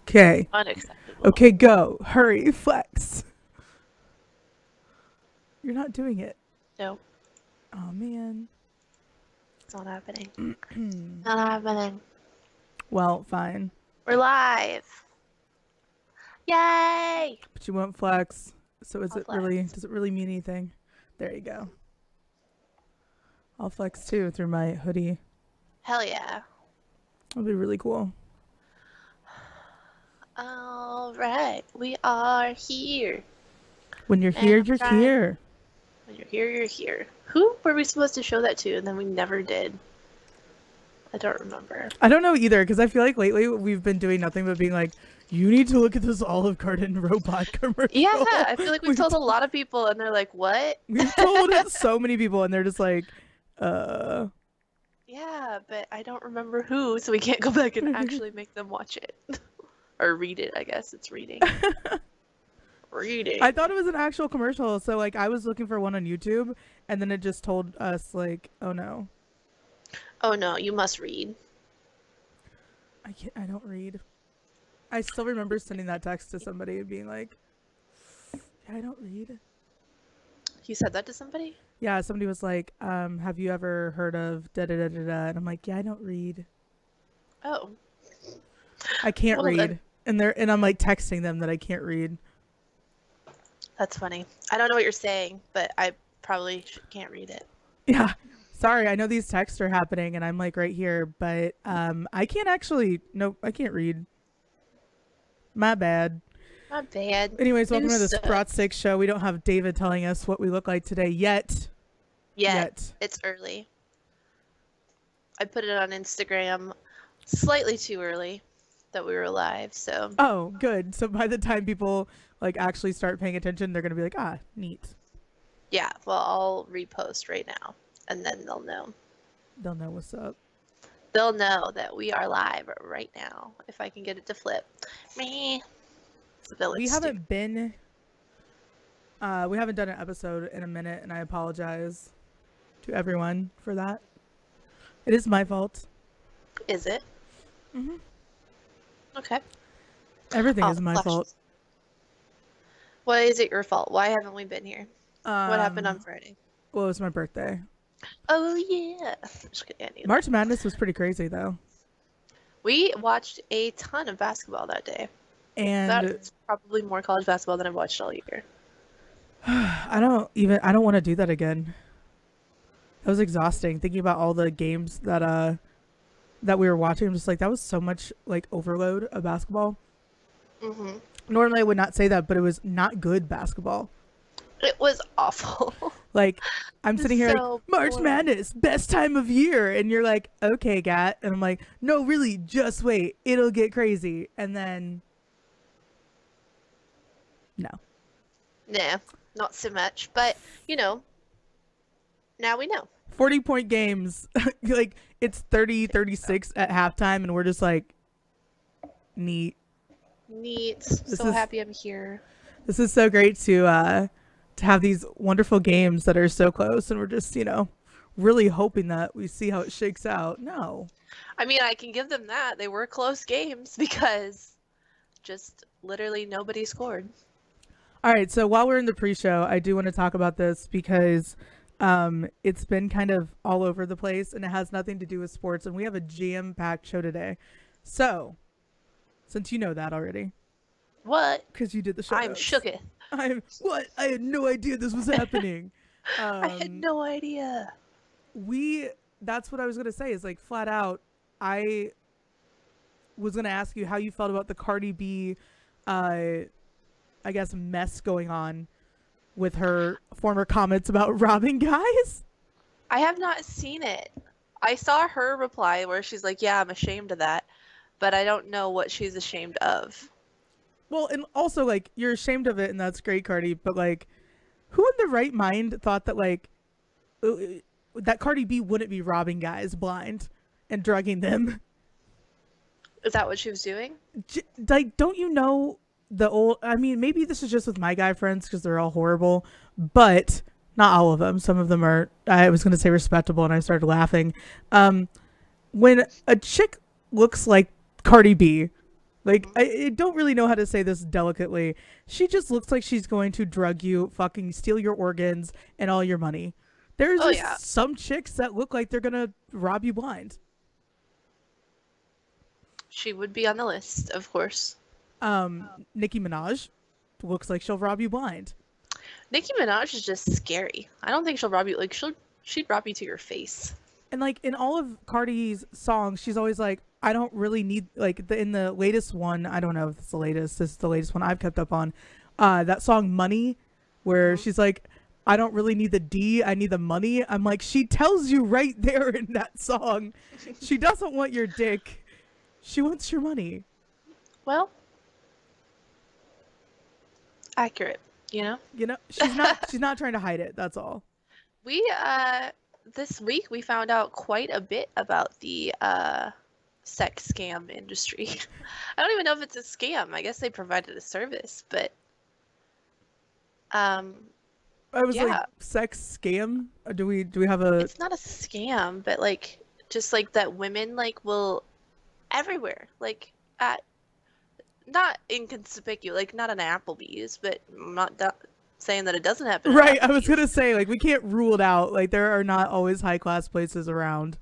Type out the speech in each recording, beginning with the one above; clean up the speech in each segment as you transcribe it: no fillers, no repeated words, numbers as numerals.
Okay. Unacceptable. Okay, go. Hurry. Flex. You're not doing it. No, Oh, man. it's not happening. Not happening. Well, fine. We're live. Yay! But you won't flex. So I'll does flex. it really mean anything? There you go. I'll flex too through my hoodie. Hell yeah. That'll be really cool. All right, we are here. When you're here, And you're trying- here. When you're here, you're here. Who were we supposed to show that to, and then we never did? I don't remember. I don't know either, because I feel like lately we've been doing nothing but being like, you need to look at this Olive Garden robot commercial. Yeah, I feel like we told a lot of people, and they're like, "What?" We've told it so many people, and they're just like, Yeah, but I don't remember who, so we can't go back and actually make them watch it. Or read it, I guess. It's reading. Reading. I thought it was an actual commercial, so like I was looking for one on YouTube, and then it just told us like, oh no, Oh no, you must read. I don't read. I still remember sending that text to somebody and being like, yeah, I don't read. You said that to somebody? Yeah, somebody was like, have you ever heard of da da da da da? And I'm like, yeah, I don't read. Oh. I can't Well, read. And I'm like texting them that I can't read. That's funny. I don't know what you're saying, but I probably can't read it. Yeah. Sorry, I know these texts are happening and I'm like right here, but I can't actually, nope, I can't read. My bad. Not bad. Anyways, welcome to the Insert. Sprots 6 show. We don't have David telling us what we look like today yet. Yet. It's early. I put it on Instagram slightly too early that we were live, so Oh, good. So by the time people like actually start paying attention, they're going to be like, ah, neat. yeah, well, I'll repost right now, and then they'll know. They'll know what's up. They'll know that we are live right now, if I can get it to flip. Me. We haven't been, we haven't done an episode in a minute, and I apologize to everyone for that. It is my fault. Is it? Mm-hmm. Okay. Everything Oh, is my flash. fault. Why is it your fault? Why haven't we been here? What happened on Friday? Well, it was my birthday. Oh, yeah. Just kidding, I knew that. March Madness was pretty crazy, though. We watched a ton of basketball that day. And That's probably more college basketball than I've watched all year. I don't want to do that again. That was exhausting. Thinking about all the games that we were watching, I'm just like, that was so much like overload of basketball. Mm-hmm. Normally I would not say that, but it was not good basketball. It was awful. Like, I'm sitting here So like, March boring. Madness, best time of year. And you're like, okay, Gat. And I'm like, no, really, just wait. It'll get crazy. And then, no. Nah, not so much. But, you know, now we know. 40-point games. Like, it's 30-36 at halftime. And we're just like, neat. Neat. This So is- happy I'm here. This is so great to have these wonderful games that are so close. And we're just, really hoping that we see how it shakes out. No. I mean, I can give them that. They were close games because just literally nobody scored. All right, so while we're in the pre-show, I do want to talk about this because it's been kind of all over the place and it has nothing to do with sports, and we have a jam-packed show today. So, since you know that already, What? because you did the show, I'm shooketh. I had no idea this was happening. I had no idea. That's what I was gonna say. Is like flat out, I was gonna ask you how you felt about the Cardi B, I guess, mess going on with her former comments about robbing guys. I have not seen it. I saw her reply where she's like, yeah, I'm ashamed of that, but I don't know what she's ashamed of. Well, and also like you're ashamed of it, and that's great, Cardi. But like, who in their right mind thought that like that Cardi B wouldn't be robbing guys blind and drugging them? Is that what she was doing? Like, don't you know the old? I mean, maybe this is just with my guy friends because they're all horrible, but not all of them. Some of them are. I was gonna say respectable, and I started laughing. When a chick looks like Cardi B, Like, I don't really know how to say this delicately. She just looks like she's going to drug you, fucking steal your organs and all your money. There's just some chicks that look like they're gonna rob you blind. She would be on the list, of course. Nicki Minaj looks like she'll rob you blind. Nicki Minaj is just scary. I don't think she'll rob you. Like, she'd rob you to your face. And like in all of Cardi's songs, she's always like, I don't really need, like in the latest one, I don't know if it's the latest, this is the latest one I've kept up on, that song Money, where she's like, I don't really need the D, I need the money. I'm like, she tells you right there in that song, she doesn't want your dick, she wants your money. Well, accurate, you know? You know, she's not trying to hide it, that's all. We, this week we found out quite a bit about the, sex scam industry. I don't even know if it's a scam. I guess they provided a service, but I was like, sex scam? Do we have a... It's not a scam, but like just like that women like will everywhere, like at not inconspicuous, like not an Applebee's, but I'm not saying that it doesn't happen. Right, I was gonna say, like, we can't rule it out. Like, there are not always high class places around.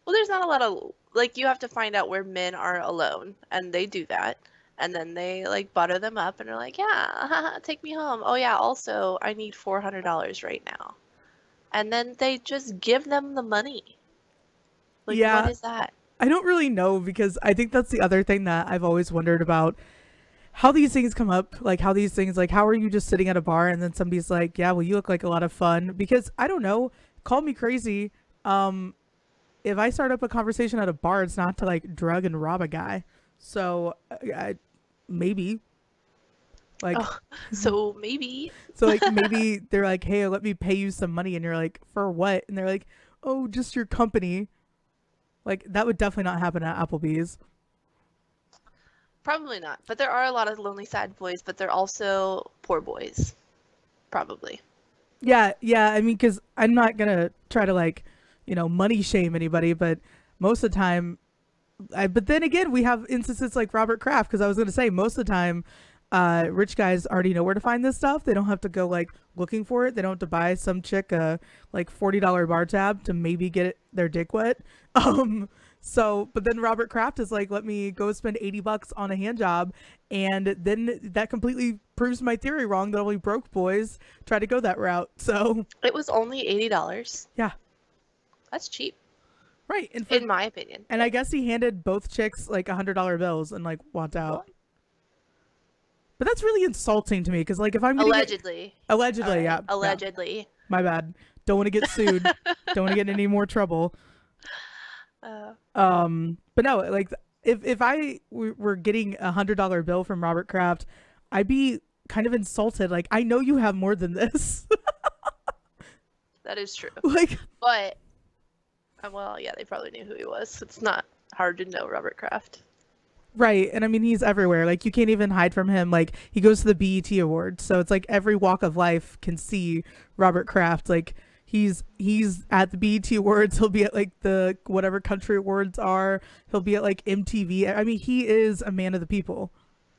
Well, there's not a lot of, like, you have to find out where men are alone, and they do that, and then they like butter them up and are like, yeah, take me home. Oh yeah, also I need $400 right now, and then they just give them the money. Like, yeah, what is that? I don't really know, because I think that's the other thing that I've always wondered about. How these things come up, like how these things, like how are you just sitting at a bar and then somebody's like, yeah, well, you look like a lot of fun. Because I don't know, call me crazy. If I start up a conversation at a bar, it's not to like drug and rob a guy. So maybe like, so maybe maybe they're like, hey, let me pay you some money. And you're like, for what? And they're like, oh, just your company. Like, that would definitely not happen at Applebee's. Probably not, but there are a lot of lonely, sad boys, but they're also poor boys, probably. Yeah, I mean, because I'm not gonna try to, like, you know, money shame anybody, but most of the time, but then again, we have instances like Robert Kraft, because I was gonna say, most of the time, rich guys already know where to find this stuff. They don't have to go, like, looking for it. They don't have to buy some chick a, like, $40 bar tab to maybe get their dick wet. So, but then Robert Kraft is like, let me go spend $80 on a hand job. And then that completely proves my theory wrong that only broke boys try to go that route. So it was only $80. Yeah. That's cheap. Right. And in my opinion. And I guess he handed both chicks like $100 bills and like walked out. What? But that's really insulting to me. Cause like if I'm allegedly, right. Yeah. Allegedly. Yeah. My bad. Don't want to get sued. Don't want to get in any more trouble. But no, like if I were getting $100 bill from Robert Kraft, I'd be kind of insulted. Like, I know you have more than this. That is true. Like, but well, yeah, they probably knew who he was. It's not hard to know Robert Kraft. Right. And I mean, he's everywhere. Like, you can't even hide from him. Like, he goes to the BET Awards. So it's like every walk of life can see Robert Kraft. Like, he's at the BET Awards. He'll be at like the whatever country awards are. He'll be at like MTV. I mean, he is a man of the people.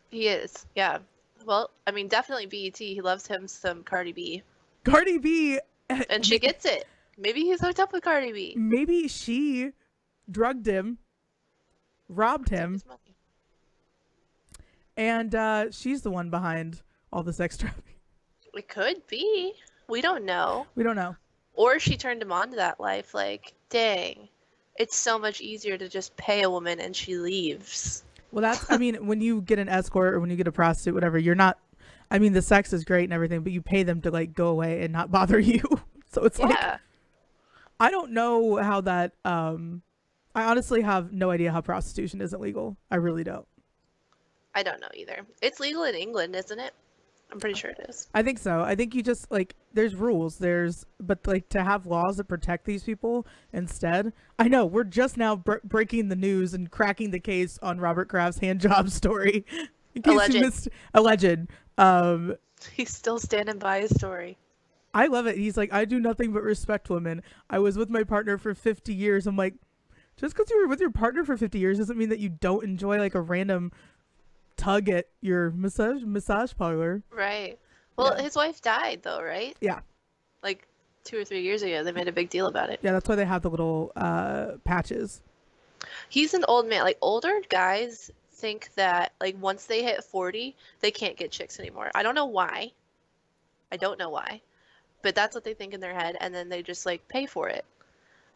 He is. Yeah. Well, I mean, definitely BET. He loves him some Cardi B. Cardi B. And she gets it. Maybe he's hooked up with Cardi B. Maybe she drugged him, robbed him. And she's the one behind all the sex trafficking. It could be. We don't know. We don't know. Or she turned him on to that life, like, dang, it's so much easier to just pay a woman and she leaves. Well, that's, I mean, when you get an escort or when you get a prostitute, whatever, you're not, I mean, the sex is great and everything, but you pay them to, like, go away and not bother you. So it's like, I don't know how that, I honestly have no idea how prostitution isn't legal. I really don't. I don't know either. It's legal in England, isn't it? I'm pretty sure it is. I think so. I think you just, like, there's rules. But, like, to have laws that protect these people instead. I know, we're just now breaking the news and cracking the case on Robert Kraft's hand job story. Alleged. He's still standing by his story. I love it. He's like, I do nothing but respect women. I was with my partner for 50 years. I'm like, just because you were with your partner for 50 years doesn't mean that you don't enjoy, like, a random tug at your massage parlor. Right. Well, Yeah. his wife died though, right? Yeah. Like 2 or 3 years ago, they made a big deal about it. Yeah, that's why they have the little patches. He's an old man. Like older guys think that like once they hit 40, they can't get chicks anymore. I don't know why. I don't know why. But that's what they think in their head, and then they just like pay for it.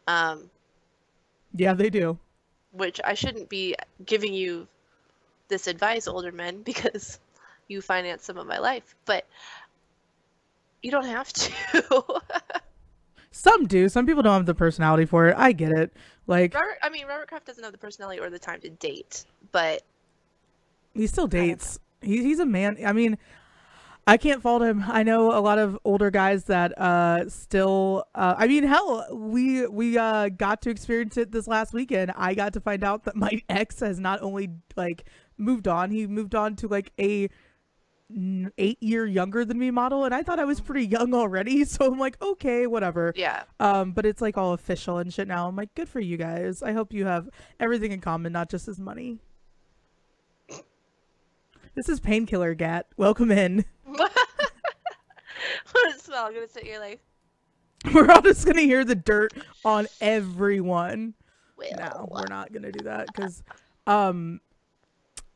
Yeah, they do. Which I shouldn't be giving you this advice, older men, because you finance some of my life, but you don't have to. Some do. Some people don't have the personality for it. I get it. Like Robert Kraft doesn't have the personality or the time to date, but he still dates. He's a man. I mean, I can't fault him. I know a lot of older guys that still. I mean, hell, we got to experience it this last weekend. I got to find out that my ex has not only like moved on. He moved on to like a 8-year younger than me model, and I thought I was pretty young already. So I'm like, okay, whatever. yeah. But it's like all official and shit now. I'm like, good for you guys. I hope you have everything in common, not just his money. This is Painkiller Gat. Welcome in. What a smell. I'm gonna sit here like. We're all just gonna hear the dirt on everyone. Well, No, we're not gonna do that because, I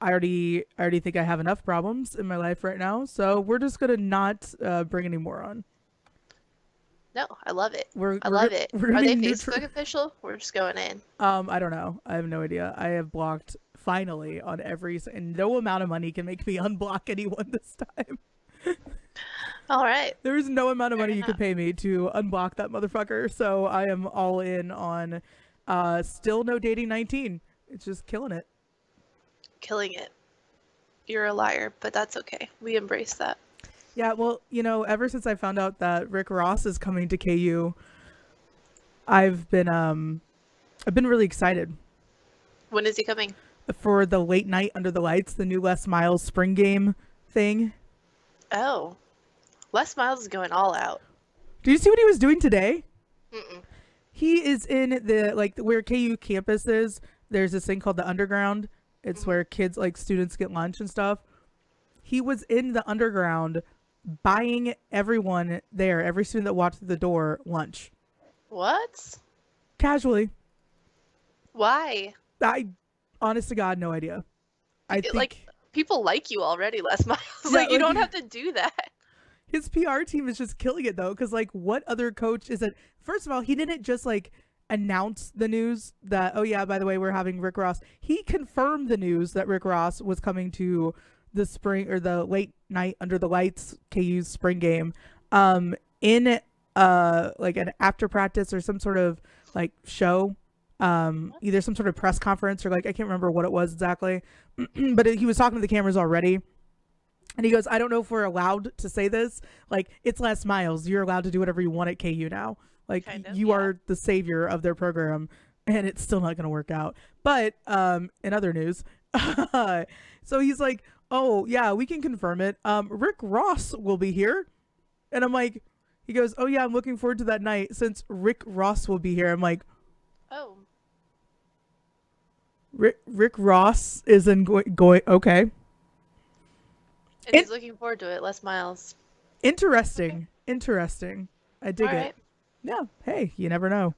already think I have enough problems in my life right now. So we're just gonna not bring any more on. No, I love it. I love it. Are they Facebook official? We're just going in. I don't know. I have no idea. I have blocked finally on every, and no amount of money can make me unblock anyone this time. All right. There is no amount of money you could pay me to unblock that motherfucker. So I am all in on still no dating 19. It's just killing it. Killing it. You're a liar, but that's okay. We embrace that. Yeah, well, you know, ever since I found out that Rick Ross is coming to KU, I've been really excited. When is he coming? For the late night under the lights, the new Les Miles spring game thing. Oh. Les Miles is going all out. Do you see what he was doing today? Mm-mm. He is in the, like, where KU campus is. There's this thing called the Underground. It's where kids, like, students get lunch and stuff. He was in the Underground buying everyone there, every student that walked through the door, lunch. What? Casually. Why? I, honest to God, no idea. I think, like, people like you already, Les Miles. Yeah, Like, you don't have to do that. his PR team is just killing it, though, because, like, what other coach is it? First of all, he didn't just, like, announce the news that, oh, yeah, by the way, we're having Rick Ross. He confirmed the news that Rick Ross was coming to the spring or the late night under the lights KU's spring game in like an after practice or some sort of like show, either some sort of press conference or like I can't remember what it was exactly. But he was talking to the cameras already, and he goes, I don't know if we're allowed to say this, like, it's Les Miles, you're allowed to do whatever you want at KU now, like, Kind of, you yeah. are the savior of their program, and it's still not going to work out. But in other news, so he's like, oh yeah, we can confirm it, Rick Ross will be here. And I'm like, he goes, oh yeah, I'm looking forward to that night since Rick Ross will be here. I'm like, Oh. Rick Ross is in going okay. And he's looking forward to it, Les Miles. Interesting. Interesting. I dig All it. right. Yeah. Hey, you never know.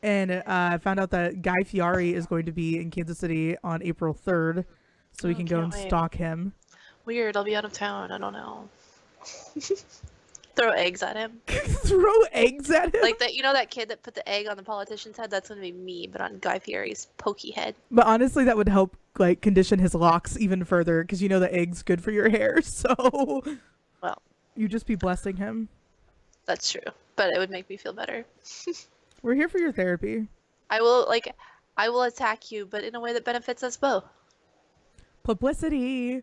And I found out that Guy Fieri is going to be in Kansas City on April 3rd. So we can go and can't wait. stalk him. Weird, I'll be out of town. I don't know. Throw eggs at him. Throw eggs at him? Like that, you know that kid that put the egg on the politician's head? That's gonna be me, but on Guy Fieri's pokey head. But honestly, that would help like condition his locks even further because you know the egg's good for your hair. So Well, you just be blessing him. that's true. But it would make me feel better. We're here for your therapy. I will attack you, but in a way that benefits us both. Publicity.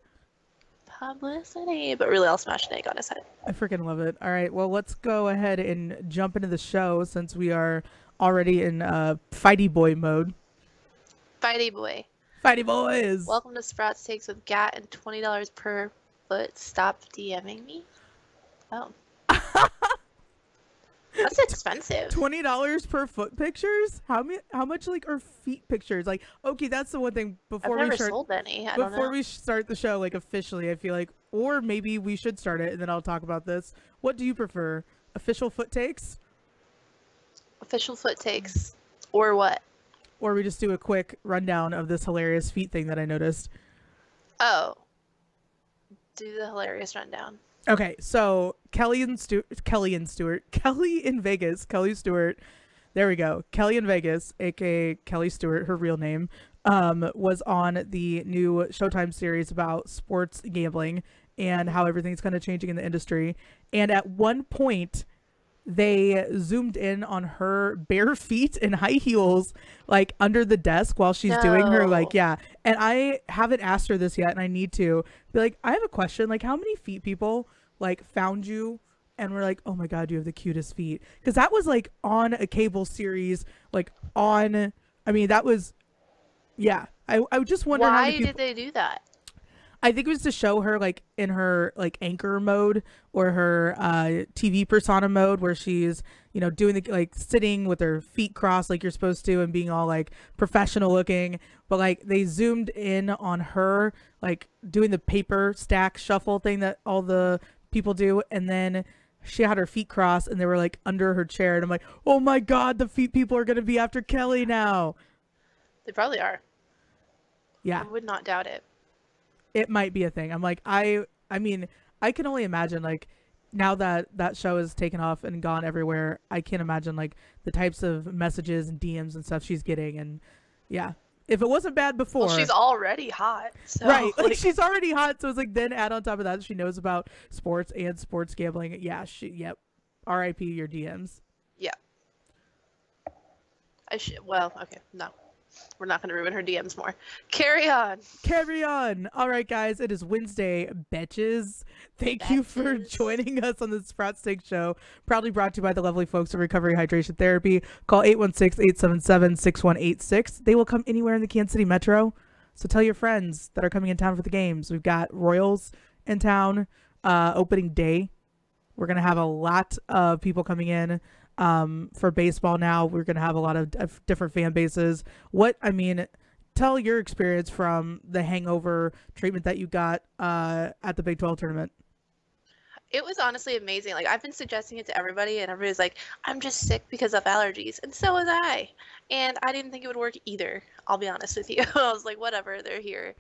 Publicity. But really, I'll smash an egg on his head. I freaking love it. All right, well, let's go ahead and jump into the show since we are already in fighty boy mode. Fighty boy. Fighty boys. Welcome to Sprots Takes with Gat and $20 per foot. Stop DMing me. Oh. That's expensive. $20 per foot pictures? How much like are feet pictures? Like, okay, that's the one thing I've never sold any. I don't know. Before we start the show, like officially, I feel like, or maybe we should start it and then I'll talk about this. What do you prefer? Official foot takes? Official foot takes. Or what? Or we just do a quick rundown of this hilarious feet thing that I noticed. Oh. Do the hilarious rundown. Okay, so Kelly in Vegas, Kelly Stewart, there we go. Kelly in Vegas, aka Kelly Stewart, her real name, was on the new Showtime series about sports gambling and how everything's kind of changing in the industry. And at one point, they zoomed in on her bare feet in high heels, like under the desk while she's doing her, like, yeah. And I haven't asked her this yet, and I need to be like, I have a question. Like, how many feet people like found you and were like, oh my God, you have the cutest feet? Because that was like on a cable series, like on, I mean, that was, yeah. I just wonder why did they do that? I think it was to show her like in her like anchor mode or her TV persona mode where she's, you know, doing the like sitting with her feet crossed like you're supposed to and being all like professional looking. But like they zoomed in on her like doing the paper stack shuffle thing that all the people do. And then she had her feet crossed and they were like under her chair. And I'm like, oh my God, the feet people are going to be after Kelly now. They probably are. Yeah. I would not doubt it. It might be a thing. I'm like, I mean, I can only imagine like now that that show is taken off and gone everywhere, I can't imagine like the types of messages and DMs and stuff she's getting. And yeah, if it wasn't bad before. Well, she's already hot. So, right. Like she's already hot. So it's like, then add on top of that, she knows about sports and sports gambling. Yeah. Yep. RIP your DMs. Yeah. Well, okay. No. We're not going to ruin her DMs more. Carry on. All right, guys. It is Wednesday, betches. Thank you for joining us on the Sprots Take Show. Proudly brought to you by the lovely folks at Recovery Hydration Therapy. Call 816-877-6186. They will come anywhere in the Kansas City Metro. So tell your friends that are coming in town for the games. We've got Royals in town, opening day. We're going to have a lot of people coming in. For baseball now, we're going to have a lot of different fan bases. Tell your experience from the hangover treatment that you got at the Big 12 tournament. It was honestly amazing. Like, I've been suggesting it to everybody, and everybody's like, I'm just sick because of allergies. And so was I. And I didn't think it would work either, I'll be honest with you. I was like, whatever, they're here.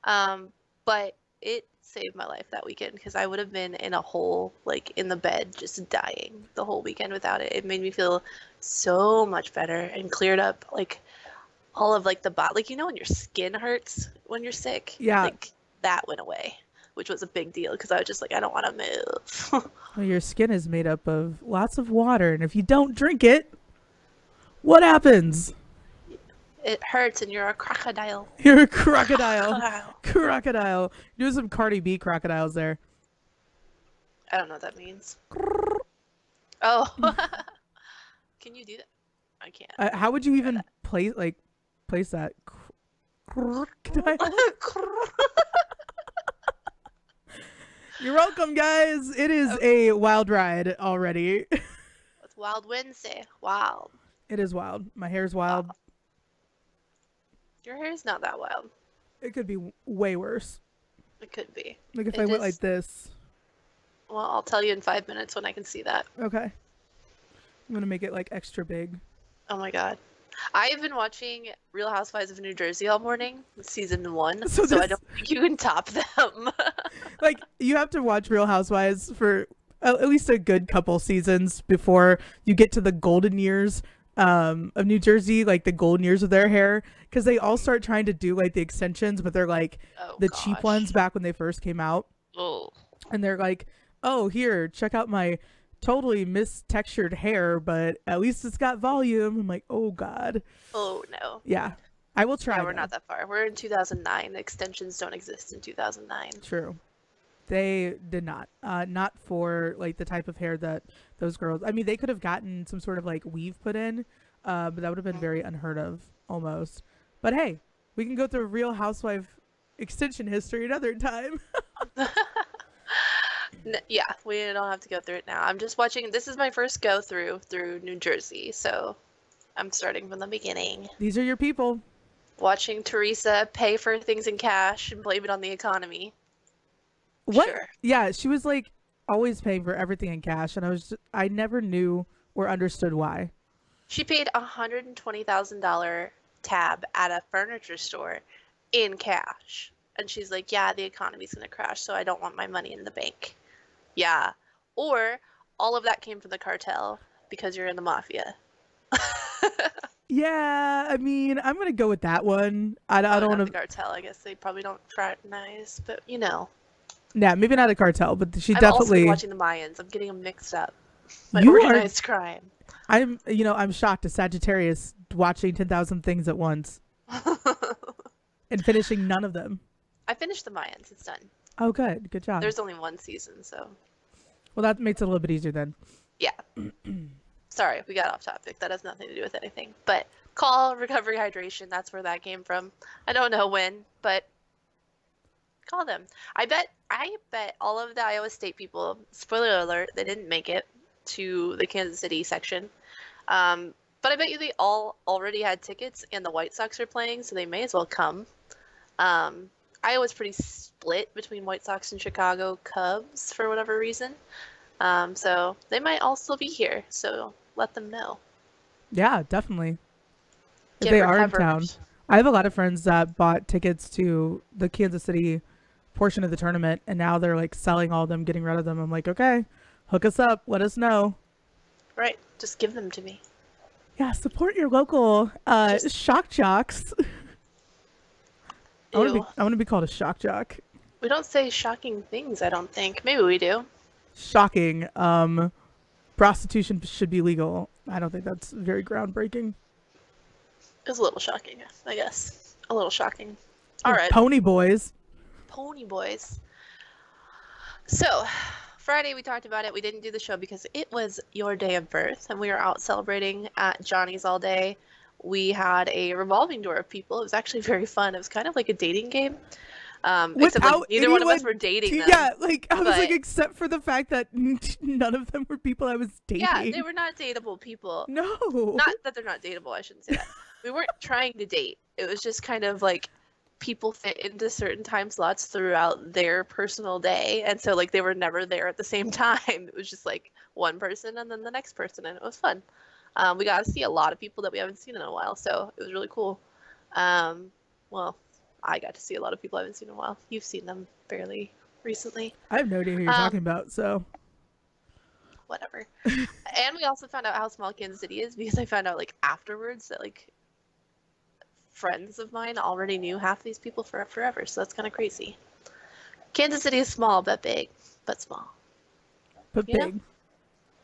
But it saved my life that weekend because I would have been in a hole, like in the bed, just dying the whole weekend without it. It made me feel so much better and cleared up like all of like the body, like, you know, when your skin hurts when you're sick. Yeah. Like that went away, which was a big deal because I was just like, I don't want to move. Well, your skin is made up of lots of water, and if you don't drink it, what happens? It hurts, and you're a crocodile. You're a crocodile. Crocodile. Do some Cardi B crocodiles there. I don't know what that means. Oh. Can you do that? I can't. How would you even place that? Crocodile? You're welcome, guys. It is a wild ride already. It's Wild Wednesday. Wild. It is wild. My hair's wild. Your hair is not that wild. It could be way worse. It could be. Like if I went like this. Well, I'll tell you in 5 minutes when I can see that. Okay. I'm going to make it like extra big. Oh my God. I've been watching Real Housewives of New Jersey all morning, season 1, so I don't think you can top them. Like, you have to watch Real Housewives for at least a good couple seasons before you get to the golden years of New Jersey, like the golden years of their hair, because they all start trying to do like the extensions, but they're like cheap ones back when they first came out. Oh. And they're like, oh, here, check out my totally mistextured hair, but at least it's got volume. I'm like, oh God. Oh no. Yeah, I will try. Yeah, we're not that far. We're in 2009. The extensions don't exist in 2009. True. They did not. Not for like the type of hair that those girls. I mean, they could have gotten some sort of like weave put in, but that would have been very unheard of almost. But hey, we can go through Real Housewife extension history another time. Yeah, we don't have to go through it now. I'm just watching. This is my first go through New Jersey, so I'm starting from the beginning. These are your people. Watching Teresa pay for things in cash and blame it on the economy. What? Sure. Yeah, she was like always paying for everything in cash, and I never knew or understood why. She paid $120,000 tab at a furniture store in cash. And she's like, yeah, the economy's going to crash, so I don't want my money in the bank. Yeah. Or all of that came from the cartel because you're in the mafia. Yeah, I mean, I'm gonna go with that one. I Oh, don't not want the to. cartel. I guess they probably don't fraternize, but you know. Yeah, maybe not a cartel, but she I've also been definitely. watching the Mayans. I'm getting them mixed up. My You are. organized crime. I'm shocked. A Sagittarius watching 10,000 things at once and finishing none of them. I finished the Mayans. It's done. Oh, good job. There's only one season, so Well, that makes it a little bit easier then. yeah. Sorry, we got off topic. That has nothing to do with anything. But call recovery hydration. That's where that came from. I don't know when, but call them. I bet all of the Iowa State people, spoiler alert, they didn't make it to the Kansas City section. But I bet you they all already had tickets and the White Sox are playing, so they may as well come. Iowa's pretty split between White Sox and Chicago Cubs for whatever reason. So they might all still be here, so let them know. Yeah, definitely. If Get they are in recovered. town. I have a lot of friends that bought tickets to the Kansas City portion of the tournament, and now they're like selling all of them, getting rid of them. I'm like, okay, hook us up, let us know. Right, just give them to me. Yeah, support your local shock jocks. I Ew. want to be called a shock jock. We don't say shocking things, I don't think. Maybe we do. Shocking. Prostitution should be legal. I don't think that's very groundbreaking. It was a little shocking, I guess. A little shocking. All right. Pony boys. Pony boys. So, Friday we talked about it. We didn't do the show because it was your day of birth and we were out celebrating at Johnny's all day. We had a revolving door of people. It was actually very fun. It was kind of like a dating game. Except like, neither one of us were dating them. Yeah, like I was like, but- except for the fact that none of them were people I was dating. Yeah, they were not dateable people. No. Not that they're not dateable, I shouldn't say that. We weren't trying to date. It was just kind of like people fit into certain time slots throughout their personal day. And so like they were never there at the same time. It was just like one person and then the next person, and it was fun. We got to see a lot of people that we haven't seen in a while, so it was really cool. Well, I got to see a lot of people I haven't seen in a while. You've seen them fairly recently. I have no idea who you're talking about, so Whatever. And we also found out how small Kansas City is because I found out like afterwards that like friends of mine already knew half these people for forever, so that's kind of crazy. Kansas City is small but big, but small. but You know? big,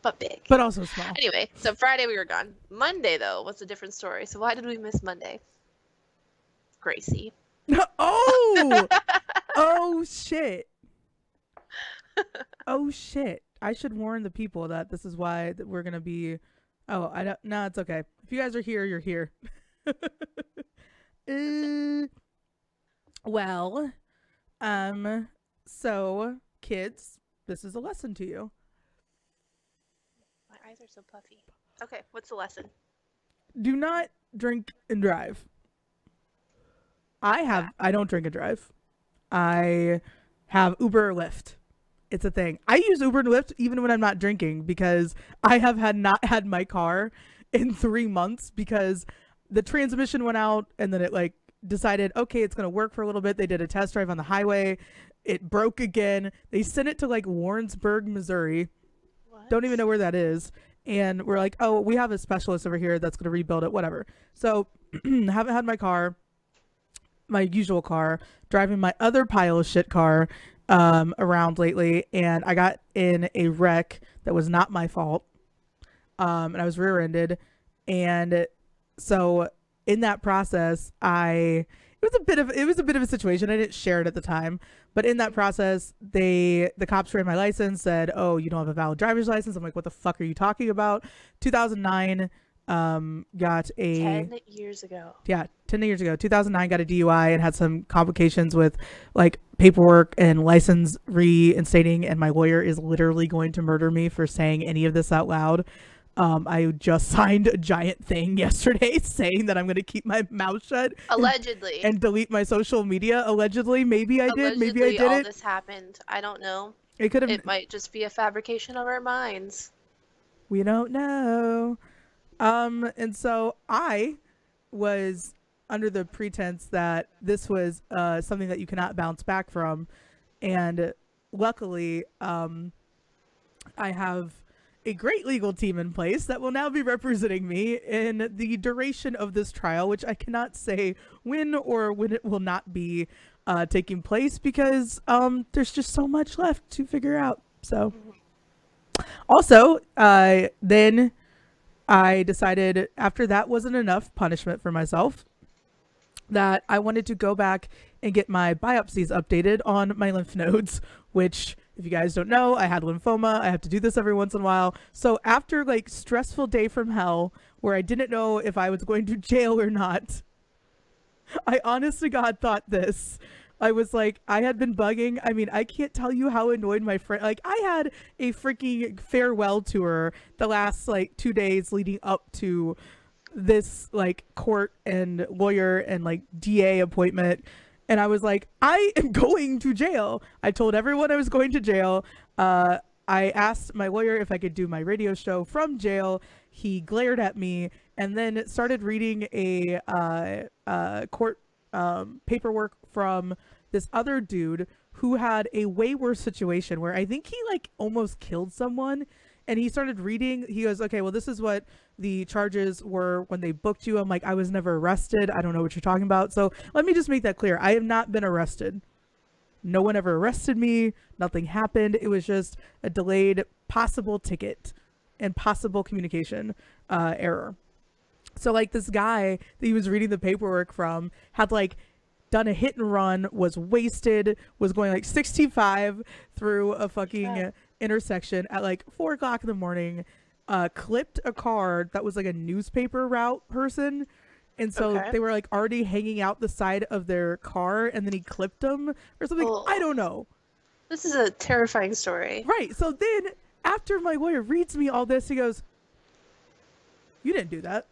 But big. but also small. Anyway, so Friday we were gone. Monday though was a different story. So why did we miss Monday? Gracie. Oh, oh shit. Oh shit. I should warn the people that this is why that we're gonna be. Oh, I don't. No, it's okay. If you guys are here, you're here. Well, so kids, this is a lesson to you. My eyes are so puffy. Okay, what's the lesson? Do not drink and drive. I don't drink and drive. I have Uber or Lyft. It's a thing. I use Uber and Lyft even when I'm not drinking because I have not had my car in 3 months because the transmission went out and then it like decided, okay, it's going to work for a little bit. They did a test drive on the highway. It broke again. They sent it to like Warrensburg, Missouri. What? Don't even know where that is. And we're like, oh, we have a specialist over here that's going to rebuild it, whatever. So haven't had my car, my usual car, driving my other pile of shit car around lately. And I got in a wreck that was not my fault. And I was rear-ended. And so in that process, it was a bit of a situation. I didn't share it at the time, but in that process, the cops ran my license, said, "Oh, you don't have a valid driver's license." I'm like, "What the fuck are you talking about?" 2009 got a 10 years ago. Yeah, 10 years ago, 2009, got a DUI and had some complications with like paperwork and license reinstating. And my lawyer is literally going to murder me for saying any of this out loud. I just signed a giant thing yesterday saying that I'm going to keep my mouth shut. Allegedly. And delete my social media. Allegedly. Maybe I did. Maybe I didn't. All this happened. I don't know. It could have. It might just be a fabrication of our minds. We don't know. And so I was under the pretense that this was something that you cannot bounce back from. And luckily, I have a great legal team in place that will now be representing me in the duration of this trial, which I cannot say when or when it will not be taking place because there's just so much left to figure out. So also, then I decided after that wasn't enough punishment for myself that I wanted to go back and get my biopsies updated on my lymph nodes, which if you guys don't know, I had lymphoma. I have to do this every once in a while. So after like stressful day from hell where I didn't know if I was going to jail or not, I honest to God thought this. I was like, I had been bugging. I mean, I can't tell you how annoyed my friend, like I had a freaking farewell tour the last like 2 days leading up to this like court and lawyer and like DA appointment. And I was like, I am going to jail. I told everyone I was going to jail. I asked my lawyer if I could do my radio show from jail. He glared at me and then started reading a court paperwork from this other dude who had a way worse situation where I think he like almost killed someone. And he started reading. He goes, okay, well, this is what the charges were when they booked you. I'm like, I was never arrested. I don't know what you're talking about. So let me just make that clear. I have not been arrested. No one ever arrested me. Nothing happened. It was just a delayed possible ticket and possible communication error. So like this guy that he was reading the paperwork from had like done a hit and run, was wasted, was going like 65 through a fucking intersection at like 4 o'clock in the morning, clipped a car that was like a newspaper route person. And so they were like already hanging out the side of their car and then he clipped them or something. Oh. I don't know. This is a terrifying story. Right. So then after my lawyer reads me all this, he goes, you didn't do that.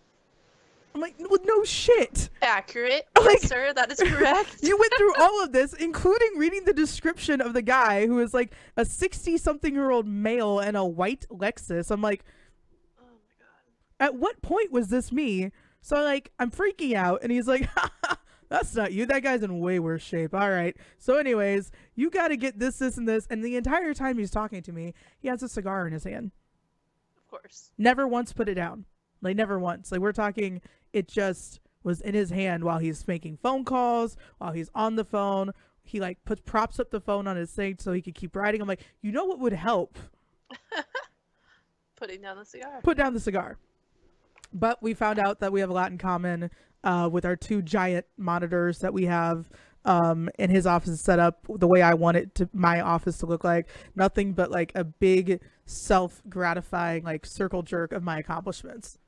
I'm like, well, no shit. Accurate. Like, yes, sir, that is correct. You went through all of this, including reading the description of the guy who is like a 60-something-year-old male in a white Lexus. I'm like, oh my God. At what point was this me? So like, I'm freaking out and he's like, that's not you. That guy's in way worse shape. All right. So anyways, you got to get this, this, and this. And the entire time he's talking to me, he has a cigar in his hand. Of course. Never once put it down. Like never once. Like we're talking, it just was in his hand while he's making phone calls, while he's on the phone. He like props up the phone on his thing so he could keep writing. I'm like, you know what would help? Putting down the cigar. Put down the cigar. But we found out that we have a lot in common with our 2 giant monitors that we have. And his office is set up the way I want it to, my office to look like. Nothing but like a big self-gratifying like circle jerk of my accomplishments.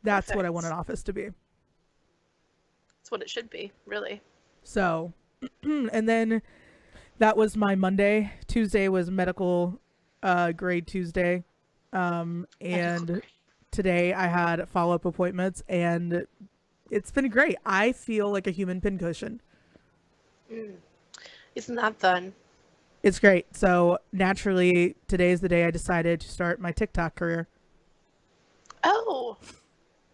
That's Perfect. What I want an office to be. That's what it should be, really. So, and then that was my Monday. Tuesday was medical grade Tuesday. And today I had follow-up appointments and it's been great. I feel like a human pincushion. Isn't that fun? It's great. So naturally, today is the day I decided to start my TikTok career. Oh,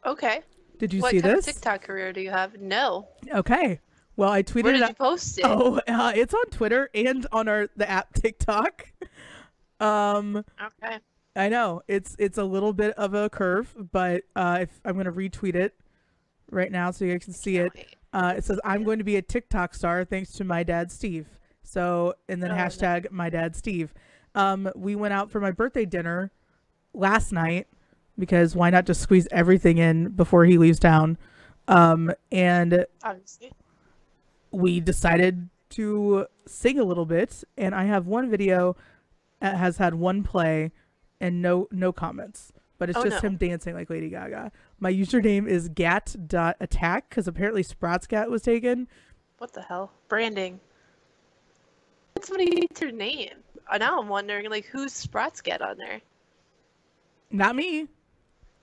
okay. Did you what see kind this? Of TikTok career do you have? No. Okay. Well, I tweeted Where did you post it? Oh, it's on Twitter and on the app TikTok. Okay. I know it's a little bit of a curve, but if I'm gonna retweet it right now so you guys can see it. It says I'm going to be a TikTok star thanks to my dad Steve. So and then hashtag my dad Steve. We went out for my birthday dinner last night because why not just squeeze everything in before he leaves town? And obviously we decided to sing a little bit, and I have one video that has had 1 play and no comments. but it's Oh, just no. him dancing like Lady Gaga. My username is gat.attack because apparently Sprots cat was taken. What the hell? Branding. Somebody needs your name. Now I'm wondering, like, who's Sprots get on there? Not me.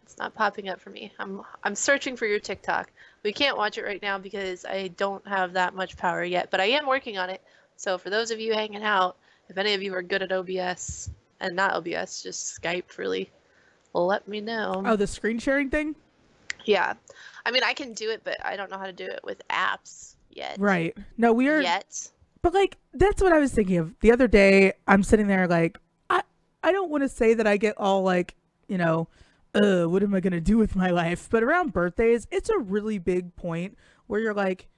It's not popping up for me. I'm searching for your TikTok. We can't watch it right now because I don't have that much power yet, but I am working on it. So for those of you hanging out, if any of you are good at OBS, and not OBS, just Skype, really, let me know. Oh, the screen sharing thing? Yeah. I mean, I can do it, but I don't know how to do it with apps yet. Right. No, we are. Yet. But like, that's what I was thinking of. The other day, I'm sitting there like, I don't want to say that I get all like, you know, what am I going to do with my life? But around birthdays, it's a really big point where you're like,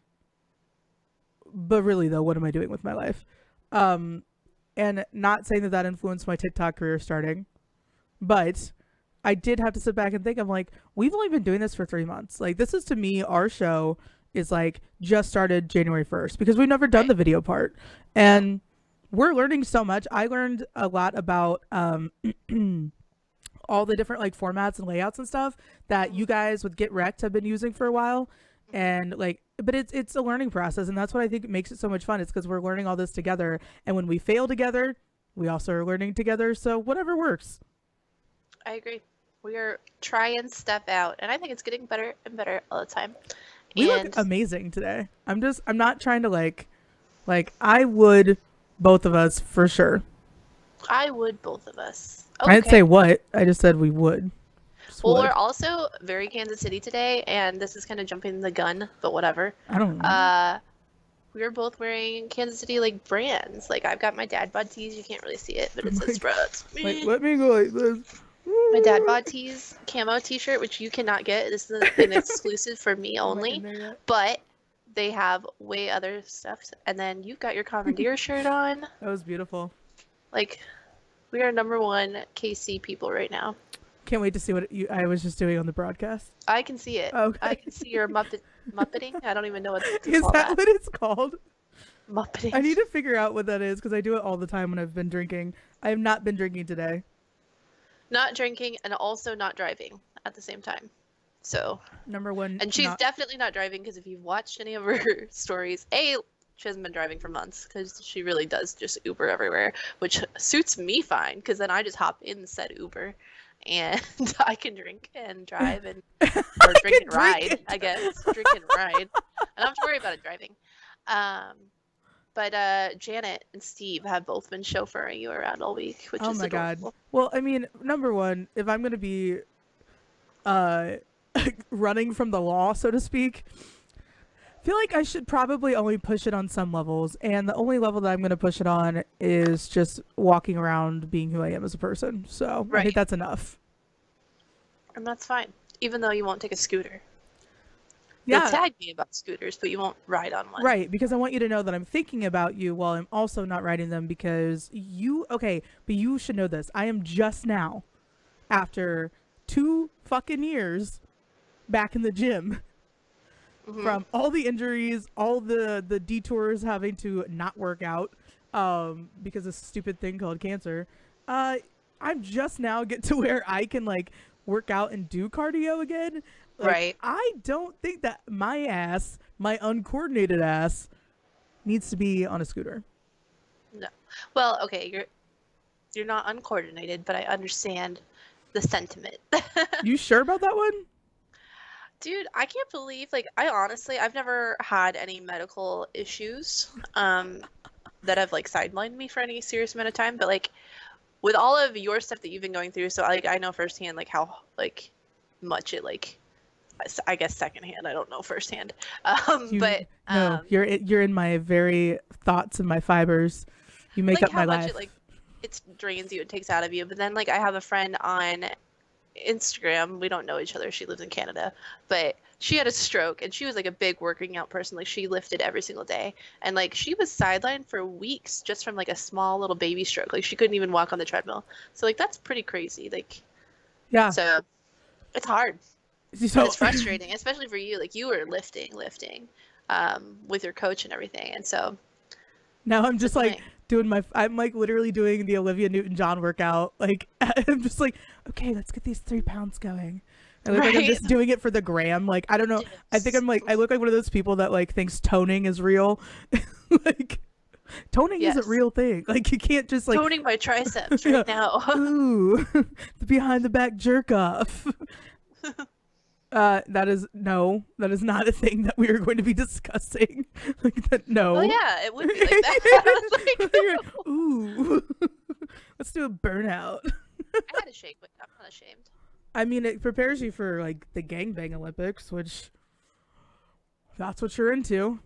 but really though, what am I doing with my life? And not saying that that influenced my TikTok career starting, but I did have to sit back and think, I'm like, we've only been doing this for 3 months. Like, this is, to me, our show is like just started January 1st because we've never done the video part, and we're learning so much. I learned a lot about all the different like formats and layouts and stuff that you guys with Get Wrecked have been using for a while. And like, but it's a learning process, and that's what I think makes it so much fun. It's because we're learning all this together, and when we fail together, we also are learning together. So whatever works. I agree. We are trying stuff out, and I think it's getting better and better all the time. We look amazing today. I'm not trying to like I would both of us for sure. I would both of us. Okay. I didn't say what. I just said we would. Well, we're also very Kansas City today, and this is kind of jumping the gun, but whatever. I don't know. We were both wearing Kansas City like brands. Like, I've got my dad bod tees. You can't really see it, but it says Sprots. Wait, let me go like this. My dad bod tees camo t-shirt, which you cannot get. This is an exclusive for me only. But they have way other stuff. And then you've got your Commandeer shirt on. That was beautiful. Like, we are #1 KC people right now. Can't wait to see what I was just doing on the broadcast. I can see it. Okay. I can see your muppeting. I don't even know what to is call that what it's called? Muppeting. I need to figure out what that is because I do it all the time when I've been drinking. I have not been drinking today. Not drinking and also not driving at the same time. So #1. And she's definitely not driving because if you've watched any of her stories, she hasn't been driving for months because she really does just Uber everywhere, which suits me fine because then I just hop in said Uber and I can drink and drive and or drink and ride, I guess. Drink and ride. I don't have to worry about it driving. But Janet and Steve have both been chauffeuring you around all week, which is adorable. God. Well, I mean, #1, if I'm going to be running from the law, so to speak, I feel like I should probably only push it on some levels. And the only level that I'm going to push it on is just walking around being who I am as a person. So I think that's enough. And that's fine, even though you won't take a scooter. Yeah. You'll tag me about scooters, but you won't ride on one. Right, because I want you to know that I'm thinking about you while I'm also not riding them because but you should know this. I am just now, after 2 fucking years, back in the gym from all the injuries, all the detours having to not work out because of a stupid thing called cancer. I'm just now get to where I can like work out and do cardio again. Like, right. I don't think that my uncoordinated ass, needs to be on a scooter. No. Well, okay, you're not uncoordinated, but I understand the sentiment. You sure about that one? Dude, I can't believe, like, I've never had any medical issues that have, like, sidelined me for any serious amount of time, but, like, with all of your stuff that you've been going through, so, like, I know firsthand, like, how, like, much it, like, I guess secondhand. I don't know firsthand. No, you're in my very thoughts and my fibers. You make like up my how much life. It, like, it drains you, it takes out of you. But then, like, I have a friend on Instagram. We don't know each other. She lives in Canada, but she had a stroke, and she was like a big working out person. Like, she lifted every single day, and like she was sidelined for weeks just from like a small little baby stroke. Like, she couldn't even walk on the treadmill. So like that's pretty crazy. Like, yeah. So it's hard. So it's frustrating, especially for you. Like, you were lifting with your coach and everything, and so now I'm just like I'm like literally doing the Olivia Newton-John workout. Like I'm just like, okay, let's get these 3 pounds going. I look like I'm just doing it for the gram. Like, I don't know. I think I look like one of those people that like thinks toning is real. Like, toning is a real thing. Like, you can't just like toning my triceps right now. Ooh, the behind the back jerk off. That is not a thing that we are going to be discussing. Like that, no. Oh yeah, it would be like that. Like, no. Ooh, let's do a burnout. I had a shake, but I'm not ashamed. I mean, it prepares you for like the gangbang Olympics, which that's what you're into.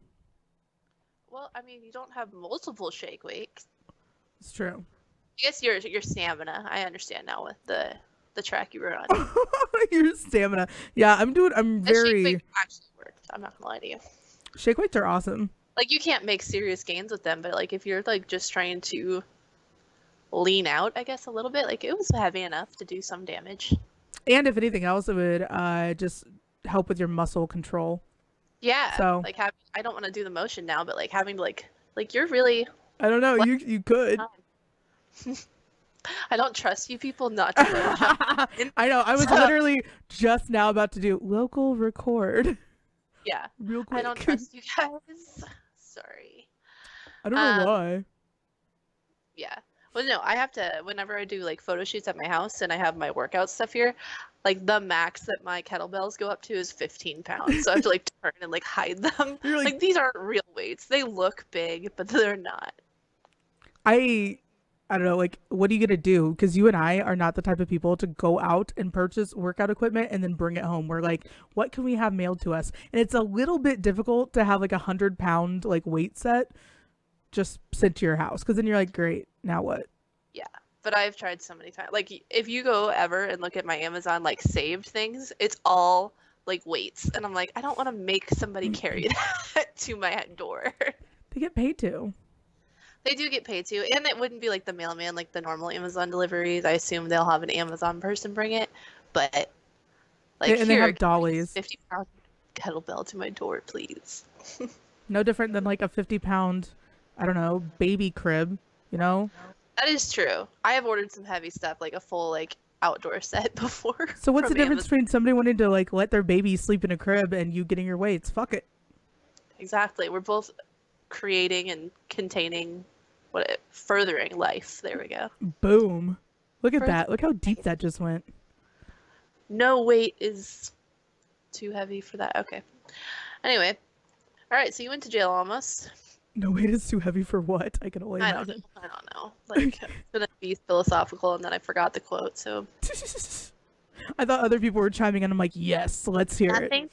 Well, I mean, you don't have multiple shake weights. It's true. I guess your stamina. I understand now with the track you were on. Your stamina. Yeah, I'm very. Shake weight actually worked. I'm not gonna lie to you. Shake weights are awesome. Like, you can't make serious gains with them, but like if you're like just trying to lean out, I guess a little bit, like it was heavy enough to do some damage. And if anything else, it would just help with your muscle control. Yeah. So like I don't want to do the motion now, but like having to like you're really. I don't know. You could. I don't trust you people not to know. I know. I was literally just now about to do local record. Yeah. Real quick. I don't trust you guys. Sorry. I don't know why. Yeah. Well, no, I have to, whenever I do like photo shoots at my house and I have my workout stuff here, like the max that my kettlebells go up to is 15 pounds. So I have to like turn and like hide them. You're like these aren't real weights. They look big, but they're not. I don't know, like, what are you gonna do? Because you and I are not the type of people to go out and purchase workout equipment and then bring it home. We're like, what can we have mailed to us? And it's a little bit difficult to have like 100-pound like weight set just sent to your house, because then you're like, great, now what? Yeah, but I've tried so many times. Like, if you go ever and look at my Amazon like saved things, it's all like weights, and I'm like, I don't want to make somebody carry that to my door. They get paid to. They do get paid to, and it wouldn't be like the mailman, like the normal Amazon deliveries. I assume they'll have an Amazon person bring it, but like, and they have dollies. 50-pound kettlebell to my door, please. No different than like a 50-pound, I don't know, baby crib, you know? That is true. I have ordered some heavy stuff, like a full like outdoor set before. So what's the difference between somebody wanting to like let their baby sleep in a crib and you getting your weights? Fuck it. Exactly. We're both creating and containing furthering life. There we go. Boom. Look at that. Look how deep that just went. No weight is too heavy for that. Okay. Anyway. All right. So you went to jail almost. No weight is too heavy for what? I can only imagine. I don't know. Like, I'm gonna be philosophical, and then I forgot the quote. So. I thought other people were chiming in. I'm like, yes, let's hear it. Nothing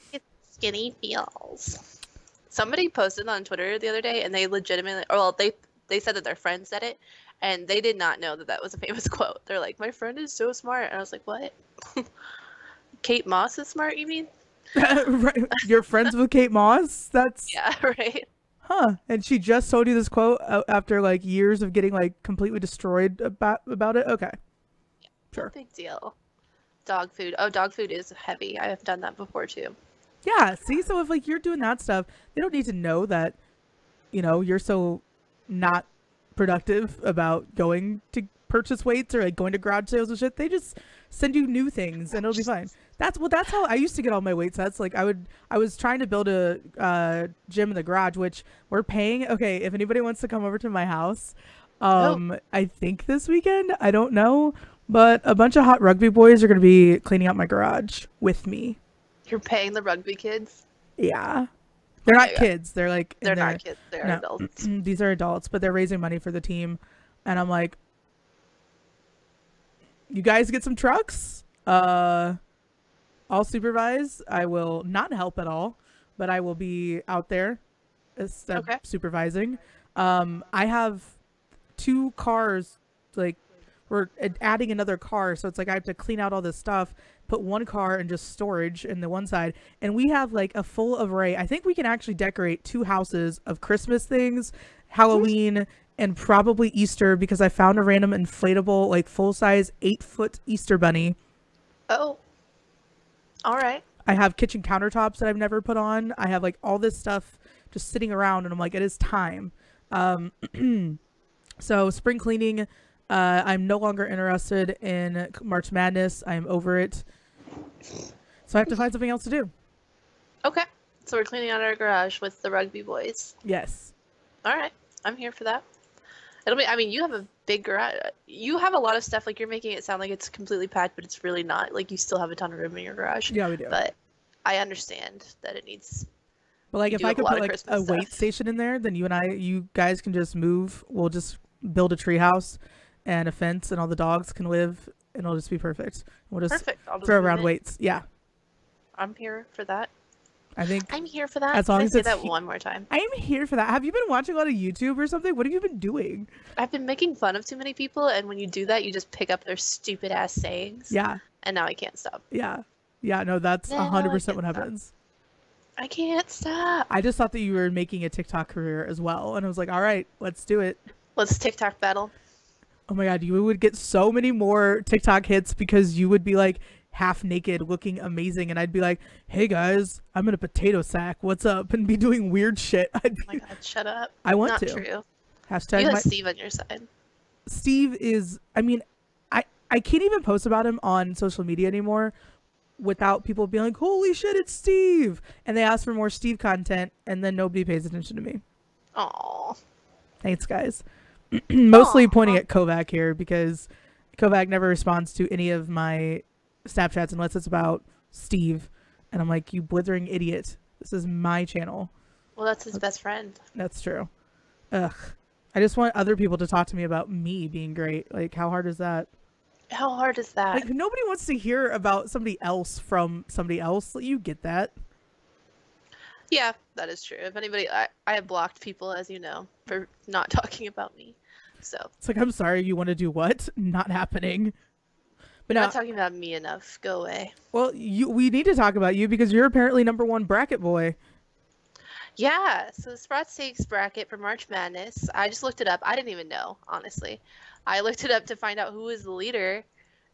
skinny feels. Somebody posted on Twitter the other day, and they legitimately, or well, they said that their friend said it, and they did not know that was a famous quote. They're like, my friend is so smart, and I was like, what? Kate Moss is smart, you mean? Right. You're friends with Kate Moss? That's yeah, right. Huh. And she just told you this quote after like years of getting like completely destroyed about it? Okay. Yeah, sure. No big deal. Dog food. Oh, dog food is heavy. I have done that before too. Yeah. See, so if like you're doing that stuff, they don't need to know that, you know, you're so not productive about going to purchase weights or like going to garage sales and shit. They just send you new things and it'll be fine. That's how I used to get all my weight sets. Like I was trying to build a gym in the garage, which we're paying. Okay, if anybody wants to come over to my house, I think this weekend, I don't know, but a bunch of hot rugby boys are going to be cleaning out my garage with me. You're paying the rugby kids? Yeah. They're not kids. They're like they're not kids. They're adults. These are adults, but they're raising money for the team, and I'm like, you guys get some trucks. I'll supervise. I will not help at all, but I will be out there supervising. I have 2 cars, like we're adding another car. So it's like I have to clean out all this stuff, put one car in just storage in the one side. And we have like a full array. I think we can actually decorate 2 houses of Christmas things, Halloween, and probably Easter, because I found a random inflatable, like full-size 8-foot Easter bunny. Oh. All right. I have kitchen countertops that I've never put on. I have like all this stuff just sitting around, and I'm like, it is time. So spring cleaning, I'm no longer interested in March Madness. I'm over it. So I have to find something else to do. Okay. So we're cleaning out our garage with the rugby boys. Yes. All right. I'm here for that. It'll be, I mean, you have a big garage. You have a lot of stuff. Like, you're making it sound like it's completely packed, but it's really not. Like, you still have a ton of room in your garage. Yeah, we do. But I understand that it needs. But like, You if do I have a could lot put of like Christmas a weight stuff. station in there, then you guys can just move. We'll just build a tree house and a fence, and all the dogs can live, and it'll just be perfect. We'll just Perfect. I'll just throw move around in. weights. Yeah, I'm here for that. I think I'm here for that. as Can long I as say it's that one more time? I am here for that. Have you been watching a lot of YouTube or something? What have you been doing? I've been making fun of too many people, and when you do that, you just pick up their stupid ass sayings. Yeah, And now I can't stop. yeah, yeah. No, that's No, I 100% what can't stop. happens. I can't stop. I just thought that you were making a TikTok career as well, and I was like, all right, let's do it. Let's TikTok battle. Oh my god, you would get so many more TikTok hits because you would be like half naked looking amazing, and I'd be like, hey guys, I'm in a potato sack, what's up, and be doing weird shit. I'd Oh my be, god, shut up. I want Not to. true. Hashtag You my, have Steve on your side. Steve is, I mean, I can't even post about him on social media anymore without people being like, holy shit, it's Steve, and they ask for more Steve content, and then nobody pays attention to me. Aw. Thanks, guys. Mostly Aw. pointing at Kovac here because Kovac never responds to any of my Snapchats unless it's about Steve. And I'm like, you blithering idiot. This is my channel. Well, that's his best friend. That's true. Ugh. I just want other people to talk to me about me being great. Like, how hard is that? How hard is that? Like, nobody wants to hear about somebody else from somebody else. You get that. Yeah, that is true. If anybody, I have blocked people, as you know, for not talking about me. So, It's like, I'm sorry, you want to do what? Not happening. But you're now, not talking about me enough. Go away. well, we need to talk about you because you're apparently #1 bracket boy. Yeah, so the Sprots Takes bracket for March Madness. I just looked it up. I didn't even know, honestly. I looked it up to find out who was the leader.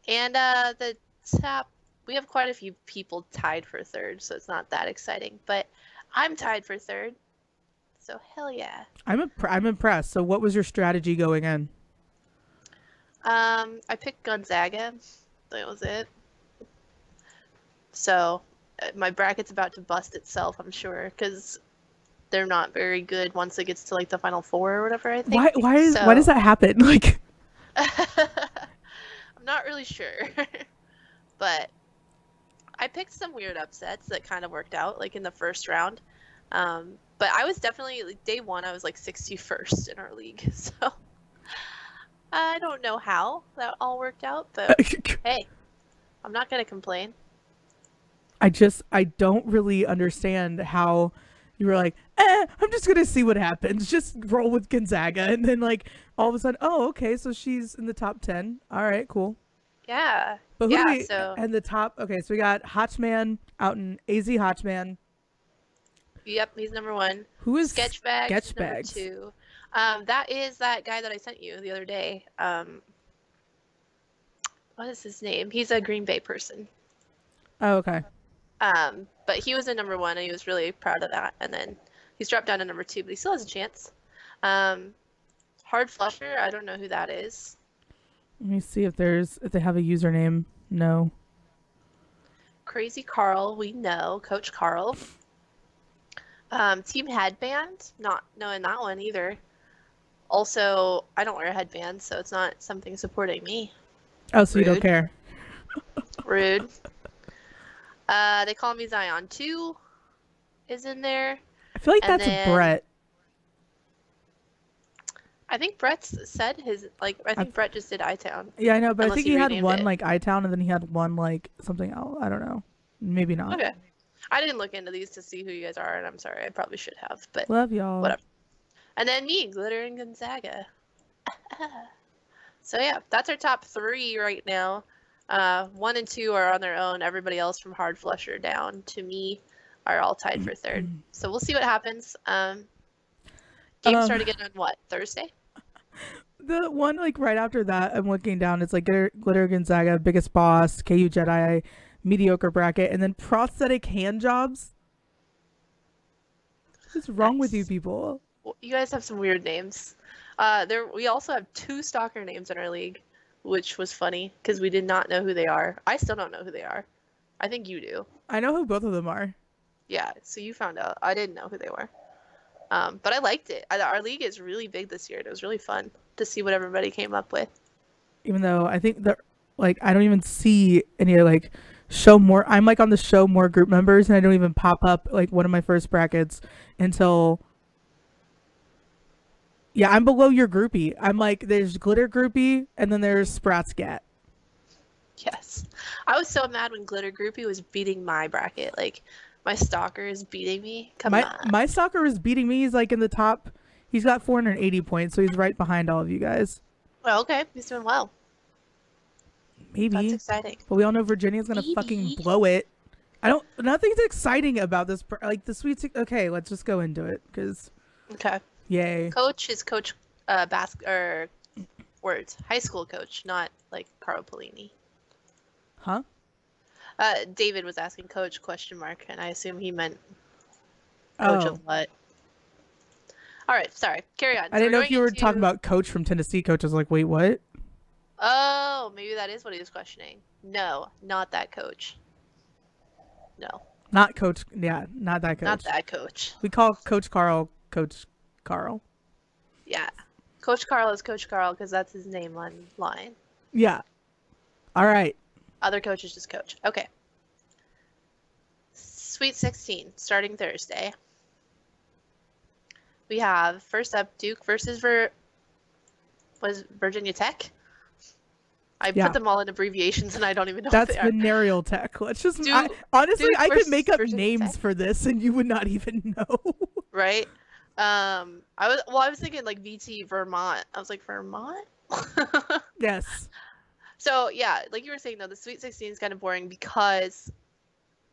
And the top, we have quite a few people tied for third, so it's not that exciting. But I'm tied for third. So hell yeah. I'm impressed. So what was your strategy going in? I picked Gonzaga. That was it. So my bracket's about to bust itself, I'm sure, because they're not very good once it gets to like the final four or whatever, I think. Why does that happen? Like, I'm not really sure. But I picked some weird upsets that kind of worked out, like in the first round. But I was definitely, like, day one, I was like 61st in our league. So I don't know how that all worked out, but hey, I'm not going to complain. I don't really understand how you were like, I'm just gonna see what happens. Just roll with Gonzaga, and then like all of a sudden, oh, okay, so she's in the top 10. All right, cool. Yeah. But who Yeah, do we, so and the top? Okay, so we got Hotchman out in AZ Hotchman. yep, he's #1. Who is Sketchbag Sketchbags? #2. That is that guy that I sent you the other day. What is his name? He's a Green Bay person. Oh, okay. But he was in #1 and he was really proud of that. And then he's dropped down to #2, but he still has a chance. Hard Flusher, I don't know who that is. Let me see if they have a username. No. Crazy Carl, we know. Coach Carl. Team Headband, not knowing that one either. Also, I don't wear a headband, so it's not something supporting me. Oh, so you don't Rude. care. Rude. They call me Zion 2 is in there. I feel like And that's then- Brett. I think Brett's said his, like, I think Brett just did iTown. Yeah, I know, but I Unless think he he had renamed one it. like iTown, and then he had one like something else. I don't know. Maybe not. Okay. I didn't look into these to see who you guys are, and I'm sorry. I probably should have, but Love y'all. whatever. And then me, Glitter and Gonzaga. So yeah, that's our top 3 right now. 1 and 2 are on their own. Everybody else from Hard Flusher down to me are all tied for third. So we'll see what happens. Games start again on what, Thursday? The one like right after that, I'm looking down. It's like Glitter Gonzaga, Biggest Boss, KU Jedi, Mediocre Bracket, and then Prosthetic Hand Jobs. What's wrong with you Nice. people? Well, you guys have some weird names. We also have 2 stalker names in our league, which was funny because we did not know who they are. I still don't know who they are. I think you do. I know who both of them are. Yeah, so you found out. I didn't know who they were. But I liked it. Our league is really big this year. It was really fun to see what everybody came up with. Even though I think that, like, I don't even see any, like, show more. I'm, like, on the show more group members, and I don't even pop up, like, one of my first brackets until... Yeah, I'm below your groupie. I'm, like, there's Glitter Groupie, and then there's Sprots Gat. Yes. I was so mad when Glitter Groupie was beating my bracket. Like, my stalker is beating me. Come on. My stalker is beating me. He's like in the top. He's got 480 points, so he's right behind all of you guys. Well, okay. He's doing well. Maybe. That's exciting. But we all know Virginia's going to fucking blow it. Nothing's exciting about this. Like, the Sweet Okay, let's just go into it. Because. Okay. Yay. Coach is Coach high school coach, not like Carl Polini. Huh? David was asking coach ? And I assume he meant coach of what. All right, sorry. Carry on. I didn't know if you were talking about Coach from Tennessee. Coach was like, wait, what? Oh, maybe that is what he was questioning. No, not that coach. No. Not Coach. Yeah, not that coach. Not that coach. We call Coach Carl Coach Carl. Yeah. Coach Carl is Coach Carl because that's his name online. Yeah. All right. Other coach is just coach. Okay. Sweet 16, starting Thursday. We have, first up, Duke versus Virginia Tech? I put them all in abbreviations and I don't even know what they are. That's venereal tech. Let's just... honestly, I could make up names for this and you would not even know. Right? I was thinking like VT Vermont. I was like, Vermont? Yes. So yeah, like you were saying though, the Sweet 16 is kind of boring because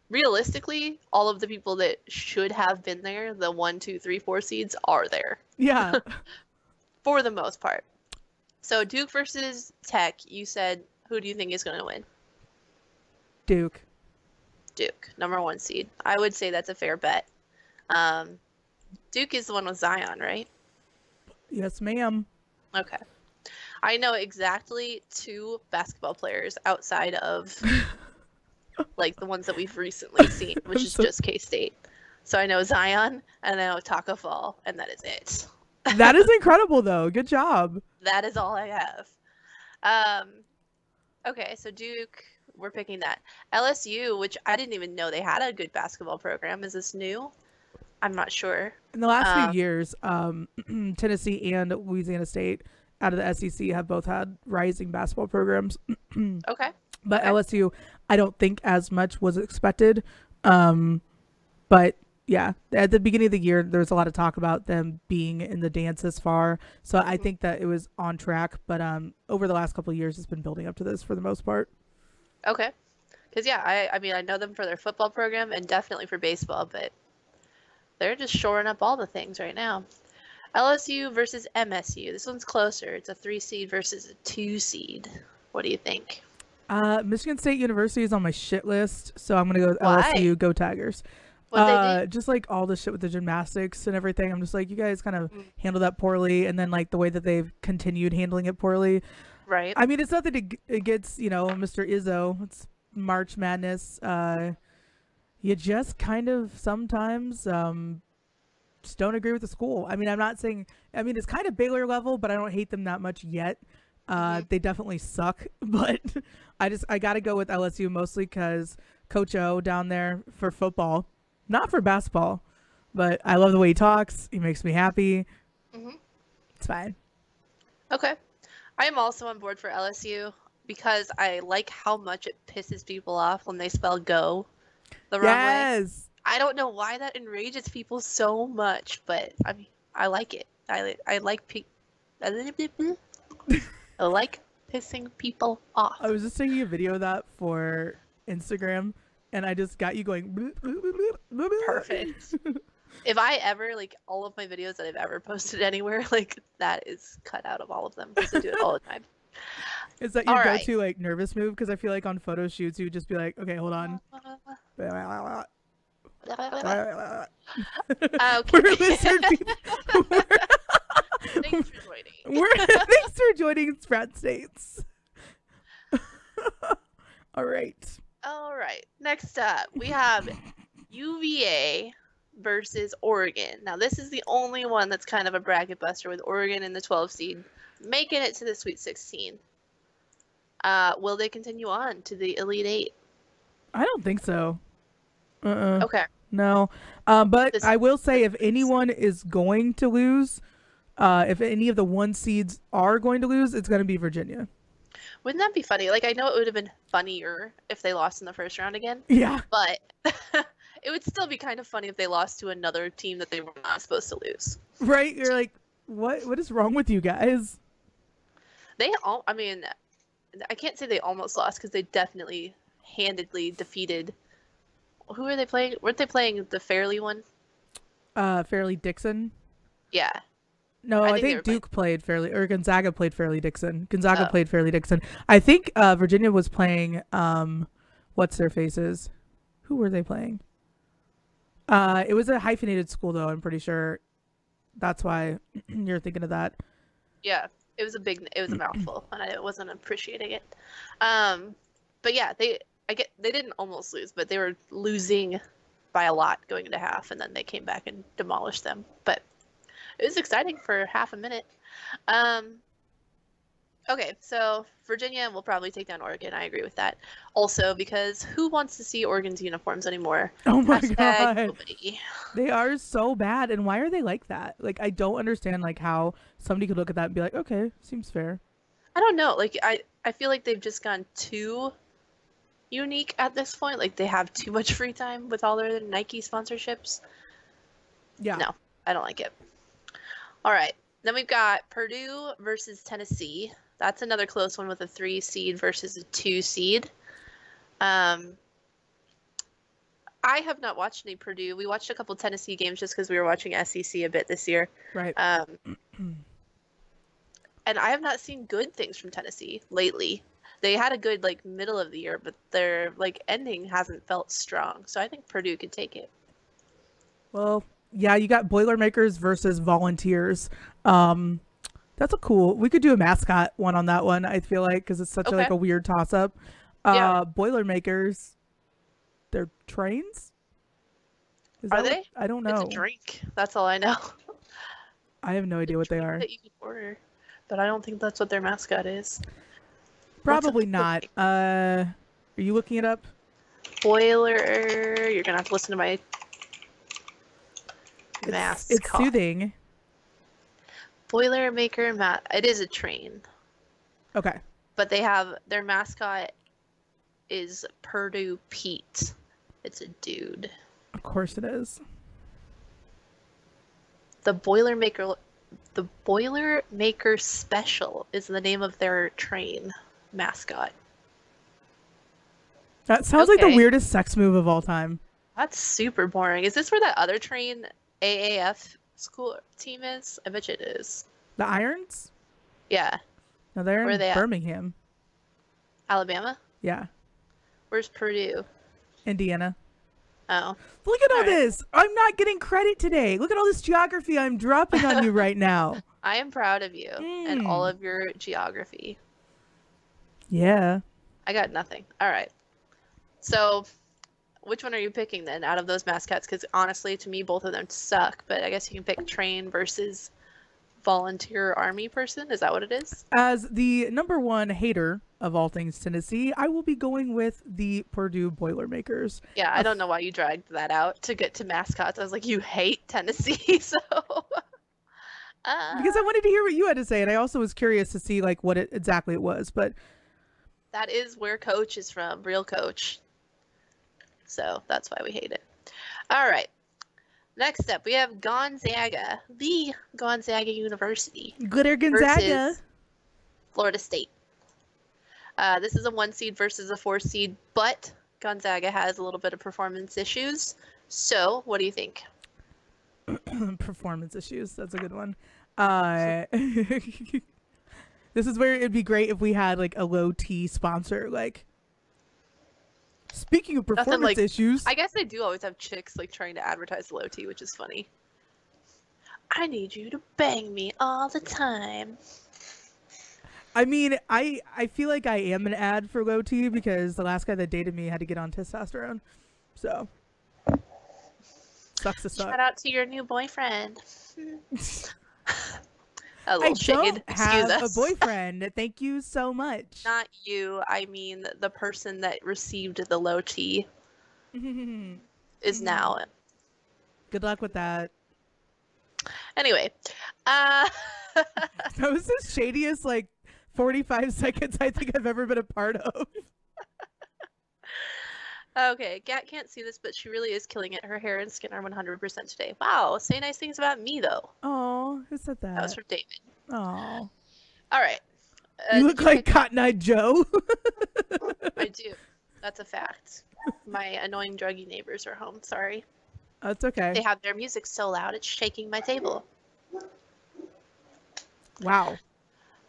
realistically, all of the people that should have been there, the 1, 2, 3, 4 seeds, are there. Yeah. For the most part. So Duke versus Tech, you said, who do you think is going to win? Duke. Duke, number 1 seed. I would say that's a fair bet. Duke is the one with Zion, right? Yes, ma'am. Okay. I know exactly 2 basketball players outside of like the ones that we've recently seen, which is just K-State. So I know Zion and I know Taco Fall, and that is it. That is incredible, though. Good job. That is all I have. Okay, so Duke, we're picking that. LSU, which I didn't even know they had a good basketball program. Is this new? I'm not sure. In the last few years, Tennessee and Louisiana State out of the SEC have both had rising basketball programs. Okay. But LSU, I don't think as much was expected. But yeah, at the beginning of the year, there was a lot of talk about them being in the dance this far. So I think that it was on track. But over the last couple of years, it's been building up to this for the most part. Okay. Because, yeah, I mean, I know them for their football program and definitely for baseball, but they're just shoring up all the things right now. LSU versus MSU. This one's closer. It's a 3 seed versus a 2 seed. What do you think? Michigan State University is on my shit list, so I'm gonna go with Why? LSU. Go Tigers. What they Just like all the shit with the gymnastics and everything. I'm just like, you guys kind of handled that poorly, and then like the way that they've continued handling it poorly. Right. I mean, it's nothing against Mr. Izzo. It's March Madness. You just kind of sometimes just don't agree with the school. I mean, I'm not saying. I mean, it's kind of Baylor level, but I don't hate them that much yet. They definitely suck, but I got to go with LSU mostly because Coach O down there for football, not for basketball, but I love the way he talks. He makes me happy. It's fine. Okay. I am also on board for LSU because I like how much it pisses people off when they spell go the wrong way. I don't know why that enrages people so much, but I mean, I like it. I like I like pissing people off. I was just taking a video of that for Instagram, and I just got you going. Bloop, bloop, bloop, bloop, bloop. Perfect. If I ever, like, all of my videos that I've ever posted anywhere, like, that is cut out of all of them because I do it all the time. Is that your go-to, like, nervous move? Because I feel like on photo shoots, you would just be like, okay, hold on. Okay. We're lizard people. Thanks for joining. Thanks for joining Sprout States. All right. All right. Next up, we have UVA versus Oregon. Now, this is the only one that's kind of a bracket buster with Oregon in the 12 seed, making it to the Sweet 16. Will they continue on to the Elite Eight? I don't think so. Okay. No. But I will say, if anyone is going to lose, if any of the 1 seeds are going to lose, it's going to be Virginia. Wouldn't that be funny? Like, I know it would have been funnier if they lost in the first round again. Yeah. But it would still be kind of funny if they lost to another team that they were not supposed to lose. Right? You're like, what is wrong with you guys? I mean, I can't say they almost lost because they definitely handedly defeated. Who were they playing? Weren't they playing the Fairleigh one? Fairleigh Dixon. Yeah. No, I think Duke played Fairleigh, or Gonzaga played Fairleigh Dixon. Gonzaga played Fairleigh Dixon. I think Virginia was playing what's their faces? Who were they playing? It was a hyphenated school though, I'm pretty sure. That's why you're thinking of that. Yeah. It was a mouthful and I wasn't appreciating it. But yeah, they didn't almost lose, but they were losing by a lot going into half, and then they came back and demolished them. But it was exciting for half a minute. Okay, so Virginia will probably take down Oregon. I agree with that. Also, because who wants to see Oregon's uniforms anymore? Oh my god, nobody. They are so bad, and why are they like that? Like, I don't understand like how somebody could look at that and be like, okay, seems fair. I don't know. Like, I feel like they've just gone too unique at this point. Like, they have too much free time with all their Nike sponsorships. Yeah. No, I don't like it. All right. Then we've got Purdue versus Tennessee. That's another close one with a 3 seed versus a 2 seed. I have not watched any Purdue. We watched a couple Tennessee games just because we were watching SEC a bit this year. Right. And I have not seen good things from Tennessee lately. They had a good like middle of the year, but their like ending hasn't felt strong. So I think Purdue could take it. Well, yeah, you got Boilermakers versus Volunteers. That's a cool. We could do a mascot one on that one. I feel like because it's such a, like a weird toss up. Yeah. Boilermakers, they're trains. Are they? I don't know. It's a drink. That's all I know. I have no idea what they are. That you can order, but I don't think that's what their mascot is. Probably not. Are you looking it up? Boiler. You're gonna have to listen to my mascot. It's soothing. Boilermaker it is a train. Okay. But they have their mascot is Purdue Pete. It's a dude. Of course it is. The Boilermaker Special is the name of their train mascot. That sounds like the weirdest sex move of all time. That's super boring. Is this where that other train AAF school team is? I bet you it is. The Irons? Yeah. No, they're in Birmingham. Alabama? Yeah. Where's Purdue? Indiana. Oh. Look at all this. I'm not getting credit today. Look at all this geography I'm dropping on you right now. I am proud of you and all of your geography. Yeah. I got nothing. All right. So, which one are you picking then out of those mascots? Because honestly, to me, both of them suck. But I guess you can pick train versus volunteer army person. Is that what it is? As the #1 hater of all things Tennessee, I will be going with the Purdue Boilermakers. Yeah, I don't know why you dragged that out to get to mascots. I was like, you hate Tennessee, so... because I wanted to hear what you had to say, and I also was curious to see like what exactly it was. But that is where Coach is from, real Coach. So that's why we hate it. All right. Next up, we have Gonzaga, the Gonzaga University. Glitter Gonzaga. Florida State. This is a 1 seed versus a 4 seed, but Gonzaga has a little bit of performance issues. So, what do you think? Performance issues. That's a good one. This is where it'd be great if we had like a low T sponsor. Like, speaking of performance issues, I guess they do always have chicks like trying to advertise low T, which is funny. I need you to bang me all the time. I mean, I feel like I am an ad for low T because the last guy that dated me had to get on testosterone. So sucks to suck. Shout out to your new boyfriend. A I little shade. don't Excuse have us. a boyfriend. Thank you so much. Not you. I mean the person that received the low T is now. Good luck with that. Anyway, That was the shadiest 45 seconds I think I've ever been a part of. okay. Gat can't see this, but she really is killing it. Her hair and skin are 100% today. Wow. Say nice things about me though. Oh, who said that? That was from David. Oh. All right. You look like Cotton Eye Joe. I do. That's a fact. My annoying druggy neighbors are home. Sorry. That's okay. They have their music so loud it's shaking my table. Wow.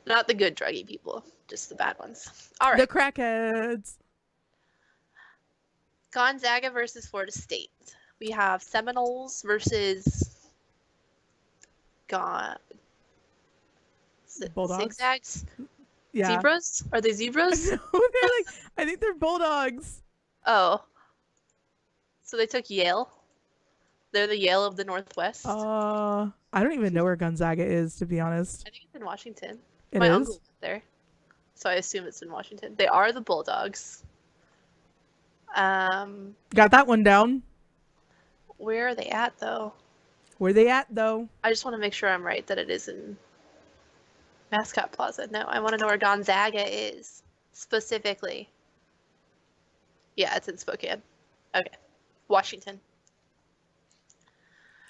Not the good druggy people, just the bad ones. All right. The crackheads. Gonzaga versus Florida State. We have Seminoles versus Bulldogs. Zigzags? Yeah. Zebras? Are they zebras? No, I think they're bulldogs. Oh. So they took Yale? They're the Yale of the Northwest? I don't even know where Gonzaga is, to be honest. I think it's in Washington. It My is? uncle went there. So I assume it's in Washington. They are the Bulldogs. Got that one down. Where are they at, though? Where they at, though? I just want to make sure I'm right that it is in Mascot Plaza. No, I want to know where Gonzaga is, specifically. Yeah, it's in Spokane. Okay. Washington.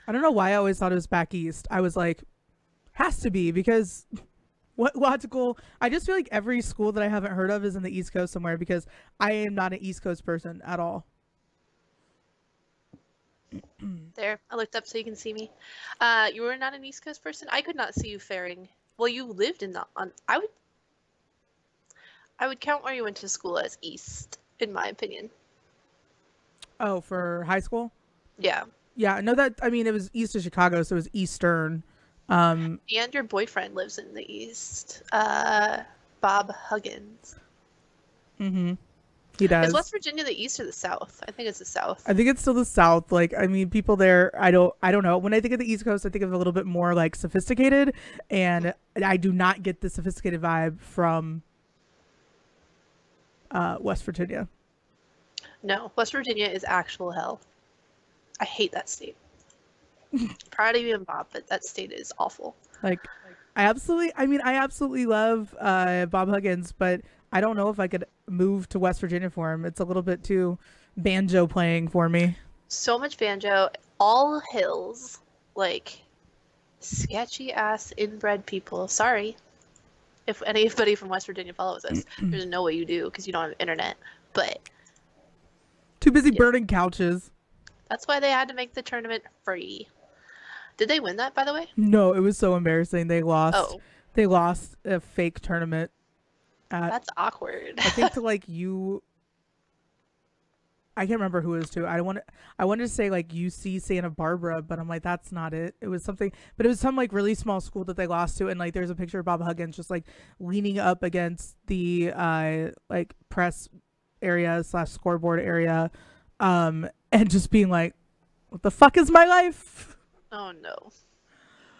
I don't know why I always thought it was back east. I was like, has to be, because what logical... I just feel like every school that I haven't heard of is in the East Coast somewhere, because I am not an East Coast person at all. There, I looked up so you can see me. You were not an East Coast person? I could not see you faring... Well, you lived in the... I would count where you went to school as East, in my opinion. Oh, for high school? Yeah. Yeah, no, that... I mean, it was east of Chicago, so it was Eastern. And your boyfriend lives in the East. Bob Huggins. Mm-hmm. He does. Is West Virginia the East or the South? I think it's the South. I think it's still the South. Like, I mean, people there, I don't know. When I think of the East Coast, I think of a little bit more like sophisticated, and I do not get the sophisticated vibe from West Virginia. No, West Virginia is actual hell. I hate that state. Proud of you and Bob, but that state is awful. Like, I absolutely love Bob Huggins, but I don't know if I could move to West Virginia for him. It's a little bit too banjo playing for me. So much banjo, all hills, like sketchy ass inbred people. Sorry if anybody from West Virginia follows us. There's no way you do because you don't have internet. But too busy burning couches. That's why they had to make the tournament free. Did they win that, by the way? No, it was so embarrassing. They lost. Oh. They lost a fake tournament. That's awkward. I think to I can't remember who it was to. I wanted to say UC Santa Barbara, but I'm like, that's not it. It was something, but it was some really small school that they lost to, and there's a picture of Bob Huggins just leaning up against the press area / scoreboard area, and just being like, what the fuck is my life? Oh no.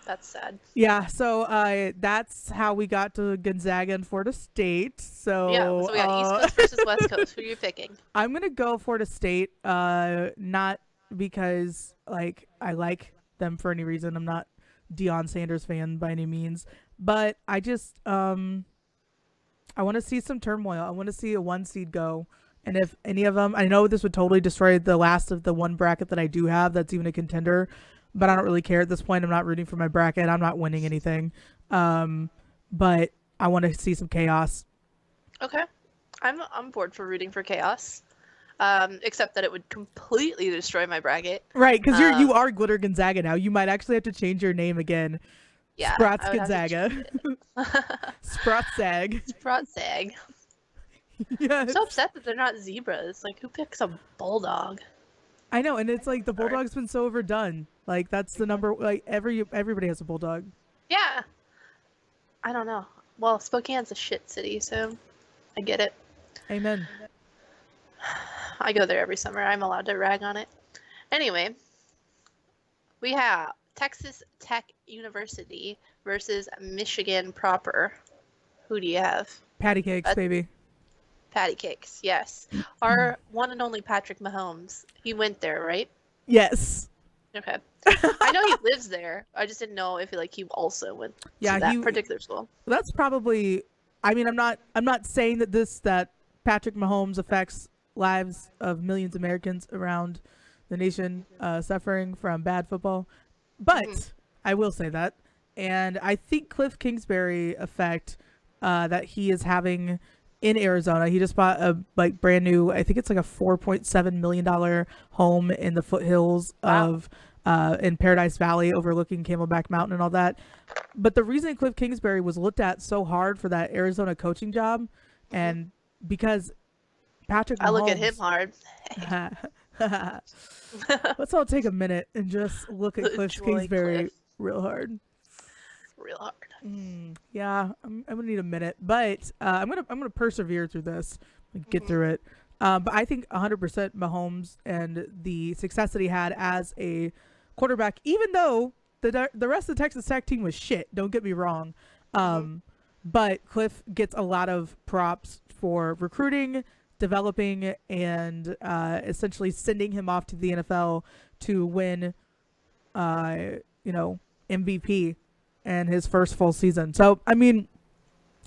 That's sad. Yeah, so that's how we got to Gonzaga and Florida State. So yeah, so we got East Coast versus West Coast. Who are you picking? I'm gonna go Florida State. Not because I like them for any reason. I'm not Deion Sanders fan by any means, but I just I want to see some turmoil. I want to see a 1 seed go. And if any of them, I know this would totally destroy the last of the one bracket that I do have that's even a contender. But I don't really care at this point. I'm not rooting for my bracket. I'm not winning anything. But I want to see some chaos. Okay. I'm bored for rooting for chaos. Except that it would completely destroy my bracket. Right, because you are Glitter Gonzaga now. You might actually have to change your name again. Yeah. Sprots Gonzaga. Sprots Sag. Sprots Sag. Yes. I'm so upset that they're not zebras. Who picks a bulldog? I know, and it's like the bulldog's been so overdone. Like that's the number. Like everybody has a bulldog. Yeah. I don't know. Well, Spokane's a shit city, so I get it. Amen. I go there every summer. I'm allowed to rag on it. Anyway, we have Texas Tech University versus Michigan proper. Who do you have? Patty cakes, baby. Patty cakes, yes. Our one and only Patrick Mahomes. He went there, right? Yes. Okay. I know he lives there. I just didn't know if he also went to that particular school. That's probably. I mean, I'm not saying that Patrick Mahomes affects lives of millions of Americans around the nation suffering from bad football, but I will say that, and I think Cliff Kingsbury effect that he is having in Arizona. He just bought a brand new, I think it's like a $4.7 million home in the foothills of in Paradise Valley overlooking Camelback Mountain and all that. But the reason Cliff Kingsbury was looked at so hard for that Arizona coaching job, and because Patrick Mahomes, I look at him hard. Let's all take a minute and just look at Cliff Kingsbury real hard. Real hard. Yeah, I'm gonna need a minute, but I'm gonna persevere through this, get through it. But I think 100% Mahomes and the success that he had as a quarterback, even though the rest of the Texas Tech team was shit. Don't get me wrong, but Cliff gets a lot of props for recruiting, developing, and essentially sending him off to the NFL to win, MVP and his first full season. So, I mean,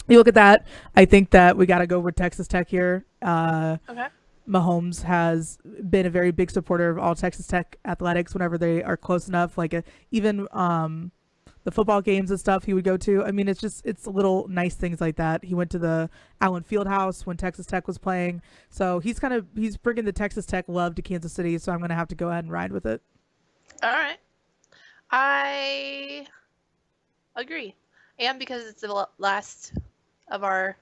you look at that, I think that we got to go with Texas Tech here. Okay. Mahomes has been a very big supporter of all Texas Tech athletics whenever they are close enough. Even the football games and stuff he would go to. I mean, it's little nice things like that. He went to the Allen Fieldhouse when Texas Tech was playing. So he's bringing the Texas Tech love to Kansas City. So I'm going to have to go ahead and ride with it. All right. I agree. And because it's the last of our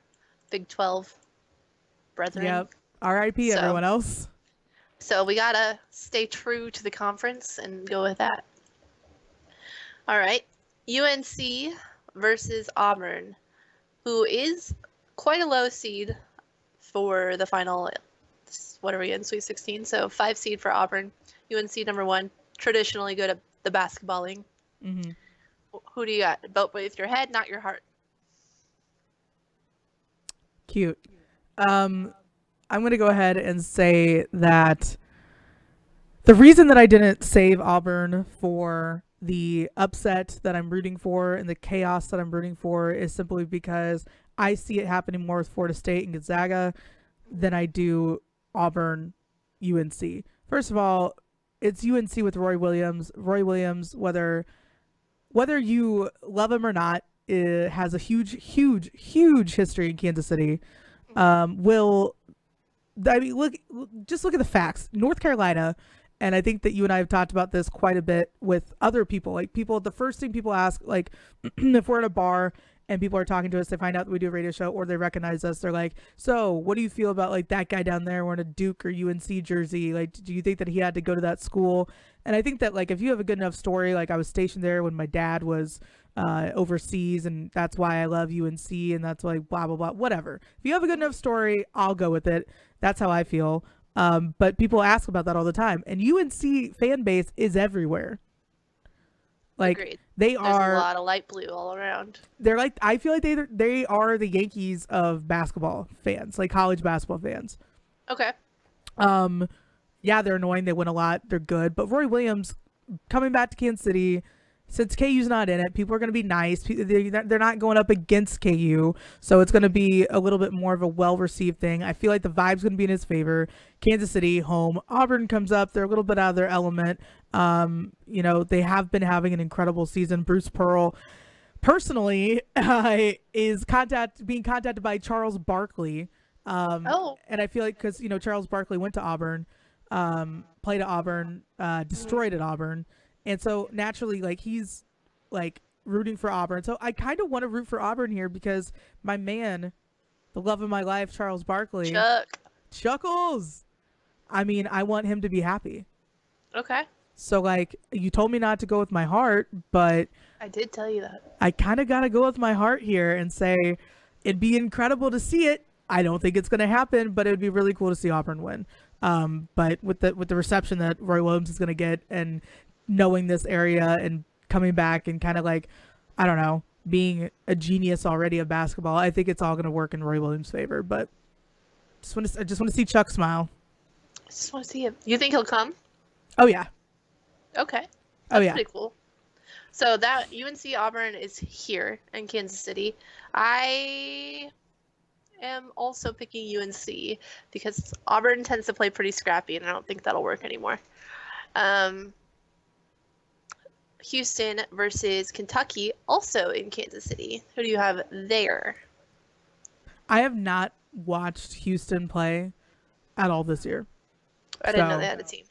Big 12 brethren. Yep. R.I.P. everyone else. So we got to stay true to the conference and go with that. All right. UNC versus Auburn, who is quite a low seed for the final, what are we in, Sweet 16? So 5 seed for Auburn. UNC number 1, traditionally good at the basketballing. Who do you got? Vote with your head, not your heart. Cute. I'm going to go ahead and say that the reason that I didn't save Auburn for the upset that I'm rooting for and the chaos that I'm rooting for is simply because I see it happening more with Florida State and Gonzaga than I do Auburn UNC. First of all, it's UNC with Roy Williams. Roy Williams, whether you love him or not, has a huge history in Kansas City. Look at the facts. North Carolina, and I think that you and I have talked about this quite a bit with other people. The first thing people ask, if we're at a bar and people are talking to us, they find out that we do a radio show or they recognize us. They're like, so what do you feel about that guy down there wearing a Duke or UNC jersey? Do you think that he had to go to that school? And I think that if you have a good enough story, I was stationed there when my dad was overseas, and that's why I love UNC, and that's blah, blah, blah, whatever. If you have a good enough story, I'll go with it. That's how I feel. But people ask about that all the time, and UNC fan base is everywhere. Agreed. There's a lot of light blue all around. They're I feel like they are the Yankees of basketball fans, college basketball fans. Okay. Yeah, they're annoying. They win a lot. They're good. But Roy Williams coming back to Kansas City, since KU's not in it, people are going to be nice. They're not going up against KU, so it's going to be a little bit more of a well-received thing. I feel like the vibe's going to be in his favor. Kansas City, home. Auburn comes up. They're a little bit out of their element. They have been having an incredible season. Bruce Pearl, personally, is being contacted by Charles Barkley. And I feel like because, Charles Barkley went to Auburn, played at Auburn, destroyed at Auburn. And so naturally, he's rooting for Auburn. So I kind of want to root for Auburn here because my man, the love of my life, Charles Barkley, Chuckles. I mean, I want him to be happy. Okay. So like, you told me not to go with my heart, but I did tell you that. I kind of got to go with my heart here and say it'd be incredible to see it. I don't think it's going to happen, but it would be really cool to see Auburn win. But with the reception that Roy Williams is going to get, and knowing this area and coming back and kind of like, I don't know, being a genius already of basketball, I think it's all going to work in Roy Williams' favor. But I just want to see Chuck smile. I just want to see him. You think he'll come? Oh yeah. Okay. Oh That's yeah. pretty cool. So that UNC Auburn is here in Kansas City. I am also picking UNC because Auburn tends to play pretty scrappy, and I don't think that'll work anymore. Houston versus Kentucky, also in Kansas City. Who do you have there? I have not watched Houston play at all this year. I didn't know they had a team.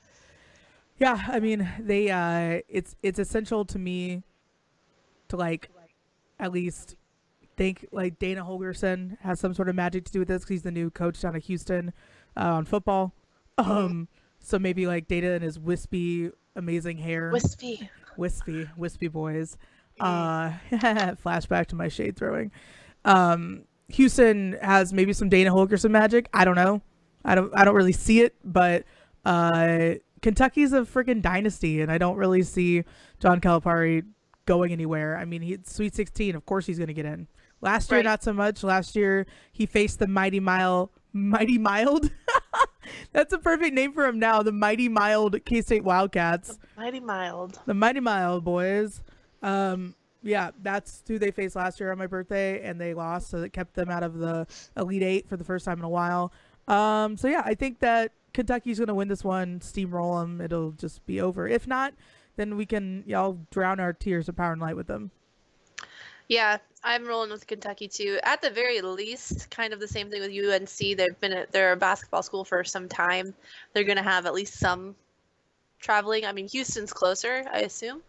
Yeah, I mean, they it's essential to me to like at least think like Dana Holgerson has some sort of magic to do with this, because he's the new coach down at Houston on football. So maybe like Dana and his wispy, amazing hair. Wispy boys. Flashback to my shade throwing. Houston has maybe some Dana Holgerson magic. I don't know. I don't really see it, but Kentucky's a freaking dynasty, and I don't really see John Calipari going anywhere. I mean, he's Sweet 16. Of course he's going to get in. Last year, not so much. Last year, he faced the Mighty Mild. That's a perfect name for him now. The Mighty Mild K-State Wildcats. The Mighty Mild boys. Yeah, that's who they faced last year on my birthday, and they lost, so it kept them out of the Elite Eight for the first time in a while. So yeah, I think that Kentucky's going to win this one, steamroll them. It'll just be over. If not, then we can, y'all drown our tears of power and light with them. Yeah, I'm rolling with Kentucky too. At the very least, kind of the same thing with UNC. They're a basketball school for some time. They're going to have at least some traveling. I mean, Houston's closer, I assume,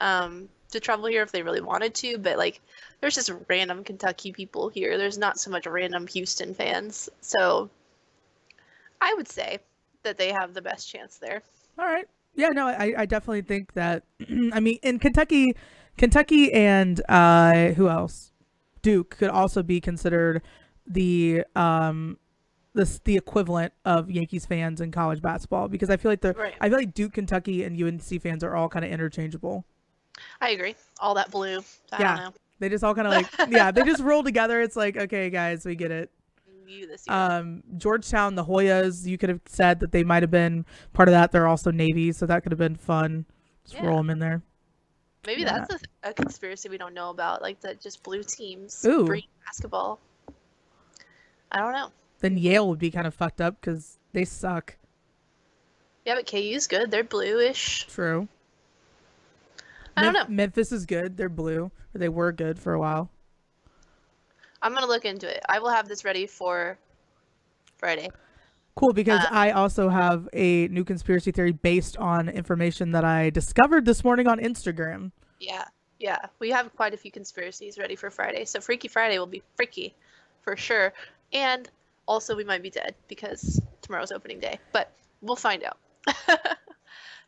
to travel here if they really wanted to. But like, there's just random Kentucky people here. There's not so much random Houston fans. So I would say that they have the best chance there. All right. Yeah, no, I definitely think that. I mean, in Kentucky and who else? Duke could also be considered the equivalent of Yankees fans in college basketball, because I feel like I feel like Duke, Kentucky, and UNC fans are all kind of interchangeable. I agree. All that blue. I don't know. They just all kind of like they just roll together. It's like, okay, guys, we get it. This year. Georgetown, the Hoyas, you could have said that they might have been part of that. They're also Navy, so that could have been fun. Just roll them in there. Maybe that's a conspiracy we don't know about, like that just blue teams bring basketball. I don't know. Then Yale would be kind of fucked up because they suck. Yeah, but KU's good. They're bluish. True. I don't know. Memphis is good. They're blue. Or they were good for a while. I'm going to look into it. I will have this ready for Friday. Cool, because I also have a new conspiracy theory based on information that I discovered this morning on Instagram. Yeah. We have quite a few conspiracies ready for Friday. So Freaky Friday will be freaky for sure. And also we might be dead because tomorrow's opening day. But we'll find out.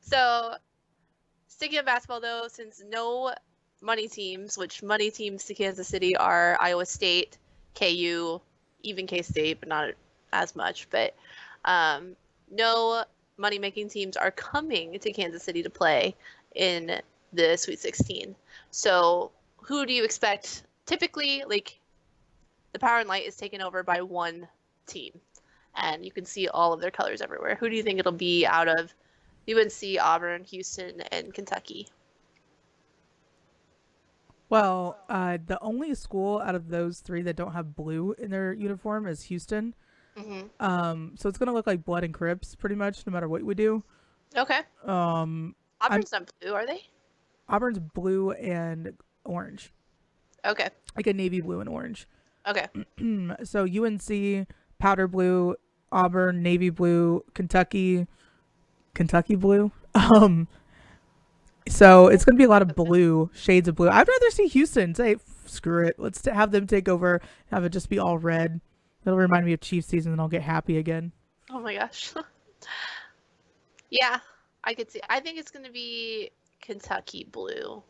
So sticking to basketball, though, since no money teams, which money teams to Kansas City are Iowa State, KU, even K-State, but not as much. But no money-making teams are coming to Kansas City to play in the Sweet 16. So who do you expect? Typically, like, the Power and Light is taken over by one team, and you can see all of their colors everywhere. Who do you think it'll be out of UNC, Auburn, Houston, and Kentucky? Well, the only school out of those three that don't have blue in their uniform is Houston. Mm-hmm. So it's gonna look like Blood and Crips pretty much, no matter what we do. Okay. Auburn's not blue, are they? Auburn's blue and orange. Okay. Like a navy blue and orange. Okay. So UNC, powder blue, Auburn, navy blue, Kentucky blue. So it's going to be a lot of blue, shades of blue. I'd rather see Houston say, screw it. Let's have them take over, have it just be all red. That'll remind me of Chiefs season, and I'll get happy again. Oh my gosh. Yeah, I could see. I think it's gonna be Kentucky blue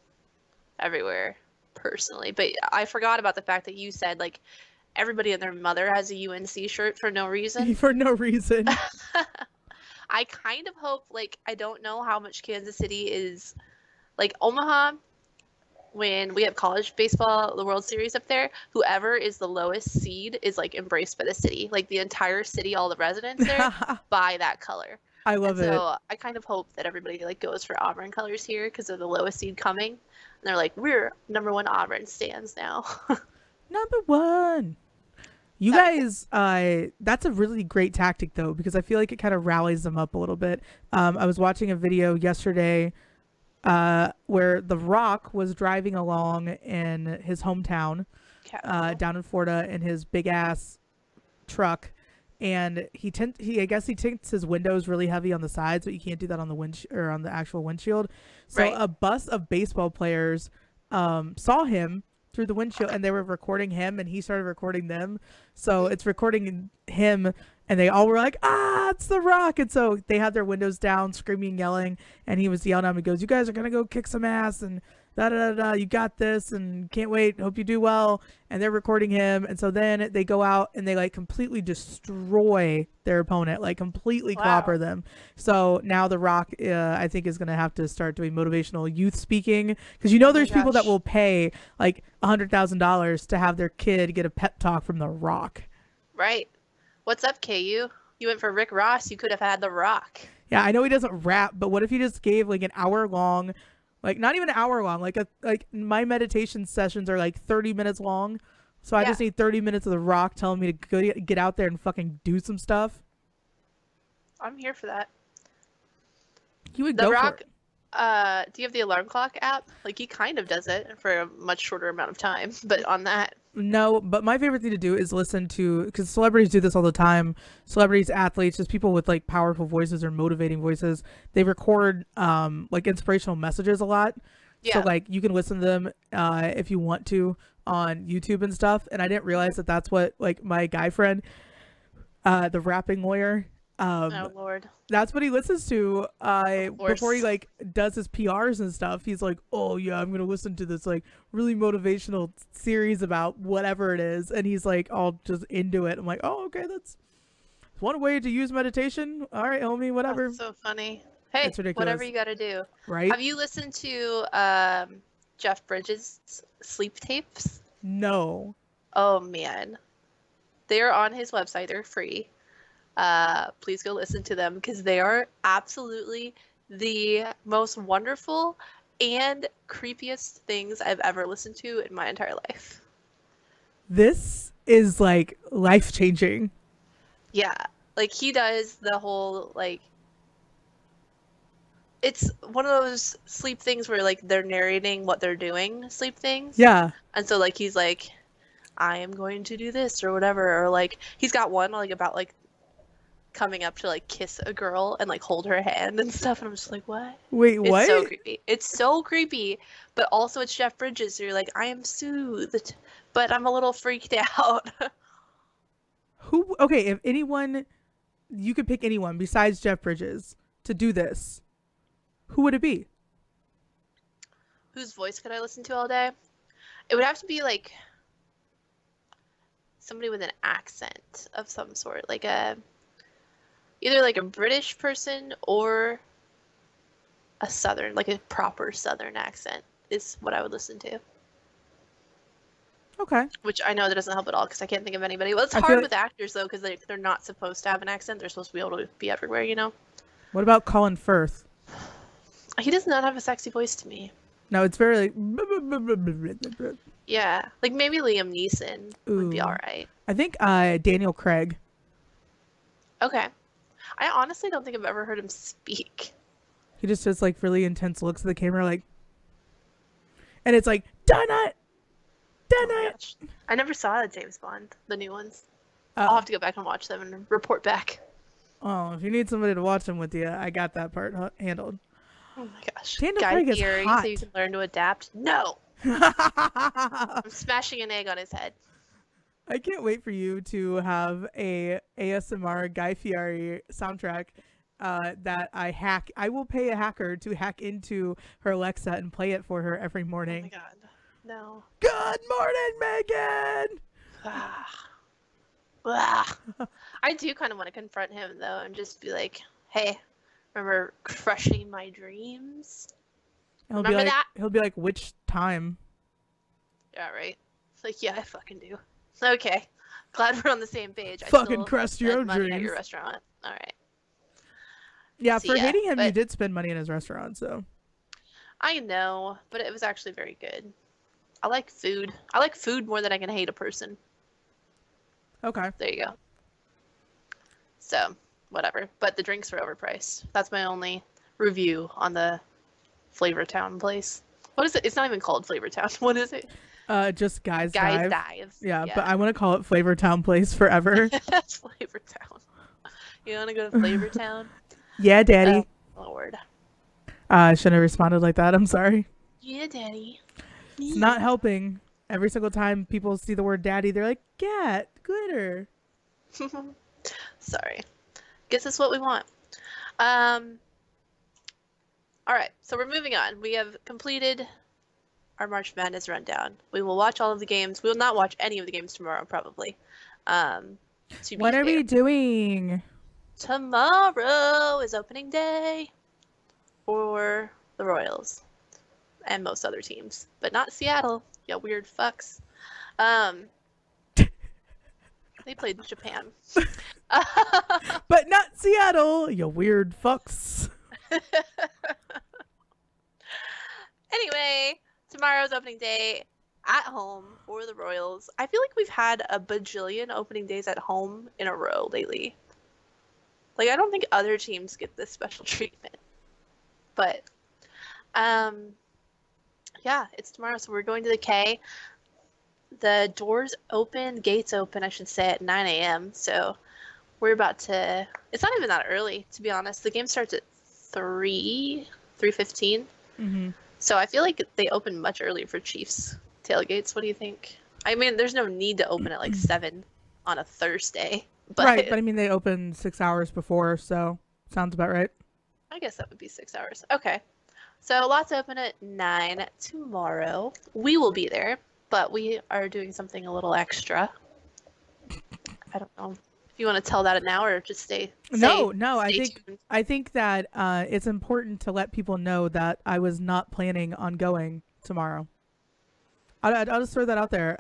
everywhere, personally. But I forgot about the fact that you said like everybody and their mother has a UNC shirt for no reason. For no reason. I kind of hope, like, I don't know how much Kansas City is, like, Omaha, when we have college baseball, the World Series up there, whoever is the lowest seed is, like, embraced by the city. Like, the entire city, all the residents there, buy that color. I love it. So I kind of hope that everybody, like, goes for Auburn colors here because they're the lowest seed coming. And they're like, we're #1 Auburn stands now. #1. You guys, that's a really great tactic, though, because I feel like it kind of rallies them up a little bit. I was watching a video yesterday where The Rock was driving along in his hometown down in Florida in his big-ass truck, and I guess he tints his windows really heavy on the sides, but you can't do that on the or on the actual windshield. So a bus of baseball players saw him through the windshield, and they were recording him, and he started recording them. So it's recording him, and they all were like, it's The Rock. And so they had their windows down, screaming, yelling, and he was yelling at them. He goes, you guys are gonna go kick some ass, and da da da da, you got this, and can't wait, hope you do well. And they're recording him, and so then they go out and they like completely destroy their opponent, like completely clobber them. So now The Rock, I think, is gonna have to start doing motivational youth speaking, because there's people that will pay like $100,000 to have their kid get a pep talk from The Rock. Right. What's up, KU? You went for Rick Ross. You could have had The Rock. Yeah, I know he doesn't rap, but what if he just gave like an hour long, like not even an hour long, like my meditation sessions are like 30 minutes long. So I just need 30 minutes of The Rock telling me to go get out there and fucking do some stuff. I'm here for that. You would go for it. Do you have the alarm clock app? Like, he kind of does it for a much shorter amount of time, but on that. No, but my favorite thing to do is listen to, because celebrities do this all the time. Celebrities, athletes, just people with like powerful voices or motivating voices. They record like inspirational messages a lot. Yeah. So like you can listen to them if you want to on YouTube and stuff. And I didn't realize that that's what like my guy friend, the rapping lawyer, oh Lord, that's what he listens to before he like does his PRs and stuff. He's like, oh yeah, I'm gonna listen to this like really motivational series about whatever it is, and he's like all just into it. I'm like, oh okay, that's one way to use meditation. All right, homie, whatever. That's so funny. Hey, whatever you gotta do. Right? Have you listened to Jeff Bridges' sleep tapes? No. Oh man, they're on his website. They're free. Please go listen to them because they are absolutely the most wonderful and creepiest things I've ever listened to in my entire life. This is like life-changing. Yeah, like he does the whole like, it's one of those sleep things where like they're narrating what they're doing, sleep things. Yeah. And so like he's like, I am going to do this or whatever, or like he's got one like about like coming up to like kiss a girl and like hold her hand and stuff, and I'm just like, what? Wait, what? It's so creepy. It's so creepy, but also it's Jeff Bridges, so you're like, I am soothed, but I'm a little freaked out. Who? Okay, if anyone, you could pick anyone besides Jeff Bridges to do this, who would it be? Whose voice could I listen to all day? It would have to be like somebody with an accent of some sort, like either like a British person or a Southern, like a proper Southern accent is what I would listen to. Okay. Which I know that doesn't help at all because I can't think of anybody. Well, it's hard with actors though because they're not supposed to have an accent. They're supposed to be able to be everywhere, you know? What about Colin Firth? He does not have a sexy voice to me. No, it's very like... Yeah, like maybe Liam Neeson would be all right. I think Daniel Craig. Okay. I honestly don't think I've ever heard him speak. He just does like really intense looks at the camera, like, and it's like, done it. I never saw James Bond, the new ones. I'll have to go back and watch them and report back. Oh, if you need somebody to watch them with you, I got that part handled. Oh my gosh. Daniel Craig is hot. So you can learn to adapt? No. I'm smashing an egg on his head. I can't wait for you to have a ASMR Guy Fieri soundtrack that I will pay a hacker to hack into her Alexa and play it for her every Oh my morning. god. No. Good morning, Megan. I do kind of want to confront him though and just be like, "Hey, remember crushing my dreams? Remember that?" He'll be like, which time? Yeah, right. It's like, yeah, I fucking do. Okay. Glad we're on the same page. I Fucking still crushed your spend own money at dreams. your restaurant. All right. Yeah, See for ya, hating him, you but- did spend money in his restaurant, so. I know, but it was actually very good. I like food. I like food more than I can hate a person. Okay. There you go. So, whatever. But the drinks were overpriced. That's my only review on the Flavor Town place. What is it? It's not even called Flavor Town. What is it? Just Guys Guys Dive. Dives. Yeah, but I want to call it Flavor Town Place forever. That's Flavor Town. You want to go to Flavor Town? Yeah, Daddy. Oh, Lord. I shouldn't have responded like that. I'm sorry. Yeah, Daddy. It's not helping. Every single time people see the word daddy, they're like, cat, glitter. Sorry. Guess that's what we want. All right, so we're moving on. We have completed our March Madness rundown. We will watch all of the games. We will not watch any of the games tomorrow, probably. What are we doing? Tomorrow is opening day for the Royals and most other teams, but not Seattle. Yeah, weird fucks. They played Japan. But not Seattle, you weird fucks. Anyway, tomorrow's opening day at home for the Royals. I feel like we've had a bajillion opening days at home in a row lately. Like, I don't think other teams get this special treatment. But, yeah, it's tomorrow, so we're going to the K. The doors open, gates open, I should say, at 9 a.m. So we're about to... It's not even that early, to be honest. The game starts at 3:15. Mm-hmm. So I feel like they open much earlier for Chiefs tailgates. What do you think? I mean, there's no need to open at like 7 on a Thursday. But Right, but I mean, they open 6 hours before, so sounds about right. I guess that would be 6 hours. Okay. So lots open at 9 tomorrow. We will be there, but we are doing something a little extra. I don't know if you want to tell that now or just stay No, stay tuned. I think that it's important to let people know that I was not planning on going tomorrow. I'll just throw that out there.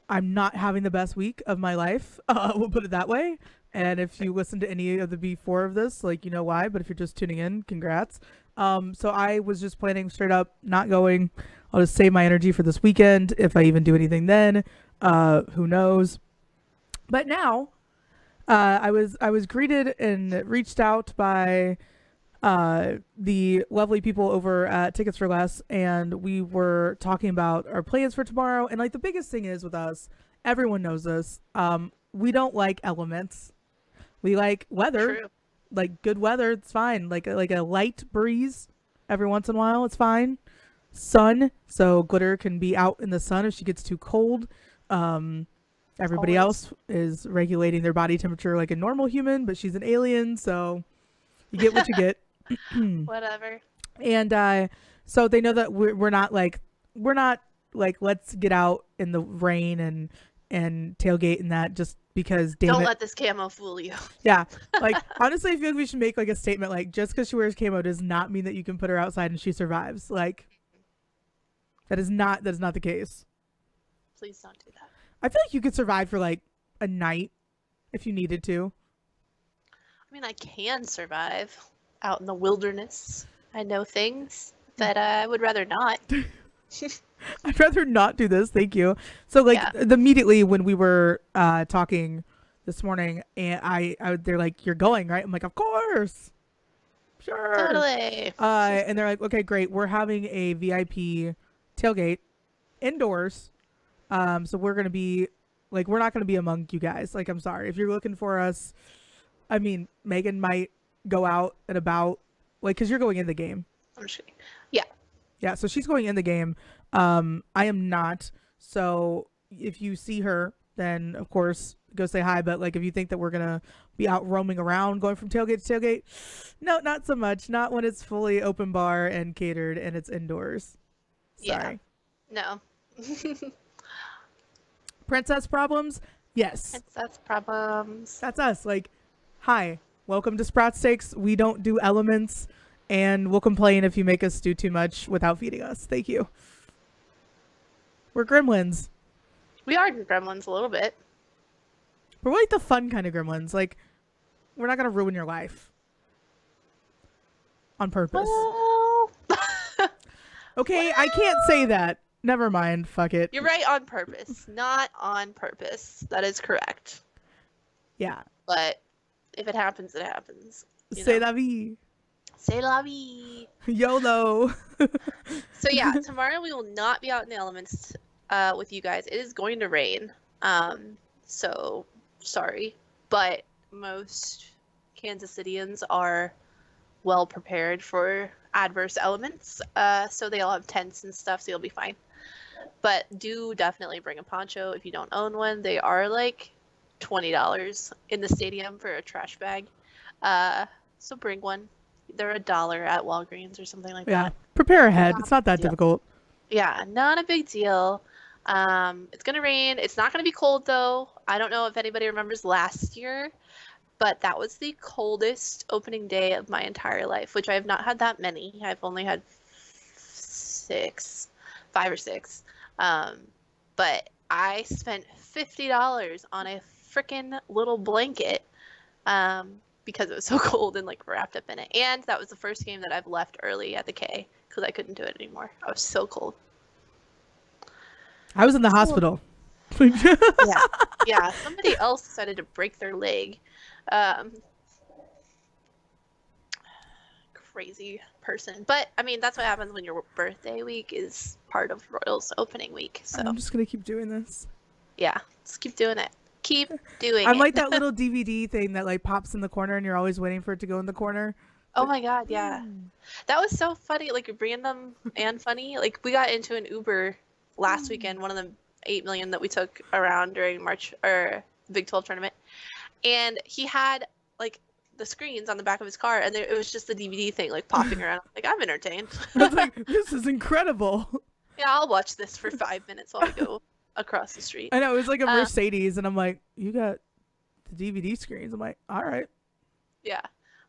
I'm not having the best week of my life. We'll put it that way. And if you listen to any of the before of this, like, you know why, but if you're just tuning in, congrats. So I was just planning straight up not going. I'll just save my energy for this weekend. If I even do anything then, who knows? But now, I was greeted and reached out by the lovely people over at Tickets for Less, and we were talking about our plans for tomorrow. And like the biggest thing is with us, everyone knows this. We don't like elements. We like weather. True. Like good weather, it's fine. Like a light breeze every once in a while, it's fine. Sun, so Glitter can be out in the sun if she gets too cold. Everybody else is regulating their body temperature like a normal human, but she's an alien, so you get what you get. Whatever. And so they know that we're not like let's get out in the rain and tailgate and that just because Don't let this camo fool you. Yeah, like honestly I feel like we should make like a statement like just because she wears camo does not mean that you can put her outside and she survives. Like that is not the case. Please don't do that. I feel like you could survive for like a night if you needed to. I mean, I can survive out in the wilderness. I know things, but I would rather not. I'd rather not do this. Thank you. So like immediately when we were talking this morning and they're like, you're going, right? I'm like, of course. Sure. Totally. And they're like, okay, great. We're having a VIP tailgate indoors. So we're going to be like, we're not going to be among you guys. Like, I'm sorry. If you're looking for us, I mean, Megan might go out and about like, cause you're going in the game. I'm just kidding. Yeah. Yeah. So she's going in the game. I am not. So if you see her, then of course go say hi. But like if you think that we're gonna be out roaming around going from tailgate to tailgate, no, not so much. Not when it's fully open bar and catered and it's indoors. Sorry. Yeah. No. Princess problems? Yes. Princess problems. That's us. Like, hi, welcome to Sprout Steaks. We don't do elements, and we'll complain if you make us do too much without feeding us. Thank you. We're gremlins. We are gremlins a little bit. We're like the fun kind of gremlins. Like, we're not going to ruin your life. On purpose. Well... Okay, I can't say that. Never mind. Fuck it. You're right, on purpose. Not on purpose. That is correct. Yeah. But if it happens, it happens. C'est la vie. C'est la vie. YOLO. So yeah, tomorrow we will not be out in the elements with you guys. It is going to rain. So sorry. But most Kansas Cityans are well prepared for adverse elements. So they all have tents and stuff, so you'll be fine. But do definitely bring a poncho if you don't own one. They are like $20 in the stadium for a trash bag. So bring one. They're $1 at Walgreens or something like that. Prepare ahead. It's not that difficult. Yeah, not a big deal. It's gonna rain. It's not gonna be cold though. I don't know if anybody remembers last year, but that was the coldest opening day of my entire life, which I have not had that many. I've only had 5 or 6. But I spent $50 on a freaking little blanket because it was so cold and like wrapped up in it. And that was the first game that I've left early at the K because I couldn't do it anymore. I was so cold. I was in the hospital. Yeah. Somebody else decided to break their leg. Crazy person. But I mean, that's what happens when your birthday week is part of Royals opening week. So I'm just gonna keep doing this. Yeah, just keep doing it. Keep doing it. I'm like that little DVD thing that like pops in the corner and you're always waiting for it to go in the corner. Oh my god, yeah. That was so funny, like random and funny. Like we got into an Uber last weekend, one of the 8 million that we took around during March or Big 12 tournament. And he had like the screens on the back of his car and it was just the DVD thing like popping around. Like I'm entertained. I was like, this is incredible. Yeah, I'll watch this for 5 minutes while we go across the street. I know, it was like a Mercedes and I'm like, you got the DVD screens. I'm like, all right. Yeah.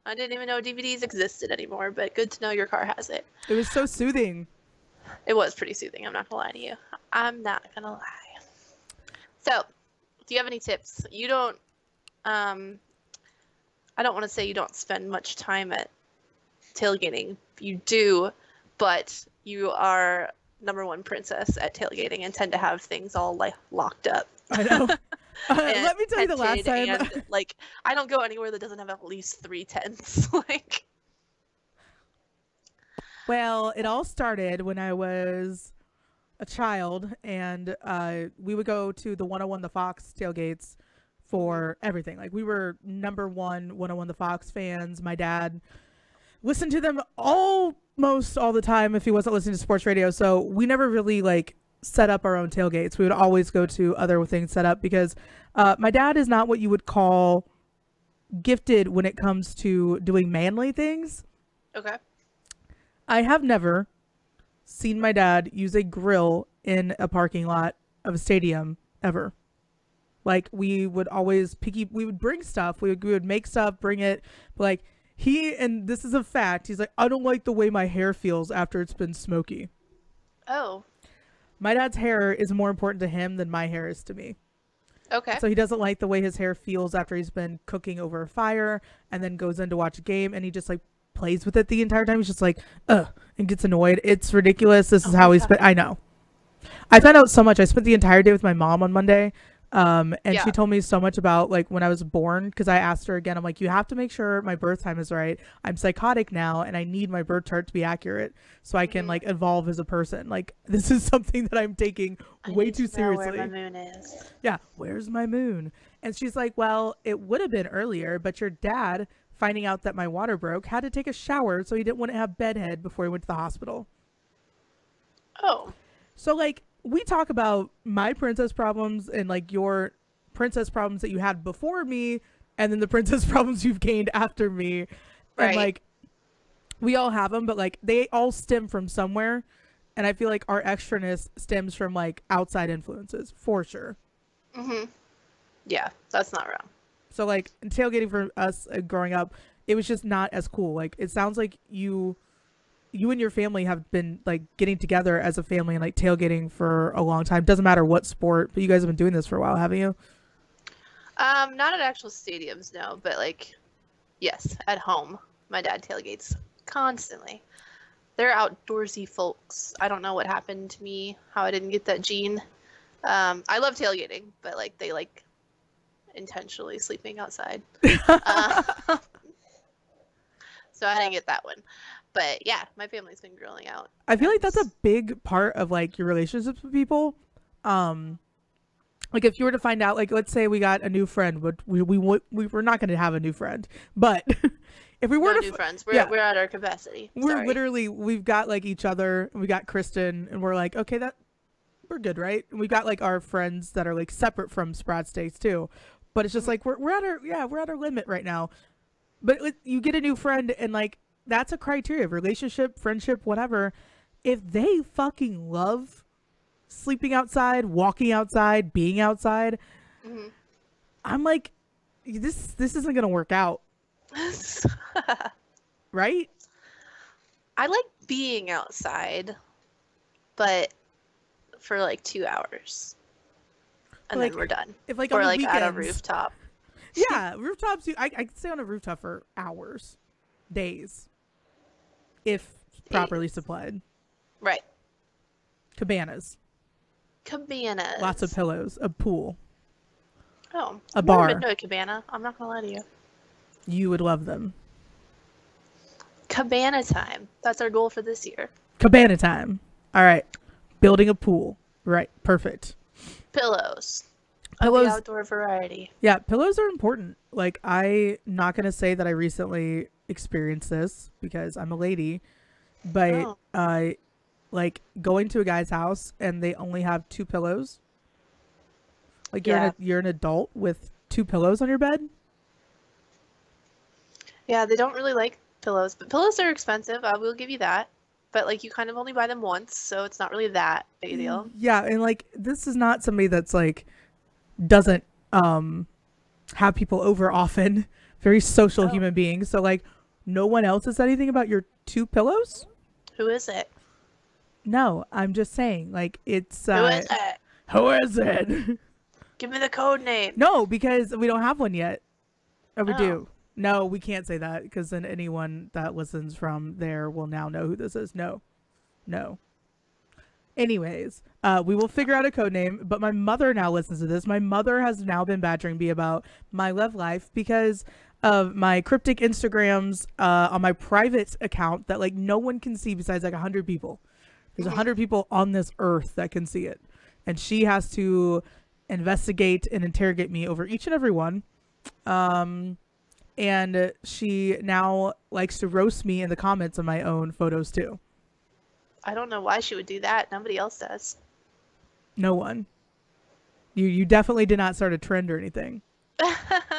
I didn't even know DVDs existed anymore, but good to know your car has it. It was so soothing. It was pretty soothing. I'm not gonna lie to you. I'm not gonna lie. So, do you have any tips? You don't, I don't want to say you don't spend much time at tailgating. You do, but you are #1 princess at tailgating and tend to have things all like locked up. I know. Let me tell you the last time. And, like, I don't go anywhere that doesn't have at least 3 tents. Like. Well, it all started when I was a child, and we would go to the 101 The Fox tailgates for everything. Like, we were #1 101 The Fox fans. My dad listened to them almost all the time if he wasn't listening to sports radio. So we never really like set up our own tailgates. We would always go to other things set up because my dad is not what you would call gifted when it comes to doing manly things. Okay. I have never seen my dad use a grill in a parking lot of a stadium ever. Like, we would always we would bring stuff, we would make stuff, bring it, but like and this is a fact, he's like, I don't like the way my hair feels after it's been smoky. Oh. My dad's hair is more important to him than my hair is to me. Okay. So he doesn't like the way his hair feels after he's been cooking over a fire and then goes in to watch a game and he just like plays with it the entire time. He's just like, ugh, and gets annoyed. It's ridiculous. This is how he spent. I know. I found out so much. I spent the entire day with my mom on Monday. And she told me so much about like when I was born, because I asked her again, I'm like, you have to make sure my birth time is right. I'm psychotic now and I need my birth chart to be accurate so I can like evolve as a person. Like, this is something that I'm taking way too seriously. Where my moon is. Yeah, where's my moon? And she's like, well, it would have been earlier, but your dad, finding out that my water broke, had to take a shower so he wouldn't have bedhead before he went to the hospital. Oh. So like, we talk about my princess problems and like your princess problems that you had before me, and then the princess problems you've gained after me, and Right. like we all have them, but like they all stem from somewhere, and I feel like our extraness stems from like outside influences for sure. Mm-hmm. Yeah, that's not wrong. So like tailgating for us growing up, it was just not as cool. Like it sounds like you and your family have been like getting together as a family and like tailgating for a long time. Doesn't matter what sport, but you guys have been doing this for a while, haven't you? Not at actual stadiums, no, but like, yes, at home, my dad tailgates constantly. They're outdoorsy folks. I don't know what happened to me, how I didn't get that gene. I love tailgating, but like they like intentionally sleeping outside. So I didn't get that one. But yeah, my family's been grilling out. I feel like that's a big part of like your relationships with people. Like if you were to find out, like let's say we got a new friend, but we were not going to have a new friend, but if we were no to new friends, we're at our capacity. We're literally, we've got like each other, and we got Kristen, and we're like, okay, that we're good, right? And we got like our friends that are like separate from Sprout States too, but it's just like we're at our limit right now. But you get a new friend, and like that's a criteria of relationship, friendship, whatever. If they fucking love sleeping outside, walking outside, being outside, I'm like, this isn't gonna work out, right? I like being outside, but for like 2 hours, and Like, then we're done. If like Or on the like weekends, at a rooftop. yeah, rooftops. I could stay on a rooftop for hours, days, if properly supplied. Right. Cabanas, Cabanas. lots of pillows, a pool. Oh, A I've never bar. been to a cabana. I'm not gonna lie to you. You would love them. Cabana time. That's our goal for this year. Cabana time. All right, building a pool. Right, perfect. Pillows. Pillows. Of the outdoor variety. Yeah, pillows are important. Like, I'm not gonna say that I recently experienced this because I'm a lady, but like going to a guy's house and they only have 2 pillows. Like you're an adult with 2 pillows on your bed. Yeah, they don't really like pillows, but pillows are expensive. I will give you that. But like you kind of only buy them once, so it's not really that big a deal. Yeah, and like this is not somebody that's like doesn't have people over often. Very social human being. So like no one else has said anything about your 2 pillows? Who is it? No, I'm just saying like it's Who is it? Who is it? Give me the code name. No, because we don't have one yet. Or we Oh. do. No, we can't say that because then anyone that listens from there will now know who this is. No. Anyways, we will figure out a code name, but my mother now listens to this. My mother has now been badgering me about my love life because of my cryptic Instagrams on my private account that like no one can see besides like 100 people. There's 100 people on this earth that can see it. And she has to investigate and interrogate me over each and every one. And she now likes to roast me in the comments on my own photos too. I don't know why she would do that. Nobody else does. No one. You definitely did not start a trend or anything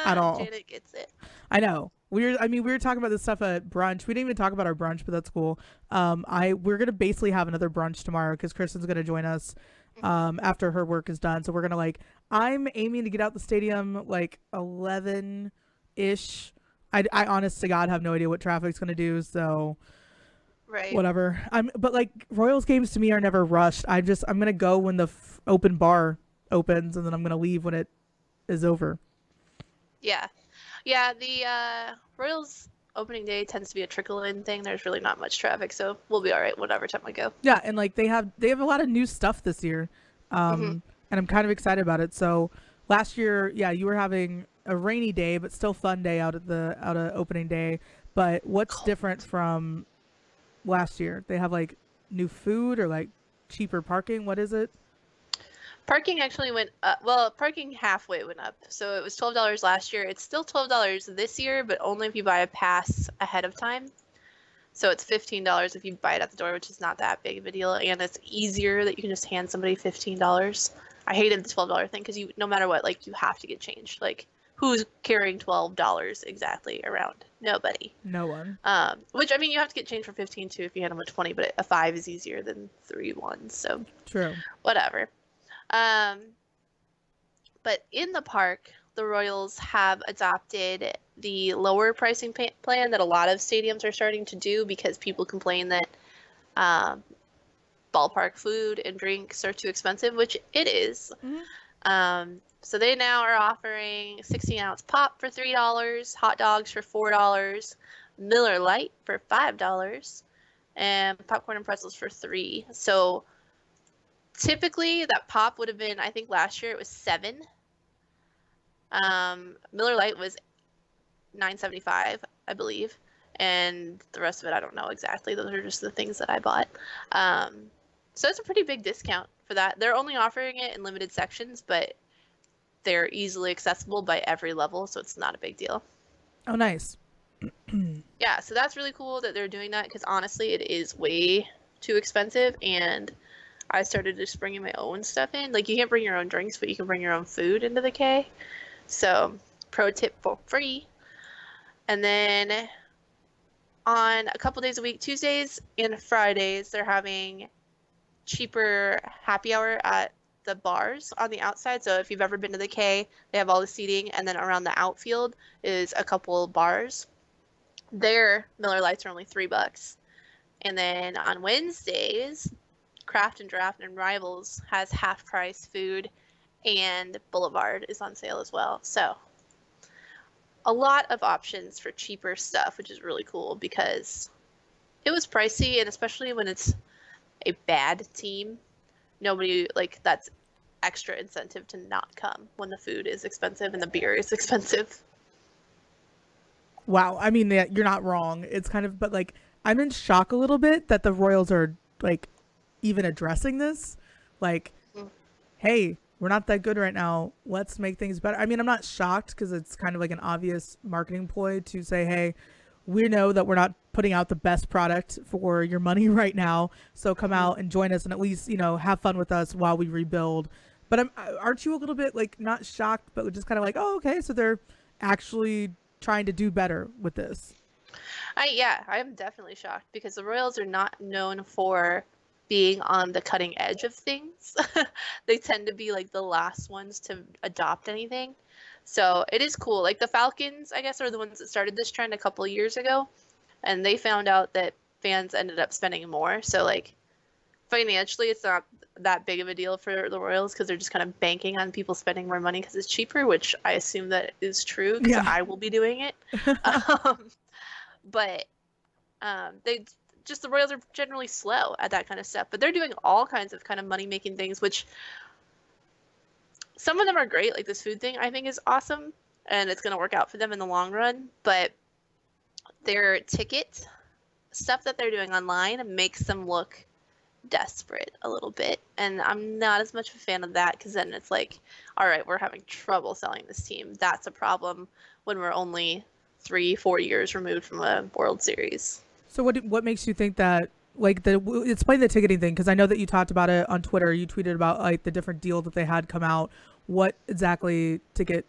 at all. Janet gets it. I know. We were talking about this stuff at brunch. We didn't even talk about our brunch, but that's cool. We're gonna basically have another brunch tomorrow because Kristen's gonna join us after her work is done. So we're gonna like, I'm aiming to get out the stadium like 11-ish. I honest to God have no idea what traffic's gonna do. So Right. whatever. But like Royals games to me are never rushed. I'm gonna go when the open bar opens, and then I'm gonna leave when it is over. Yeah. Yeah, the Royals opening day tends to be a trickle-in thing. There's really not much traffic, so we'll be all right whatever time we go. Yeah, and like they have a lot of new stuff this year, and I'm kind of excited about it. So last year, yeah, you were having a rainy day, but still fun day out of opening day. But what's different from last year? They have like new food or like cheaper parking. What is it? Parking actually went up. Well, parking halfway went up. So it was $12 last year. It's still $12 this year, but only if you buy a pass ahead of time. So it's $15 if you buy it at the door, which is not that big of a deal, and it's easier that you can just hand somebody $15. I hated the $12 thing because no matter what, like you have to get change. Like who's carrying $12 exactly around? Nobody. No one. Which I mean, you have to get change for 15 too if you hand them a 20, but a 5 is easier than 3 ones. So true. Whatever. But in the park, the Royals have adopted the lower pricing plan that a lot of stadiums are starting to do because people complain that ballpark food and drinks are too expensive, which it is. Mm-hmm. So they now are offering 16-ounce pop for $3, hot dogs for $4, Miller Lite for $5, and popcorn and pretzels for $3. So typically that pop would have been, I think last year it was $7. Miller Lite was $9.75, I believe, and the rest of it I don't know exactly. Those are just the things that I bought. So it's a pretty big discount for that. They're only offering it in limited sections, but they're easily accessible by every level, so it's not a big deal. Oh, nice. Yeah, so that's really cool that they're doing that because honestly, it is way too expensive, and I started just bringing my own stuff in. Like, you can't bring your own drinks, but you can bring your own food into the K. So, pro tip for free. And then on a couple days a week, Tuesdays and Fridays, they're having cheaper happy hour at the bars on the outside. So if you've ever been to the K, they have all the seating, and then around the outfield is a couple bars. Their Miller Lights are only $3. And then on Wednesdays, Craft and Draft and Rivals has half price food, and Boulevard is on sale as well. So a lot of options for cheaper stuff, which is really cool because it was pricey, and especially when it's a bad team, nobody, like, that's extra incentive to not come when the food is expensive and the beer is expensive. Wow. I mean, you're not wrong. It's kind of, but like, I'm in shock a little bit that the Royals are like even addressing this. Like, hey, we're not that good right now. Let's make things better. I mean, I'm not shocked because it's kind of like an obvious marketing ploy to say, hey, we know that we're not putting out the best product for your money right now. So come out and join us and at least, you know, have fun with us while we rebuild. But aren't you a little bit like not shocked, but just kind of like, oh, okay, so they're actually trying to do better with this? Yeah, I am definitely shocked because the Royals are not known for being on the cutting edge of things. They tend to be like the last ones to adopt anything. So it is cool. Like the Falcons, I guess, are the ones that started this trend a couple of years ago, and they found out that fans ended up spending more. So like financially, it's not that big of a deal for the Royals because they're just kind of banking on people spending more money because it's cheaper, which I assume that is true because I will be doing it. But the Royals are generally slow at that kind of stuff, but they're doing all kinds of kind of money-making things, which some of them are great. Like this food thing I think is awesome, and it's going to work out for them in the long run, but their ticket stuff that they're doing online makes them look desperate a little bit, and I'm not as much of a fan of that because then it's like, all right, we're having trouble selling this team. That's a problem when we're only 3-4 years removed from a World Series. So what makes you think that, like, explain the ticketing thing, because I know that you talked about it on Twitter. You tweeted about like the different deal that they had come out. What exactly ticket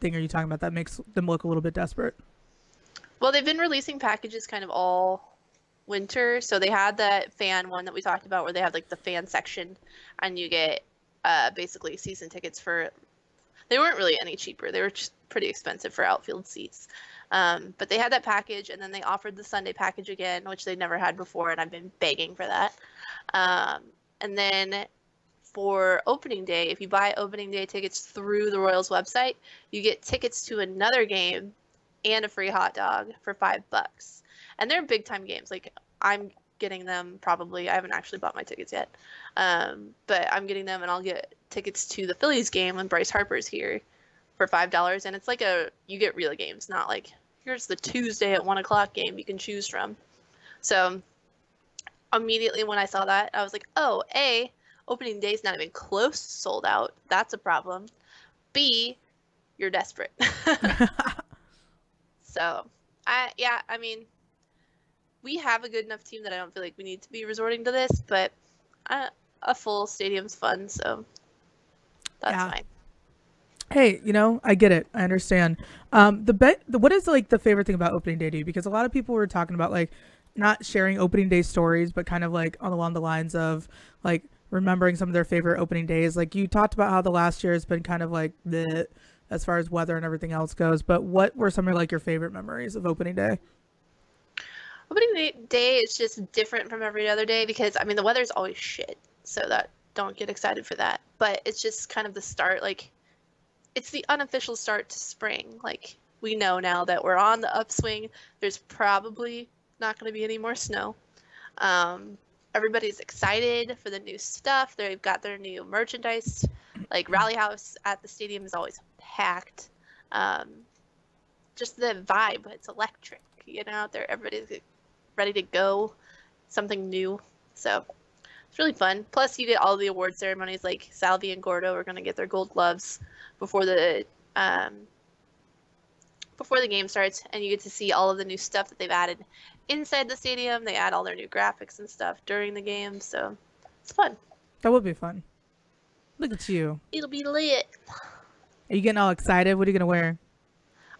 thing are you talking about that makes them look a little bit desperate? Well, they've been releasing packages kind of all winter. So they had that fan one that we talked about where they have like the fan section, and you get basically season tickets for, they weren't really any cheaper. They were just pretty expensive for outfield seats. But they had that package, and then they offered the Sunday package again, which they never had before, and I've been begging for that. And then for opening day, if you buy opening day tickets through the Royals website, you get tickets to another game and a free hot dog for $5. And they're big time games. Like, I'm getting them probably, I haven't actually bought my tickets yet, but I'm getting them, and I'll get tickets to the Phillies game when Bryce Harper's here for $5. And it's like you get real games, not like, here's the Tuesday at 1 o'clock game you can choose from. So immediately when I saw that, I was like, oh, A, opening day is not even close to sold out. That's a problem. B, you're desperate. So, I mean, we have a good enough team that I don't feel like we need to be resorting to this, but a full stadium's fun, so that's fine. Hey, I get it. I understand. What is like the favorite thing about opening day to you? Because a lot of people were talking about like not sharing opening day stories, but kind of like along the lines of like remembering some of their favorite opening days. Like you talked about how the last year has been kind of like bleh, as far as weather and everything else goes. But what were some of like your favorite memories of opening day? Opening day is just different from every other day because I mean the weather's always shit, so that don't get excited for that. But it's just kind of the start, like it's the unofficial start to spring. Like we know now that we're on the upswing. There's probably not going to be any more snow. Everybody's excited for the new stuff. They've got their new merchandise. Like Rally House at the stadium is always packed. Just the vibe, it's electric. Everybody's ready to go. Something new. So it's really fun. Plus you get all the award ceremonies, like Salvi and Gordo are going to get their gold gloves before the game starts, and you get to see all of the new stuff that they've added inside the stadium. They add all their new graphics and stuff during the game, so it's fun. That would be fun. Look at you. It'll be lit. Are you getting all excited? What are you gonna wear?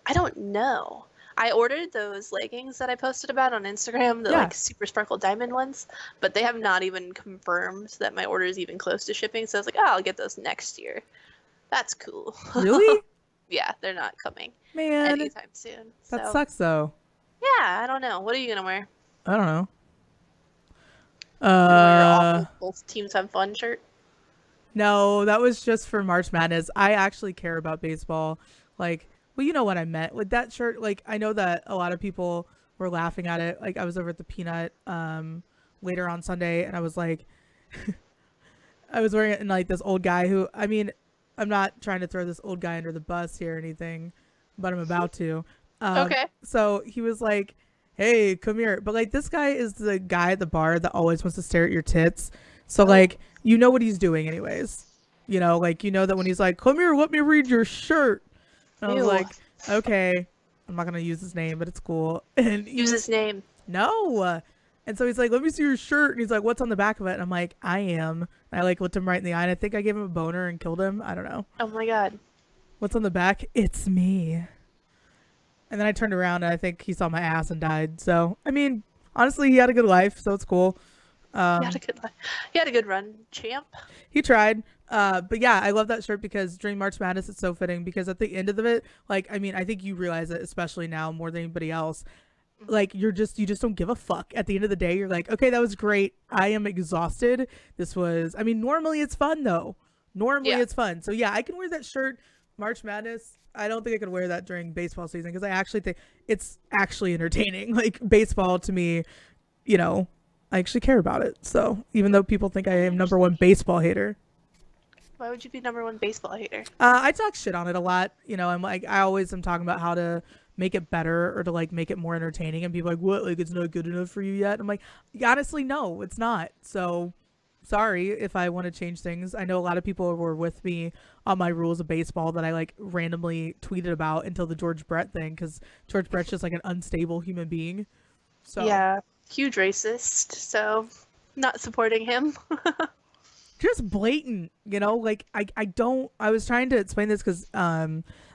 I don't know. I ordered those leggings that I posted about on Instagram, the like super sparkle diamond ones, but they have not even confirmed that my order is even close to shipping. So I was like, oh, I'll get those next year. That's cool. Really? Yeah, they're not coming. Man, anytime soon. That sucks though. Yeah, I don't know. What are you gonna wear? I don't know. Your both teams have fun shirt? No, that was just for March Madness. I actually care about baseball. Like, well, you know what I meant with that shirt. Like, I know that a lot of people were laughing at it. Like, I was over at the Peanut later on Sunday, and I was like, I was wearing it, and like this old guy who, I mean, I'm not trying to throw this old guy under the bus here or anything, but I'm about to. Okay. So he was like, hey, come here. But like this guy is the guy at the bar that always wants to stare at your tits. So like, you know what he's doing anyways. Like, that when he's like, come here, let me read your shirt. And I was like, okay, I'm not going to use his name, but it's cool. And use his name. No. And so he's like, let me see your shirt. And he's like, what's on the back of it? And I'm like, I am. And I like looked him right in the eye, and I think I gave him a boner and killed him. I don't know. Oh my God. What's on the back? It's me. And then I turned around, and I think he saw my ass and died. So, I mean, honestly, he had a good life, so it's cool. He had a good life. He had a good run, champ. He tried. But yeah, I love that shirt because during March Madness, it's so fitting because at the end of it, like, I mean, I think you realize it, especially now more than anybody else. Like, you just don't give a fuck. At the end of the day, you're like, okay, that was great. I am exhausted. I mean, normally it's fun though. It's fun. So yeah, I can wear that shirt March Madness. I don't think I could wear that during baseball season because I actually think it's actually entertaining. Like baseball to me, I actually care about it. So even though people think I am #1 baseball hater. Why would you be #1 baseball hater? I talk shit on it a lot. I'm like, I always am talking about how to make it better or to like make it more entertaining, and people are like, what, like it's not good enough for you yet? I'm like, honestly, no, it's not. So sorry if I want to change things. I know a lot of people were with me on my rules of baseball that I like randomly tweeted about until the George Brett thing, because George Brett's just like an unstable human being. So yeah, huge racist. So not supporting him. Just blatant, like I was trying to explain this because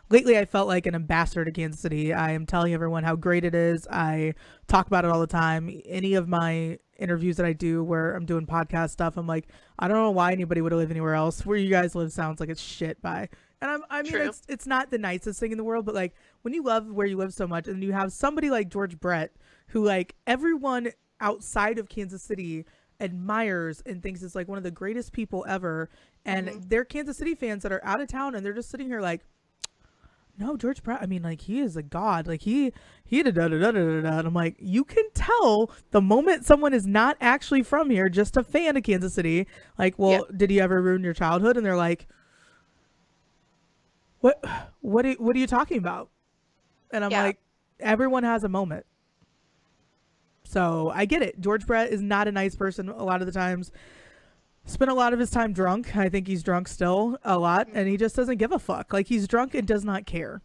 lately I felt like an ambassador to Kansas City. I am telling everyone how great it is. I talk about it all the time. Any of my interviews that I do where I'm doing podcast stuff, I'm like, I don't know why anybody would live anywhere else. Where you guys live sounds like it's shit by. And I mean, it's not the nicest thing in the world, but like when you love where you live so much and you have somebody like George Brett, who like everyone outside of Kansas City admires and thinks is like one of the greatest people ever, and they're Kansas City fans that are out of town and they're just sitting here like, no, George Brett, I mean, like, he is a god. Like, he da da da da da da. And I'm like, you can tell the moment someone is not actually from here, just a fan of Kansas City. Like, well, did he ever ruin your childhood? And they're like, what are you talking about? And I'm like, everyone has a moment. So I get it. George Brett is not a nice person a lot of the times. Spent a lot of his time drunk. I think he's drunk still a lot, and he just doesn't give a fuck. Like, he's drunk and does not care.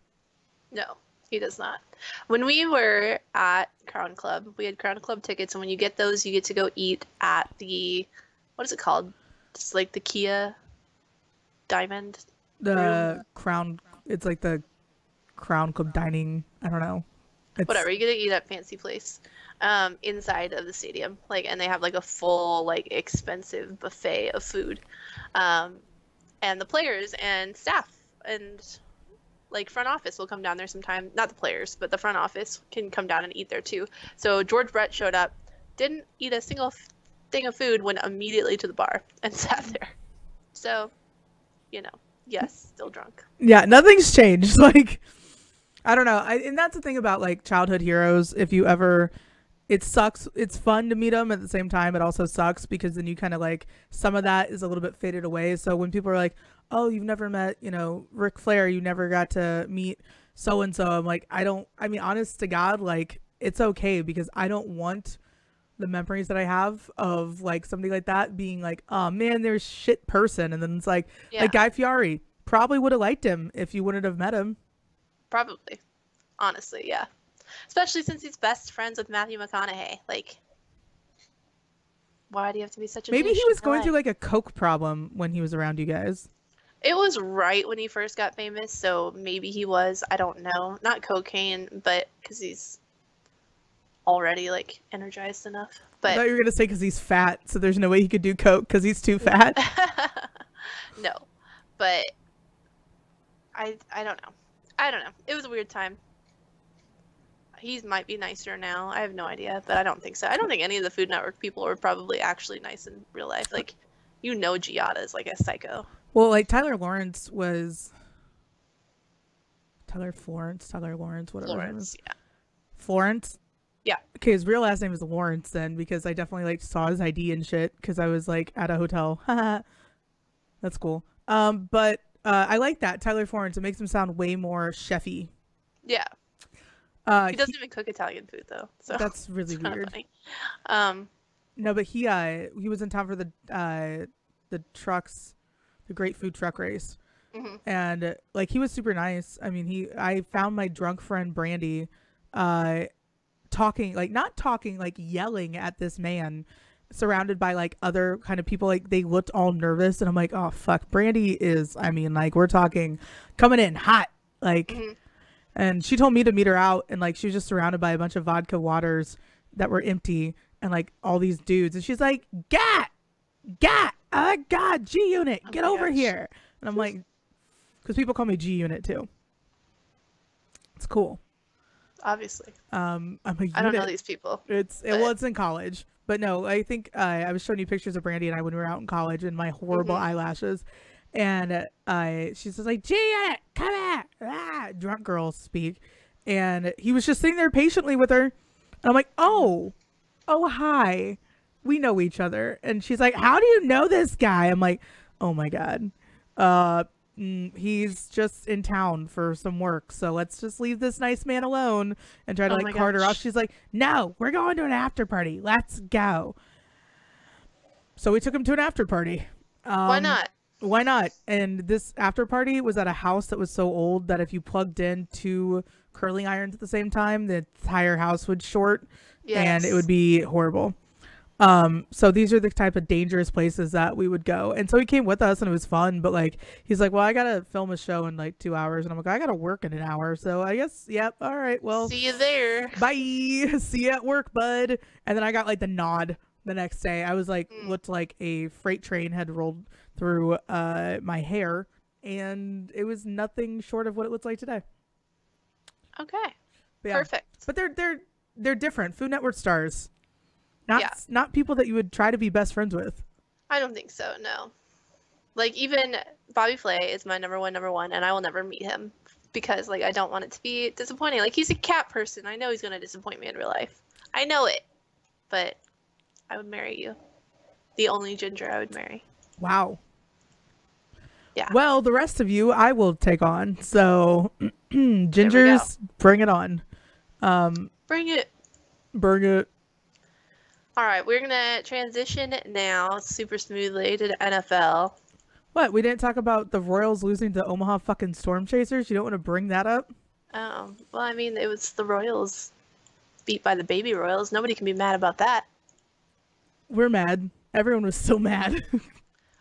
No. He does not. When we were at Crown Club, we had Crown Club tickets, and when you get those, you get to go eat at the, what is it called? It's like the Kia Diamond The room. Crown, it's like the Crown Club dining. I don't know. It's, Whatever, you get to eat at fancy place inside of the stadium. Like, and they have like a full, like, expensive buffet of food. And the players and staff and like front office will come down there sometime. Not the players, but the front office can come down and eat there too. So George Brett showed up, didn't eat a single thing of food, went immediately to the bar and sat there. So, you know, yes, still drunk. Yeah, nothing's changed. Like, I don't know. And that's the thing about like childhood heroes. If you ever, it sucks. It's fun to meet them at the same time. It also sucks because then you kind of like, some of that is a little bit faded away. So when people are like, oh, you've never met, you know, Ric Flair, you never got to meet so-and-so. I'm like, I mean, honest to God, like, it's okay because I don't want the memories that I have of like something like that being like, oh man, there's shit person. And then it's like, Yeah. like Guy Fieri probably would have liked him if you wouldn't have met him. Probably. Honestly, yeah. Especially since he's best friends with Matthew McConaughey. Like, why do you have to be such a Maybe douche he in was going LA? through like a coke problem when he was around you guys. It was right when he first got famous, so maybe he was. I don't know. Not cocaine, but because he's already like energized enough. I But thought you were gonna say because he's fat, so there's no way he could do coke because he's too fat. no, but I don't know. I don't know. It was a weird time. He might be nicer now. I have no idea, but I don't think so. I don't think any of the Food Network people are probably actually nice in real life. Like, you know, Giada is like a psycho. Well, like Tyler Lawrence, whatever his name Lawrence, is. yeah. Florence? Yeah. Okay, his real last name is Lawrence then, because I definitely like saw his ID and shit because I was like at a hotel. That's cool. But I like that Tyler Florence. It makes him sound way more chefy. Yeah. He doesn't even cook Italian food though, so That's really it's kinda weird. funny. No, but he was in town for the trucks, the Great Food Truck Race, Mhm. and like he was super nice. I mean, I found my drunk friend Brandy, talking not talking, like yelling at this man, surrounded by like other kind of people. Like they looked all nervous, and I'm like, oh fuck, Brandy is. I mean, like we're talking coming in hot, like. Mhm. And she told me to meet her out, and like she was just surrounded by a bunch of vodka waters that were empty, and like all these dudes, and she's like, "Gat, oh God, G Unit, get over gosh. here!" And I'm like, because people call me G Unit too. It's cool. Obviously, I'm a unit. I don't know these people. It's in college, but no, I think I was showing you pictures of Brandy and I when we were out in college, and my horrible eyelashes. And she's just like, Gia, come here. Drunk girls speak. And he was just sitting there patiently with her. And I'm like, oh, hi. We know each other. And she's like, how do you know this guy? I'm like, oh my God. He's just in town for some work. So let's just leave this nice man alone and try to like cart her off. She's like, no, we're going to an after party. Let's go. So we took him to an after party. Why not? Why not? And this after party was at a house that was so old that if you plugged in 2 curling irons at the same time, the entire house would short and it would be horrible. So these are the type of dangerous places that we would go. And so he came with us and it was fun, but like, he's like, well, I got to film a show in like 2 hours. And I'm like, I got to work in an hour. So I guess, yep. All right. Well, See you there. bye. See you at work, bud. And then I got like the nod the next day. I was like, looked like a freight train had rolled through my hair, and it was nothing short of what it looks like today. Okay. But yeah. Perfect. But they're different. Food Network stars, not people that you would try to be best friends with. I don't think so. No. Like, even Bobby Flay is my number one, and I will never meet him because like I don't want it to be disappointing. Like, he's a cat person. I know he's gonna disappoint me in real life. I know it, but I would marry you. The only ginger I would marry. Wow. Yeah. Well, the rest of you, I will take on. So, gingers, bring it on. Bring it. Bring it. All right, we're gonna transition now super smoothly to the NFL. What? We didn't talk about the Royals losing to Omaha fucking Storm Chasers? You don't want to bring that up? Oh, well, I mean, it was the Royals beat by the baby Royals. Nobody can be mad about that. We're mad. Everyone was so mad.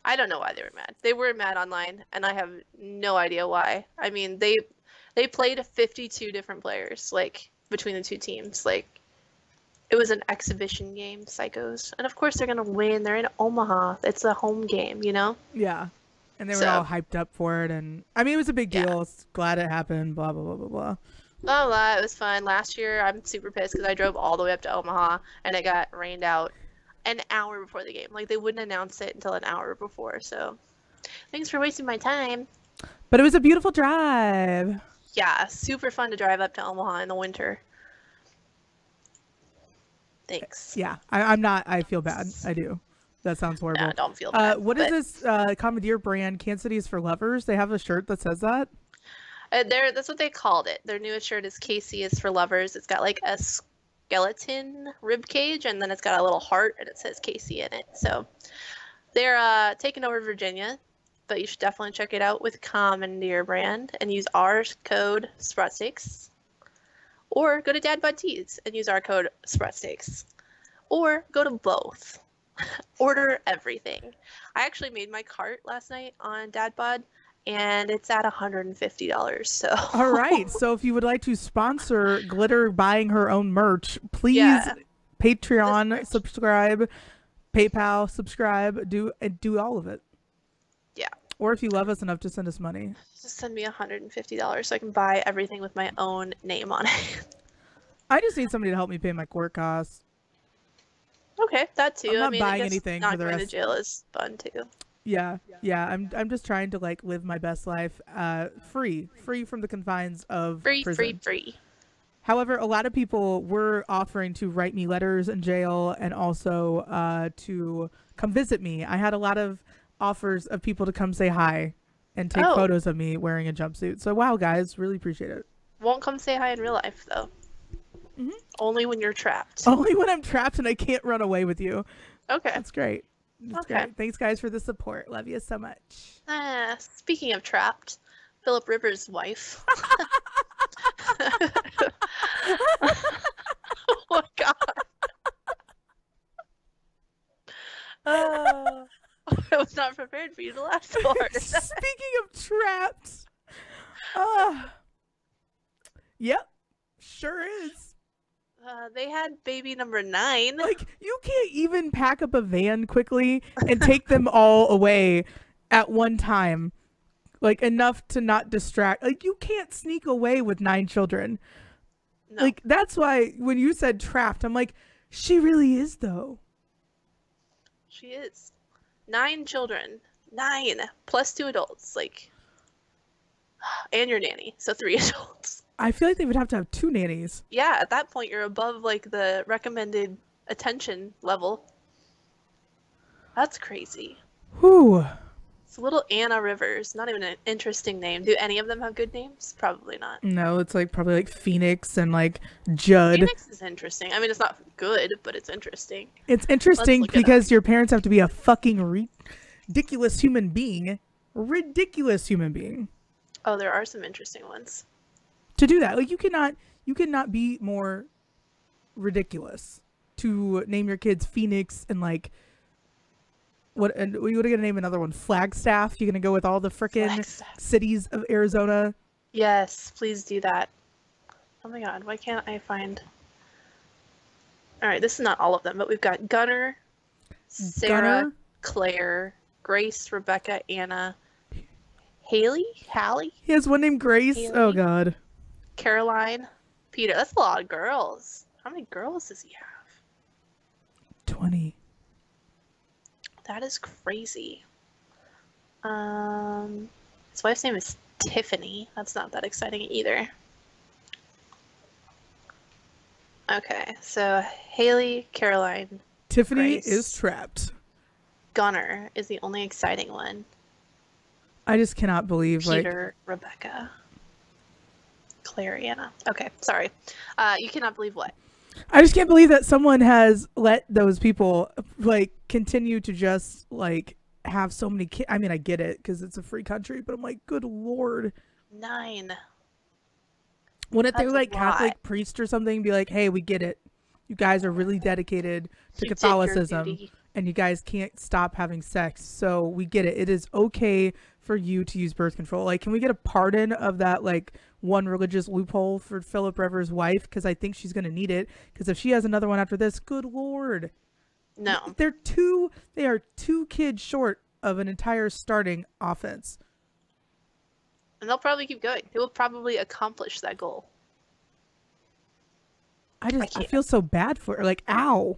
I don't know why they were mad. They were mad online, and I have no idea why. I mean, they played 52 different players, like, between the two teams. Like, it was an exhibition game, psychos. And of course they're gonna win. They're in Omaha. It's a home game, you know? Yeah. And they were So, all hyped up for it. And I mean, it was a big yeah. deal. Glad it happened. Blah, blah, blah, blah, blah. Blah, blah, it was fun. Last year, I'm super pissed because I drove all the way up to Omaha, and it got rained out an hour before the game. Like, they wouldn't announce it until an hour before, so thanks for wasting my time. But it was a beautiful drive. Yeah, super fun to drive up to Omaha in the winter. Thanks. Yeah, I'm not. I feel bad. I do. That sounds horrible. Nah, don't feel bad. What is this commandeer brand? Kansas City is for lovers. They have a shirt that says that. That's what they called it. Their newest shirt is KC is for lovers. It's got like a skeleton rib cage, and then it's got a little heart, and it says KC in it. So they're taking over Virginia, but you should definitely check it out with Commandeer brand and use our code Sprots6, or go to Dad Bod Tees and use our code Sprots6, or go to both. Order everything. I actually made my cart last night on Dad Bod, and it's at $150. So all right. So if you would like to sponsor Glitter buying her own merch, please Patreon subscribe, PayPal subscribe, do all of it. Yeah. Or if you love us enough to send us money, just send me $150 so I can buy everything with my own name on it. I just need somebody to help me pay my court costs. Okay, that too. I'm not I mean, buying I guess anything not for the going rest. to jail is fun too. Yeah. I'm just trying to like live my best life, free from the confines of prison. Free. However, a lot of people were offering to write me letters in jail and also to come visit me. I had a lot of offers of people to come say hi and take photos of me wearing a jumpsuit. So wow, guys, really appreciate it. Won't come say hi in real life though. Mm-hmm. Only when you're trapped. Only when I'm trapped and I can't run away with you. Okay. That's great. That's great. Thanks, guys, for the support. Love you so much. Speaking of trapped, Philip Rivers' wife. Oh my god. I was not prepared for you to laugh so hard. Speaking of trapped. Yep. Sure is. They had baby number 9. Like, you can't even pack up a van quickly and take them all away at one time. Like, enough to not distract. Like, you can't sneak away with 9 children. No. Like, that's why when you said trapped, I'm like, she really is, though. She is. 9 children. 9. Plus 2 adults. Like, and your nanny. So 3 adults. I feel like they would have to have 2 nannies. Yeah, at that point, you're above, like, the recommended attention level. That's crazy. Whew. It's little Anna Rivers. Not even an interesting name. Do any of them have good names? Probably not. No, it's like probably like Phoenix and like Judd. Phoenix is interesting. I mean, it's not good, but it's interesting. It's interesting because your parents have to be a fucking ridiculous human being. Ridiculous human being. Oh, there are some interesting ones. To do that, like you cannot be more ridiculous to name your kids Phoenix and like what? And you gonna name another one Flagstaff? You're gonna go with all the frickin' cities of Arizona? Yes, please do that. Oh my god, why can't I find? All right, this is not all of them, but we've got Gunnar, Sarah, Claire, Grace, Rebecca, Anna, Hallie. He has one named Grace. Haley. Oh god. Caroline, Peter. That's a lot of girls. How many girls does he have? 20. That is crazy. His wife's name is Tiffany. That's not that exciting either. Okay, so Haley, Caroline, Tiffany Grace. is trapped. Gunnar is the only exciting one. I just cannot believe Peter, Rebecca, Claire, Anna. Okay, sorry. You cannot believe what? I just can't believe that someone has let those people like continue to just like have so many kids. I mean, I get it because it's a free country, but I'm like, good lord. 9. Wouldn't their That's like a lot. Catholic priest or something be like, hey, we get it. You guys are really dedicated to You did your Catholicism duty. and you guys can't stop having sex. So we get it. It is okay for you to use birth control. Like, can we get a pardon of that, like, one religious loophole for Philip Rivers' wife? Because I think she's going to need it. Because if she has another one after this, good Lord. No. They are 2 kids short of an entire starting offense. And they'll probably keep going. They will probably accomplish that goal. I feel so bad for her. Like, ow.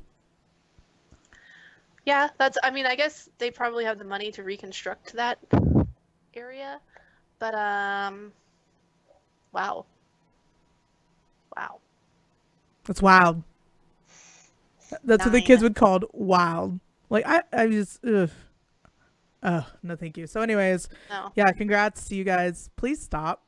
Yeah, I mean, I guess they probably have the money to reconstruct that area. But, wow. Wow. That's wild. That's what the 9. kids would call wild. Like, I just, ugh. Oh, no, thank you. So anyways, No. yeah, congrats to you guys. Please stop.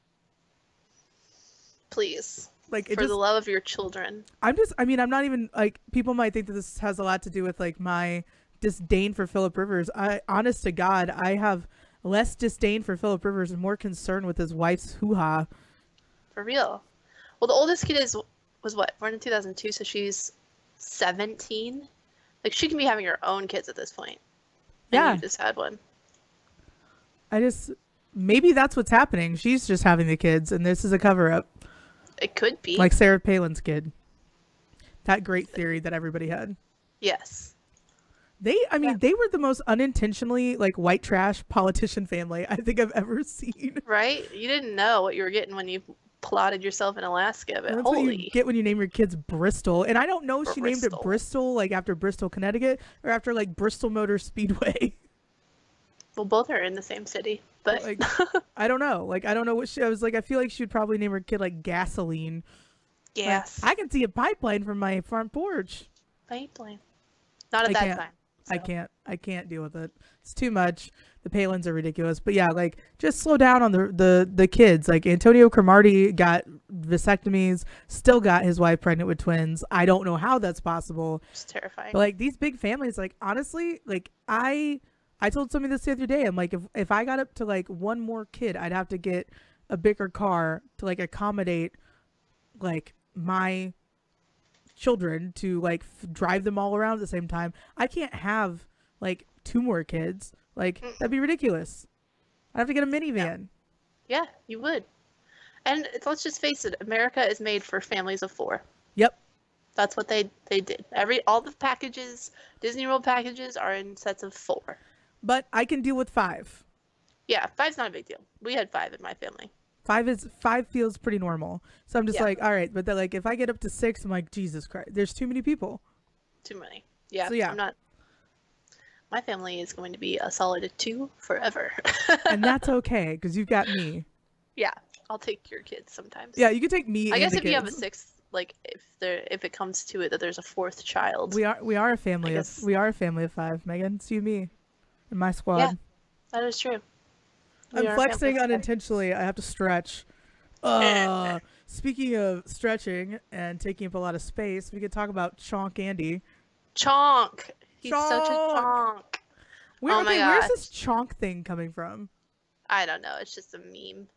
Please. Like, For the love of your children. I'm not even, like, people might think that this has a lot to do with, like, my disdain for Philip Rivers. Honest to God, I have less disdain for Philip Rivers and more concern with his wife's hoo-ha. For real. Well, the oldest kid was what? Born in 2002, so she's 17. Like, she can be having her own kids at this point. And Yeah. you just had one. Maybe that's what's happening. She's just having the kids, and this is a cover-up. It could be. Like Sarah Palin's kid. That great theory that everybody had. Yes. They were the most unintentionally, like, white trash politician family I think I've ever seen. Right? You didn't know what you were getting when you plotted yourself in Alaska, but That's holy. what you get when you name your kids Bristol. And I don't know if she named it Bristol. Bristol, like, after Bristol, Connecticut, or after, like, Bristol Motor Speedway. Well, both are in the same city, but Like, I don't know. Like, I don't know what I was like, I feel like she would probably name her kid, like, Gasoline. yes. Like, I can see a pipeline from my front porch. Pipeline. Not at that time. So. I can't deal with it. It's too much. The Palins are ridiculous. But yeah, like, just slow down on the kids. Like, Antonio Cromartie got vasectomies, still got his wife pregnant with twins. I don't know how that's possible. It's terrifying. But like, these big families, like, honestly, like, I told somebody this the other day. I'm like, if I got up to like one more kid, I'd have to get a bigger car to like accommodate like my children to like drive them all around at the same time. I can't have like 2 more kids. Like, that'd be ridiculous. I'd have to get a minivan. Yeah, you would. And let's just face it, America is made for families of 4. Yep. That's what they did. All the packages, Disney World packages, are in sets of 4. But I can deal with 5. Yeah, 5's not a big deal. We had 5 in my family. 5 feels pretty normal. So I'm just Yeah. like, all right. But then, like, if I get up to 6, I'm like, Jesus Christ, there's too many people. Too many. Yeah. So, yeah. I'm not. My family is going to be a solid 2 forever. And that's okay because you've got me. Yeah, I'll take your kids sometimes. Yeah, you can take me. I and guess the if you have a kids. 6th, like if it comes to it that there's a 4th child. We are a family of 5, Megan. It's you, me, and my squad. Yeah, that is true. We I'm are a flexing family of 5. unintentionally. I have to stretch. Speaking of stretching and taking up a lot of space, we could talk about Chonk Andy. Chonk. He's such a chonk. Oh my where's gosh. this chonk thing coming from? I don't know. It's just a meme.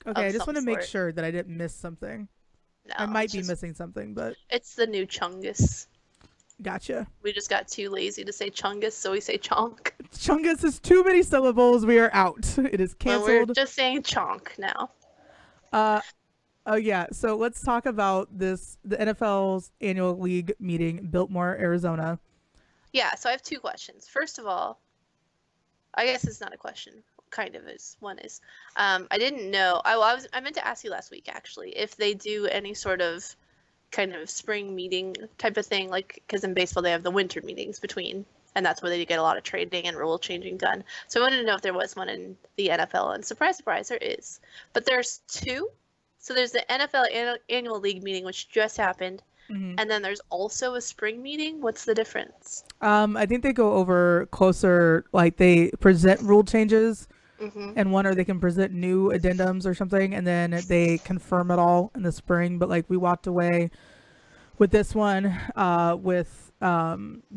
Okay, I Of just some want to make sort. sure that I didn't miss something. No, I might it's be just- missing something, but It's the new Chungus. gotcha. We just got too lazy to say Chungus, so we say Chonk. Chungus is too many syllables. We are out. It is Well, we're canceled. just saying Chonk now. Oh yeah. So let's talk about the NFL's annual league meeting, Biltmore, Arizona. Yeah, so I have 2 questions. First of all, I guess it's not a question. Kind of is. One is, I didn't know. I meant to ask you last week actually if they do any sort of kind of spring meeting type of thing, like because in baseball they have the winter meetings between, and that's where they get a lot of trading and rule changing done. So I wanted to know if there was one in the NFL, and surprise, surprise, there is. But there's 2. So there's the NFL annual league meeting, which just happened, and then there's also a spring meeting. What's the difference? I think they go over closer, like they present rule changes and one, or they can present new addendums or something, and then they confirm it all in the spring. But like we walked away with this one with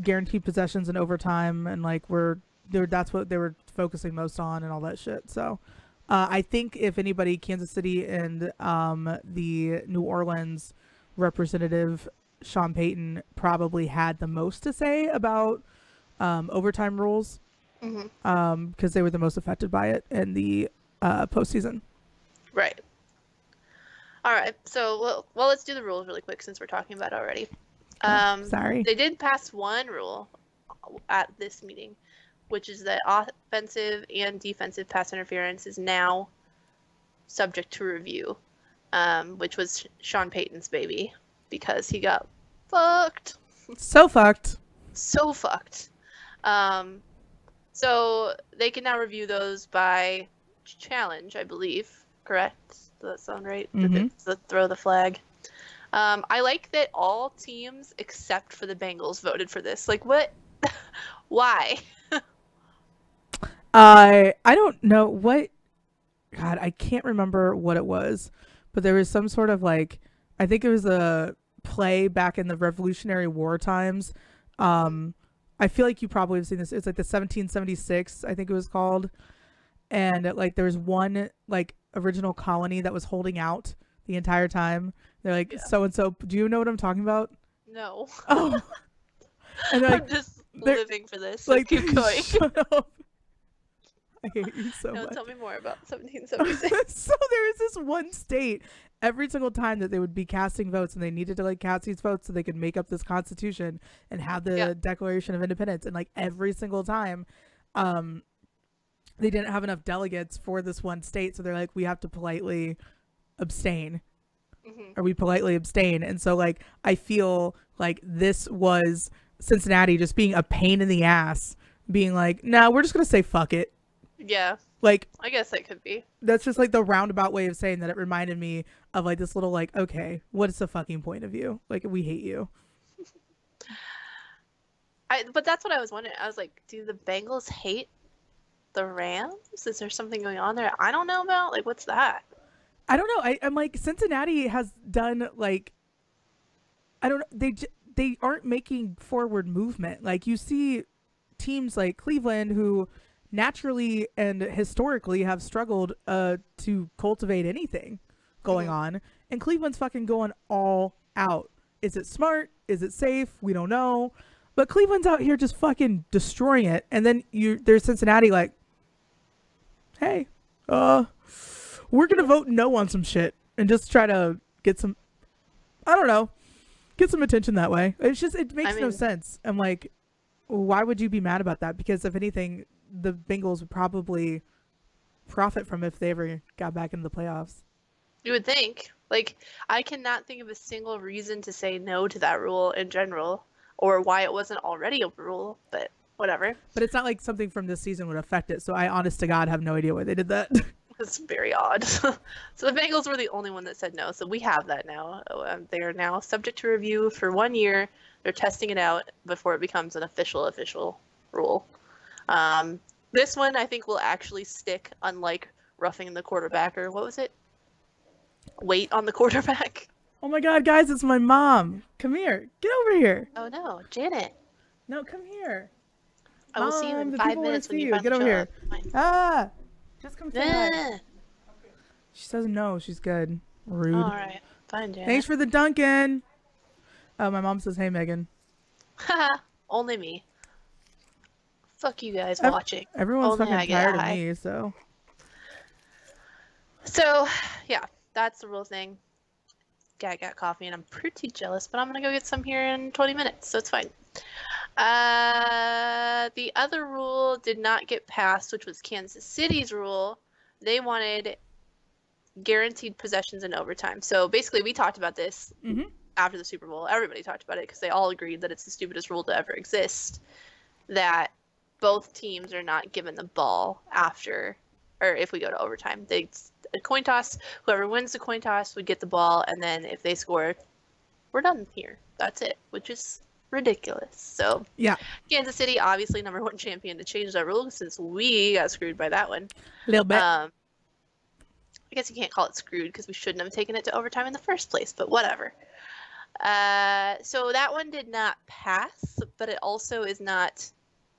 guaranteed possessions and overtime, and like that's what they were focusing most on and all that shit. So I think if anybody, Kansas City and the New Orleans representative Sean Payton probably had the most to say about overtime rules because they were the most affected by it in the postseason. Right. All right. So, well, let's do the rules really quick since we're talking about it already. Sorry. They did pass one rule at this meeting, which is that offensive and defensive pass interference is now subject to review, which was Sean Payton's baby because he got fucked. So fucked. So fucked. So they can now review those by challenge, I believe. Correct? Does that sound right? The throw the flag. I like that all teams except for the Bengals voted for this. Like, what? Why? I don't know what. God, I can't remember what it was, but there was some sort of like, I think it was a play back in the Revolutionary War times. I feel like you probably have seen this. It's like the 1776, I think it was called, and like there was one like original colony that was holding out the entire time. They're like, so and so. Do you know what I'm talking about? No. Oh. And they're like, I'm just living for this. So like, keep going. Shut up. I hate you so much. Tell me more about 1776. So there was this one state every single time that they would be casting votes and they needed to like cast these votes so they could make up this constitution and have the Declaration of Independence, and like every single time they didn't have enough delegates for this one state, so they're like, we have to politely abstain. Or we politely abstain. And so like I feel like this was Cincinnati just being a pain in the ass, being like, nah, we're just gonna say fuck it. Yeah. Like, I guess that could be. That's just like the roundabout way of saying that. It reminded me of like this little like, okay, what is the fucking point of you? Like, we hate you. But that's what I was wondering. I was like, do the Bengals hate the Rams? Is there something going on there I don't know about? Like, what's that? I don't know. I'm like, Cincinnati has done like, I don't know. They aren't making forward movement. Like, you see teams like Cleveland who naturally and historically have struggled to cultivate anything going on, and Cleveland's fucking going all out. Is it smart? Is it safe? We don't know, but Cleveland's out here just fucking destroying it. And then there's Cincinnati like, hey, we're gonna vote no on some shit and just try to get some, I don't know, get some attention that way. It's just, it makes no sense. I'm like, why would you be mad about that? Because if anything, the Bengals would probably profit from if they ever got back into the playoffs. You would think. Like, I cannot think of a single reason to say no to that rule in general, or why it wasn't already a rule, but whatever. But it's not like something from this season would affect it, so I honest to God have no idea why they did that. It's very odd. So the Bengals were the only one that said no, so we have that now. They are now subject to review for 1 year. They're testing it out before it becomes an official rule. This one I think will actually stick, unlike roughing the quarterback, or what was it? Wait on the quarterback. Oh my God, guys, it's my mom. Come here. Get over here. Oh no, Janet. No, come here. I will see you in the 5 people wanna minutes when see you you. finally Get over show here. up. Ah, just come say hi. She says no. She's good. Rude. All right, fine, Janet. Thanks for the Dunkin'. My mom says, hey, Megan. Haha, only me. Fuck you guys watching. Everyone's Only fucking tired of me, so. So, yeah, that's the rule thing. I got coffee and I'm pretty jealous, but I'm gonna go get some here in 20 minutes, so it's fine. The other rule did not get passed, which was Kansas City's rule. They wanted guaranteed possessions in overtime. So basically, we talked about this after the Super Bowl. Everybody talked about it because they all agreed that it's the stupidest rule to ever exist. That both teams are not given the ball after, or if we go to overtime. A coin toss. Whoever wins the coin toss would get the ball, and then if they score, we're done here. That's it, which is ridiculous. So yeah, Kansas City, obviously #1 champion, to change that rule since we got screwed by that one. A little bit. I guess you can't call it screwed because we shouldn't have taken it to overtime in the first place, but whatever. So that one did not pass, but it also is not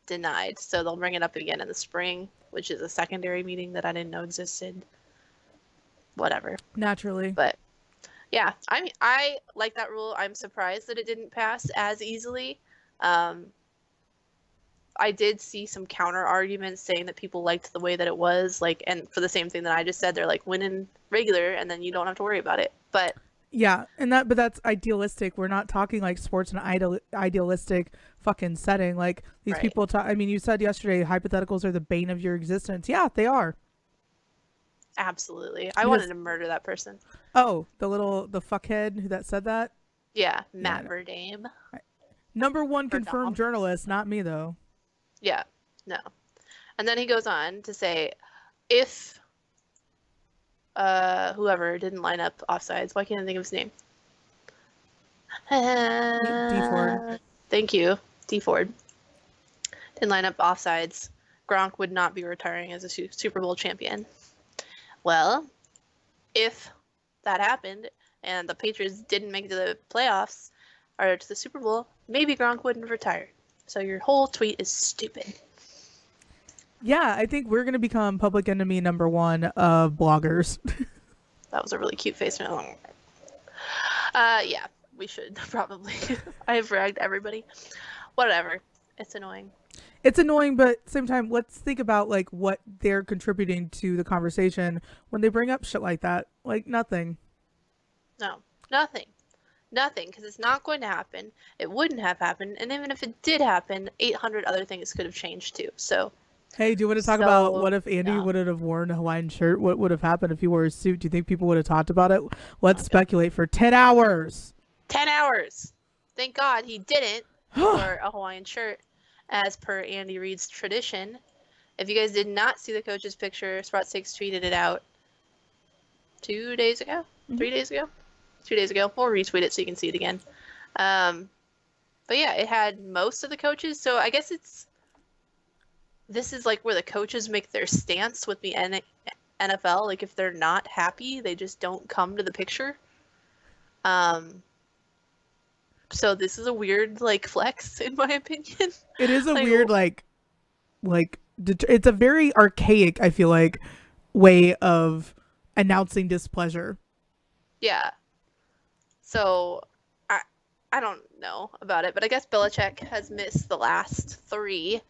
denied. So they'll bring it up again in the spring. which is a secondary meeting that I didn't know existed. Whatever. Naturally. But yeah, I mean, I like that rule. I'm surprised that it didn't pass as easily. I did see some counter arguments saying that people liked the way that it was, like, and for the same thing that I just said, they're like, win in regular, and then you don't have to worry about it. But yeah, but that's idealistic. We're not talking like sports in an idealistic fucking setting. Like these Right. people talk. I mean, you said yesterday hypotheticals are the bane of your existence. Yeah, they are. absolutely, I wanted to murder that person. Oh, the fuckhead that said that. Yeah, Matt Verdame. Number one confirmed journalist, not me though. Yeah, no. And then he goes on to say, if whoever didn't line up offsides, why can't I think of his name? D Ford. Thank you, D Ford. Didn't line up offsides, Gronk would not be retiring as a Super Bowl champion. Well, if that happened and the Patriots didn't make it to the playoffs or to the Super Bowl, maybe Gronk wouldn't have retired. So your whole tweet is stupid. Yeah, I think we're going to become public enemy number one of bloggers. That was a really cute face. Yeah, we should probably. I have ragged everybody. Whatever. It's annoying. It's annoying, but at the same time, let's think about like what they're contributing to the conversation when they bring up shit like that. Like nothing. No, nothing. Nothing, because it's not going to happen. It wouldn't have happened, and even if it did happen, 800 other things could have changed too. So, hey, do you want to talk about what if Andy wouldn't have worn a Hawaiian shirt? What would have happened if he wore a suit? Do you think people would have talked about it? Let's speculate for 10 hours. 10 hours. Thank God he didn't wear a Hawaiian shirt, as per Andy Reid's tradition. If you guys did not see the coach's picture, Sprots tweeted it out 2 days ago, 3 days ago. 2 days ago. We'll retweet it so you can see it again. But yeah, it had most of the coaches. So I guess this is like where the coaches make their stance with the NFL. Like if they're not happy, they just don't come to the picture. So this is a weird like flex in my opinion. It is a weird like it's a very archaic, I feel like, way of announcing displeasure. Yeah. So, I don't know about it, but I guess Belichick has missed the last 3,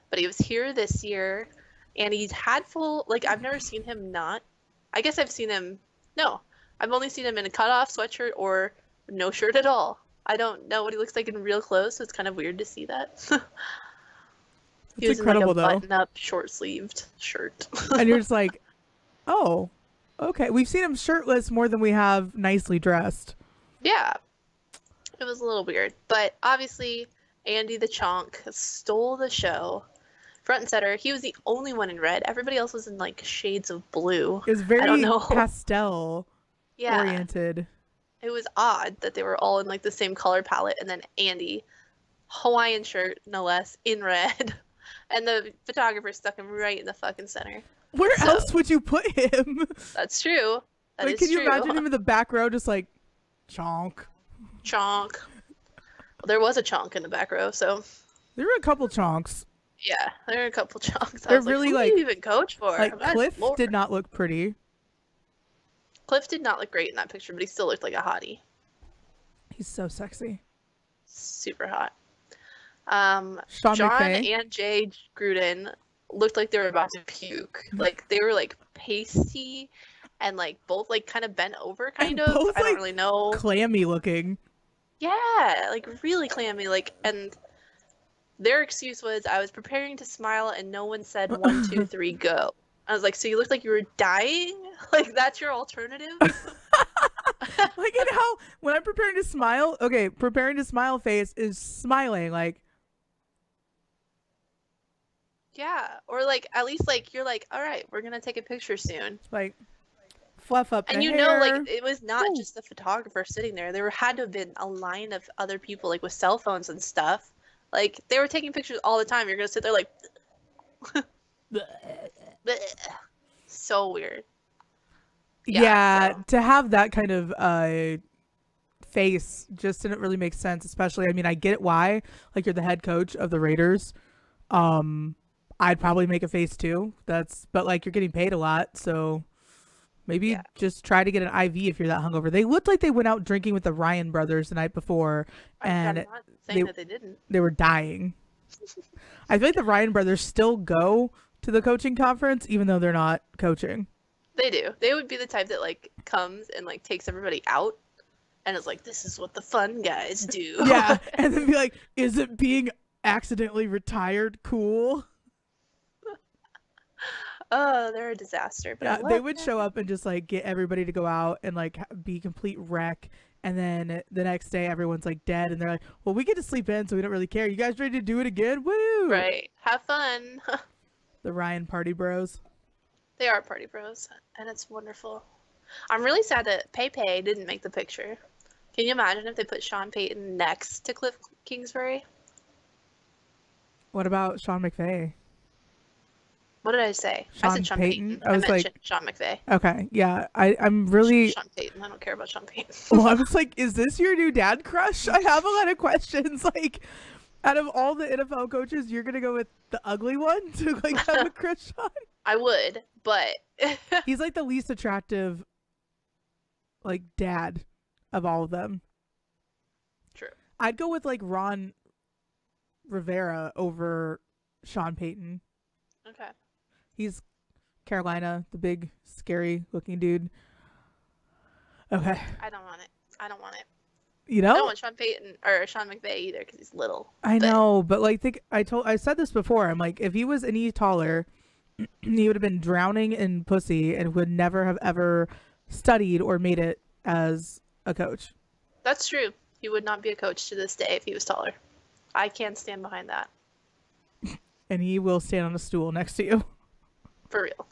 but he was here this year, and he's had full, like, I've never seen him not, I guess I've seen him, no, I've only seen him in a cutoff sweatshirt or no shirt at all. I don't know what he looks like in real clothes, so it's kind of weird to see that. He was incredible, in like a button-up, short-sleeved shirt. And you're just like, oh, okay. We've seen him shirtless more than we have nicely dressed. Yeah, it was a little weird, but obviously Andy the Chonk stole the show, front and center. He was the only one in red. Everybody else was in like shades of blue. It was very pastel oriented. It was odd that they were all in like the same color palette, and then Andy, Hawaiian shirt no less, in red, and the photographer stuck him right in the fucking center. Where else would you put him? That's true. That like, can you imagine him in the back row, just like chonk? Well, there was a chonk in the back row, so there were a couple chonks. Yeah, there are a couple chonks. They're really like, who do you even coach for? Like Cliff did not look pretty. Cliff did not look great in that picture, but he still looked like a hottie. He's so sexy. Super hot. Sean John McVay and Jay Gruden looked like they were about to puke. Like they were like pasty and like both like kind of bent over kind of. Both, I don't really know. Clammy looking. Yeah, like really clammy. Like, and their excuse was, I was preparing to smile and no one said 1, 2, 3, go. I was like, so you looked like you were dying? Like that's your alternative? Like, you know, when I'm preparing to smile, okay, preparing to smile face is smiling, like. Yeah, or like at least like you're like, all right, we're gonna take a picture soon. Like fluff up and the you hair. know, like it was not just the photographer sitting there. There had to have been a line of other people like with cell phones and stuff. Like they were taking pictures all the time. You're gonna sit there like, so weird. Yeah, so. To have that kind of face just didn't really make sense. Especially, I mean, I get it why. Like you're the head coach of the Raiders. I'd probably make a face too. But like you're getting paid a lot, so maybe Yeah. just try to get an IV if you're that hungover. They looked like they went out drinking with the Ryan brothers the night before, I'm and not saying they that they didn't. they were dying. I feel like the Ryan brothers still go to the coaching conference even though they're not coaching. They do. They would be the type that like comes and like takes everybody out and is like, this is what the fun guys do. Yeah, and then be like, is it being accidentally retired cool? Oh, they're a disaster. But Yeah, I love they would them. show up and just like get everybody to go out and like be complete wreck. And then the next day, everyone's like dead, and they're like, "Well, we get to sleep in, so we don't really care. You guys ready to do it again? Woo!" Right. Have fun. The Ryan Party Bros. They are party bros, and it's wonderful. I'm really sad that Pepe didn't make the picture. Can you imagine if they put Sean Payton next to Cliff Kingsbury? What about Sean McVay? What did I say? I Sean said Sean Payton? Payton. I was mentioned like- Sean McVay. Okay, yeah, I'm really. Sean Payton. I don't care about Sean Payton. Well, I was like, is this your new dad crush? I have a lot of questions. Like, out of all the NFL coaches, you're gonna go with the ugly one to like have a crush on? I would, but He's like the least attractive, like dad of all of them. true. I'd go with like Ron Rivera over Sean Payton. Okay. He's Carolina, the big, scary looking dude. Okay. I don't want it. I don't want it. You I don't know? want Sean Payton or Sean McVay either because he's little. I but- know, but like I said this before. I'm like, if he was any taller, he would have been drowning in pussy and would never have ever studied or made it as a coach. That's true. He would not be a coach to this day if he was taller. I can stand behind that. And he will stand on a stool next to you. For real.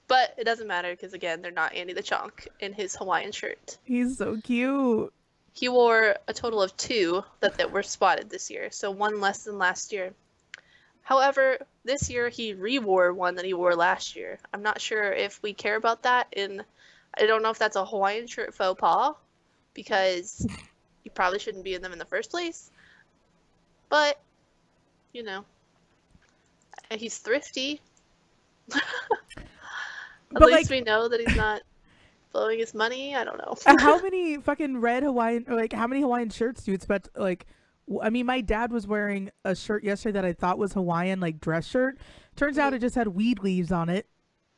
But it doesn't matter because, again, they're not Andy the Chonk in his Hawaiian shirt. He's so cute. He wore a total of 2 that were spotted this year, so 1 less than last year. However, this year he re-wore one that he wore last year. I'm not sure if we care about that, and I don't know if that's a Hawaiian shirt faux pas, because you probably shouldn't be in them in the first place. But, you know, he's thrifty. At But, least like- we know that he's not blowing his money. I don't know. How many fucking red Hawaiian, or like how many Hawaiian shirts do you expect? Like, I mean, my dad was wearing a shirt yesterday that I thought was Hawaiian, like dress shirt. Turns out it just had weed leaves on it.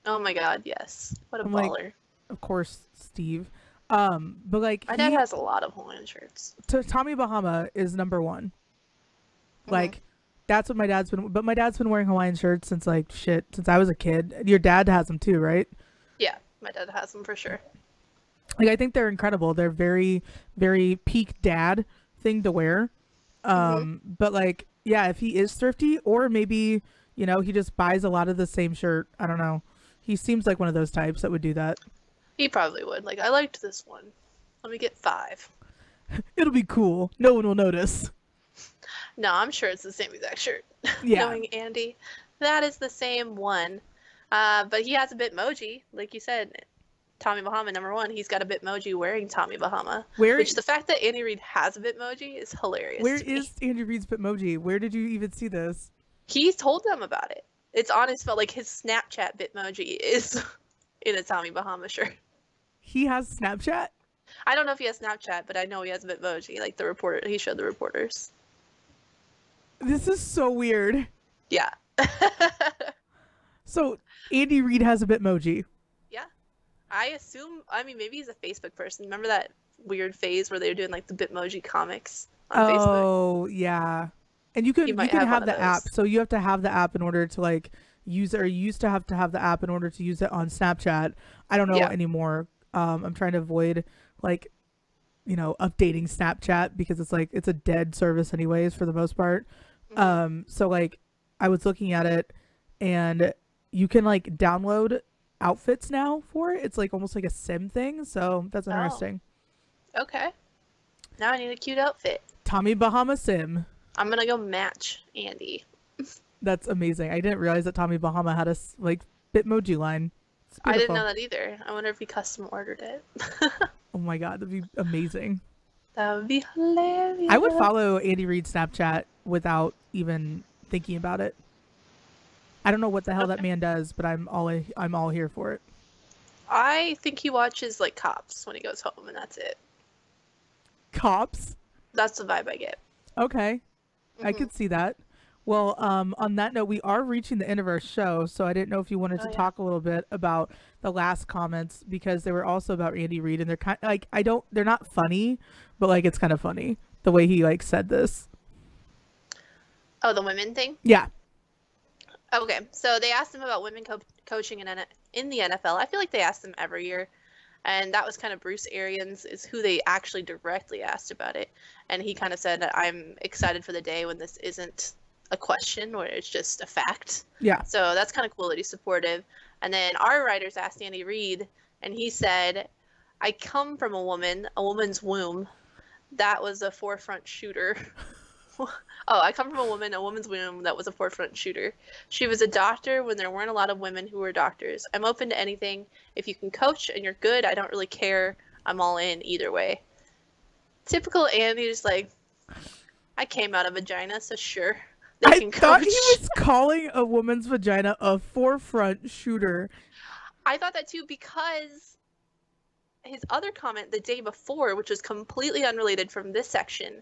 Oh my god, yes. What a I'm like, baller. Of course, Steve. But like My dad has a lot of Hawaiian shirts. Tommy Bahama is number one. Like, that's what my dad's been. But my dad's been wearing Hawaiian shirts since since I was a kid. Your dad has them too, right? Yeah, my dad has them for sure. Like, I think they're incredible. They're very, very peak dad thing to wear. But like, yeah, if he is thrifty, or maybe, you know, he just buys a lot of the same shirt. I don't know. He seems like one of those types that would do that. He probably would. Like, I liked this one. Let me get 5. It'll be cool. No one will notice. No, I'm sure it's the same exact shirt. Yeah. Knowing Andy, that is the same one. But he has a Bitmoji, like you said. Tommy Bahama, number 1. He's got a Bitmoji wearing Tommy Bahama. Which the fact that Andy Reid has a Bitmoji is hilarious. Where to me. is Andrew Reid's Bitmoji? Where did you even see this? He told them about it. It's on his phone. Like, his Snapchat Bitmoji is in a Tommy Bahama shirt. He has Snapchat? I don't know if he has Snapchat, but I know he has a Bitmoji. Like, the reporter, he showed the reporters. This is so weird. Yeah. So Andy Reid has a Bitmoji. Yeah. I assume, I mean, maybe he's a Facebook person. Remember that weird phase where they were doing, like, the Bitmoji comics on Facebook? Oh, yeah. And you can might have have one the of app. those. So you have to have the app in order to like use it, or you used to have the app in order to use it on Snapchat. I don't know Yeah. anymore. I'm trying to avoid like, you know, updating Snapchat because it's like it's a dead service anyways for the most part. So like I was looking at it and you can like download outfits now for it. It's like almost like a sim thing. So that's interesting. Okay. Now I need a cute outfit. Tommy Bahama sim. I'm gonna go match Andy. That's amazing. I didn't realize that Tommy Bahama had a like Bitmoji line. It's I didn't beautiful. know that either. I wonder if he custom ordered it. Oh my god, that'd be amazing. That would be hilarious. I would follow Andy Reid's Snapchat without even thinking about it. I don't know what the hell that man does, but I'm all here for it. I think he watches like Cops when he goes home, and that's it. Cops? That's the vibe I get. Okay. I could see that. Well, on that note, we are reaching the end of our show, so I didn't know if you wanted to talk a little bit about the last comments, because they were also about Andy Reid, and they're kind of like, they're not funny, but like it's kind of funny the way he like said this. Oh, the women thing? Yeah. Okay, so they asked him about women coaching in the NFL. I feel like they ask them every year, and that was kind of Bruce Arians is who they actually directly asked about it, and he kind of said that I'm excited for the day when this isn't a question, where it's just a fact. Yeah. So that's kind of cool that he's supportive. And then our writers asked Andy Reid, and he said, I come from a woman's womb. That was a forefront shooter. Oh, I come from a woman's womb that was a forefront shooter. She was a doctor when there weren't a lot of women who were doctors. I'm open to anything. If you can coach and you're good, I don't really care. I'm all in either way. Typical Andy, just like, I came out of vagina, so sure. I thought he was calling a woman's vagina a forefront shooter. I thought that too, because his other comment the day before, which was completely unrelated from this section,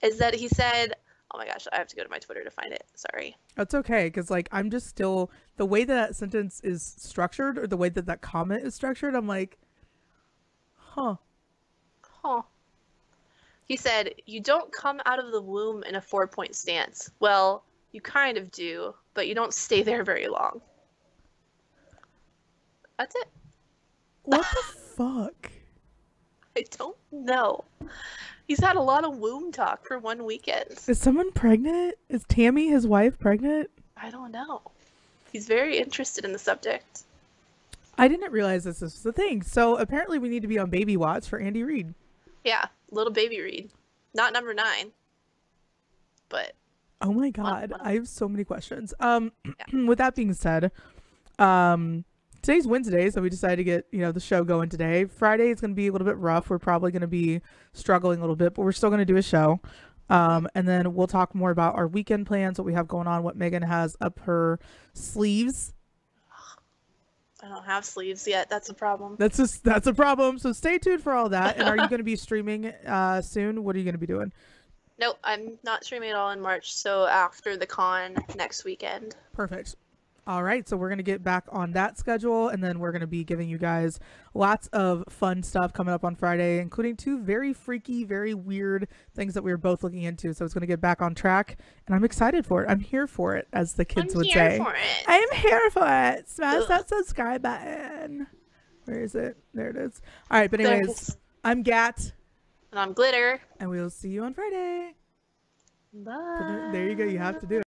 is that he said, oh my gosh, I have to go to my Twitter to find it. Sorry. That's okay, because like I'm just still, the way that sentence is structured, or the way that comment is structured, I'm like, huh. He said, you don't come out of the womb in a 4-point stance. Well, you kind of do, but you don't stay there very long. That's it. What the fuck? I don't know. He's had a lot of womb talk for one weekend. Is someone pregnant? Is Tammy, his wife, pregnant? I don't know. He's very interested in the subject. I didn't realize this was the thing. So apparently we need to be on baby watch for Andy Reid. Yeah, little baby Reid. Not number 9, but... Oh my god, I have so many questions. Yeah. With that being said, today's Wednesday, so we decided to get, the show going today. Friday is going to be a little bit rough. We're probably going to be struggling a little bit, but we're still going to do a show. And then we'll talk more about our weekend plans, what we have going on, what Megan has up her sleeves. I don't have sleeves yet. That's a problem. That's a problem. So stay tuned for all that. And are you going to be streaming soon? What are you going to be doing? Nope, I'm not streaming at all in March. So after the con next weekend. Perfect. All right, so we're going to get back on that schedule, and then we're going to be giving you guys lots of fun stuff coming up on Friday, including 2 very freaky, very weird things that we were both looking into. So it's going to get back on track, and I'm excited for it. I'm here for it, as the kids would say. I'm here for it. I'm here for it. Smash that subscribe button. Where is it? There it is. All right, but anyways, I'm Gat. And I'm Glitter. And we'll see you on Friday. Bye. There you go. You have to do it.